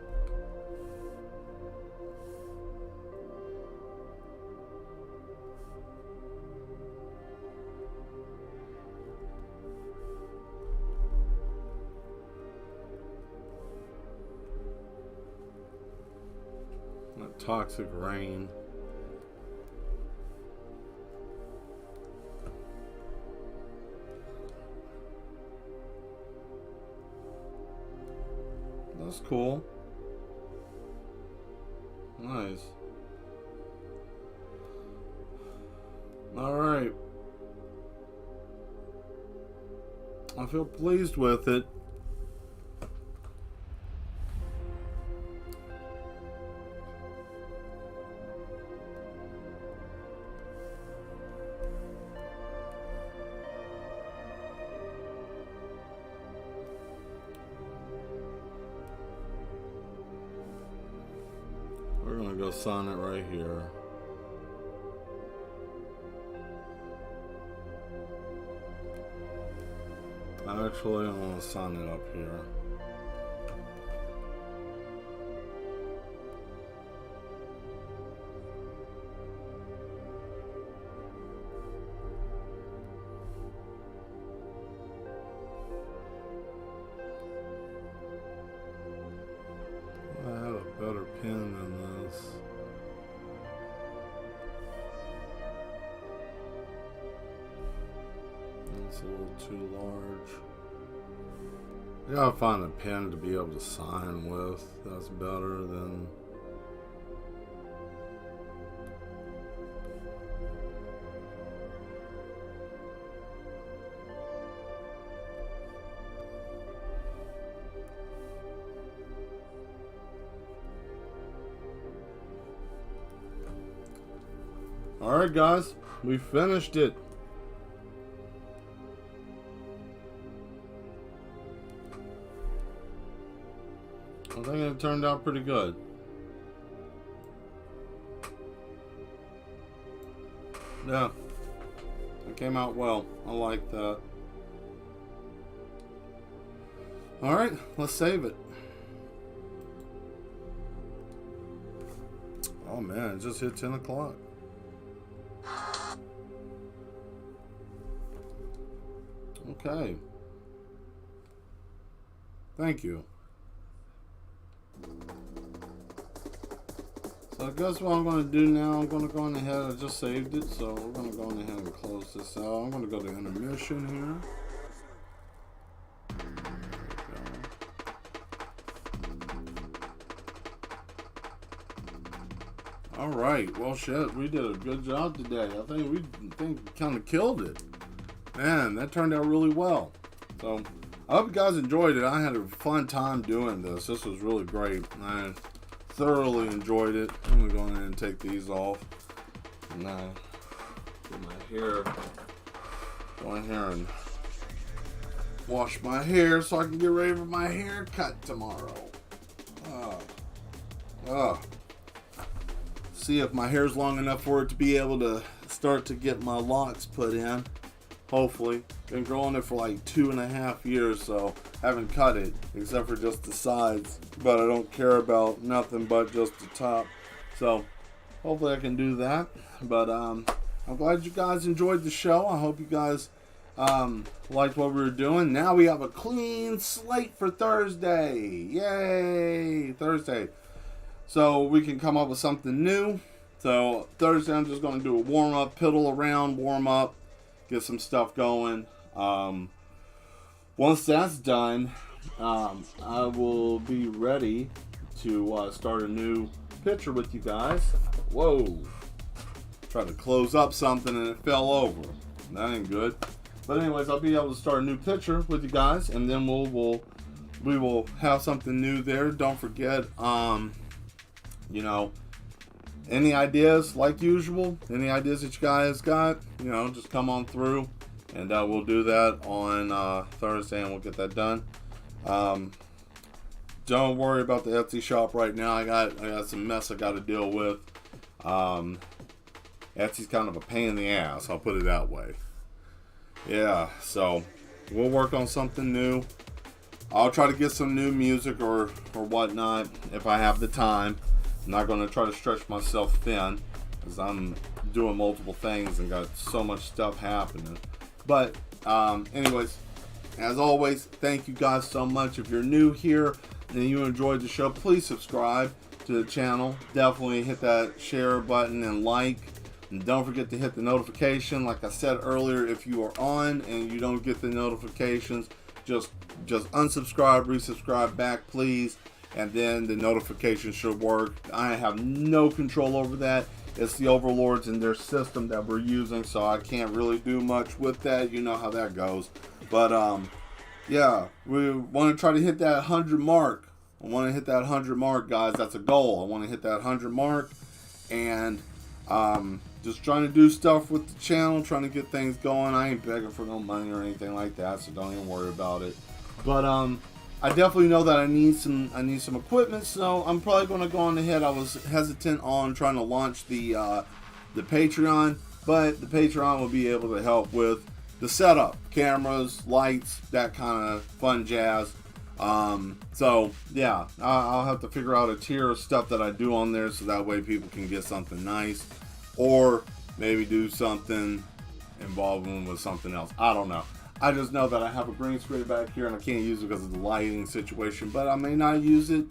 That toxic rain. That's cool. Nice. Alright. I feel pleased with it. We're gonna go sign it right here. Actually, I'm gonna sign it up here. I had a better pen than this. It's a little too large. I gotta find a pen to be able to sign with. That's better than. Alright guys, we finished it. I think it turned out pretty good. Yeah, it came out well. I like that. Alright, let's save it. Oh man, it just hit 10 o'clock. Okay. Thank you. So I guess what I'm going to do now, I'm going to go on ahead, I just saved it, so we're going to go on ahead and close this out. I'm going to go to intermission here. Alright, well shit, we did a good job today. I think we kind of killed it. Man, that turned out really well. So, I hope you guys enjoyed it. I had a fun time doing this. This was really great. I thoroughly enjoyed it. I'm going to go ahead and take these off. And get my hair. Go in here and wash my hair so I can get ready for my haircut tomorrow. See if my hair's long enough for it to be able to start to get my locks put in. Hopefully. Been growing it for like 2.5 years, so haven't cut it except for just the sides. But I don't care about nothing but just the top. So hopefully I can do that. But I'm glad you guys enjoyed the show. I hope you guys liked what we were doing. Now we have a clean slate for Thursday. Yay! Thursday. So we can come up with something new. So Thursday I'm just going to do a warm-up, piddle around, warm up. Get some stuff going. Once that's done, I will be ready to start a new picture with you guys. Whoa. Tried to close up something and it fell over. That ain't good. But anyways, I'll be able to start a new picture with you guys, and then we will have something new there. Don't forget, you know, any ideas, like usual, any ideas that you guys got, you know, just come on through, and we'll do that on Thursday, and we'll get that done. Don't worry about the Etsy shop right now. I got some mess I got to deal with. Etsy's kind of a pain in the ass, I'll put it that way. yeah, so we'll work on something new. I'll try to get some new music or whatnot if I have the time. I'm not going to try to stretch myself thin because I'm doing multiple things and got so much stuff happening. But anyways, as always, thank you guys so much. If you're new here and you enjoyed the show, please subscribe to the channel. Definitely hit that share button and like. And don't forget to hit the notification. Like I said earlier, if you are on and you don't get the notifications, just unsubscribe, resubscribe back, please. And then the notification should work. I have no control over that. It's the overlords and their system that we're using, so I can't really do much with that. You know how that goes. But yeah, we want to try to hit that 100 mark. I want to hit that 100 mark, guys. That's a goal. I want to hit that 100 mark, and just trying to do stuff with the channel, trying to get things going. I ain't begging for no money or anything like that, so don't even worry about it. But I definitely know that I need some equipment, so I'm probably going to go on ahead. I was hesitant on trying to launch the Patreon, but the Patreon will be able to help with the setup, cameras, lights, that kind of fun jazz. So yeah, I'll have to figure out a tier of stuff that I do on there, so that way people can get something nice, or maybe do something involving with something else. I don't know. I just know that I have a green screen back here and I can't use it because of the lighting situation, but I may not use it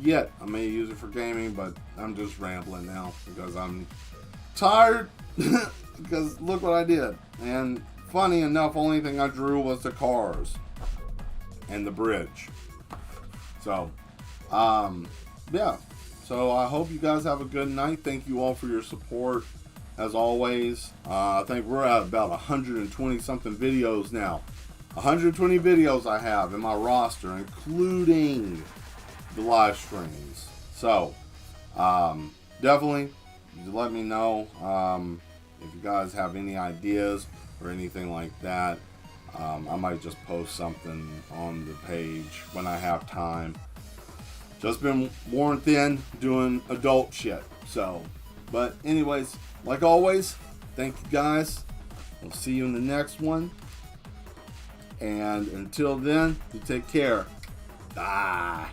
yet. I may use it for gaming, but I'm just rambling now because I'm tired. Because look what I did. And funny enough, only thing I drew was the cars and the bridge. So yeah, so I hope you guys have a good night. Thank you all for your support as always. I think we're at about 120 something videos now. 120 videos I have in my roster, including the live streams. So definitely let me know if you guys have any ideas or anything like that. I might just post something on the page when I have time. Just been worn thin doing adult shit. So, but anyways, like always, thank you guys. We'll see you in the next one. And until then, you take care. Bye.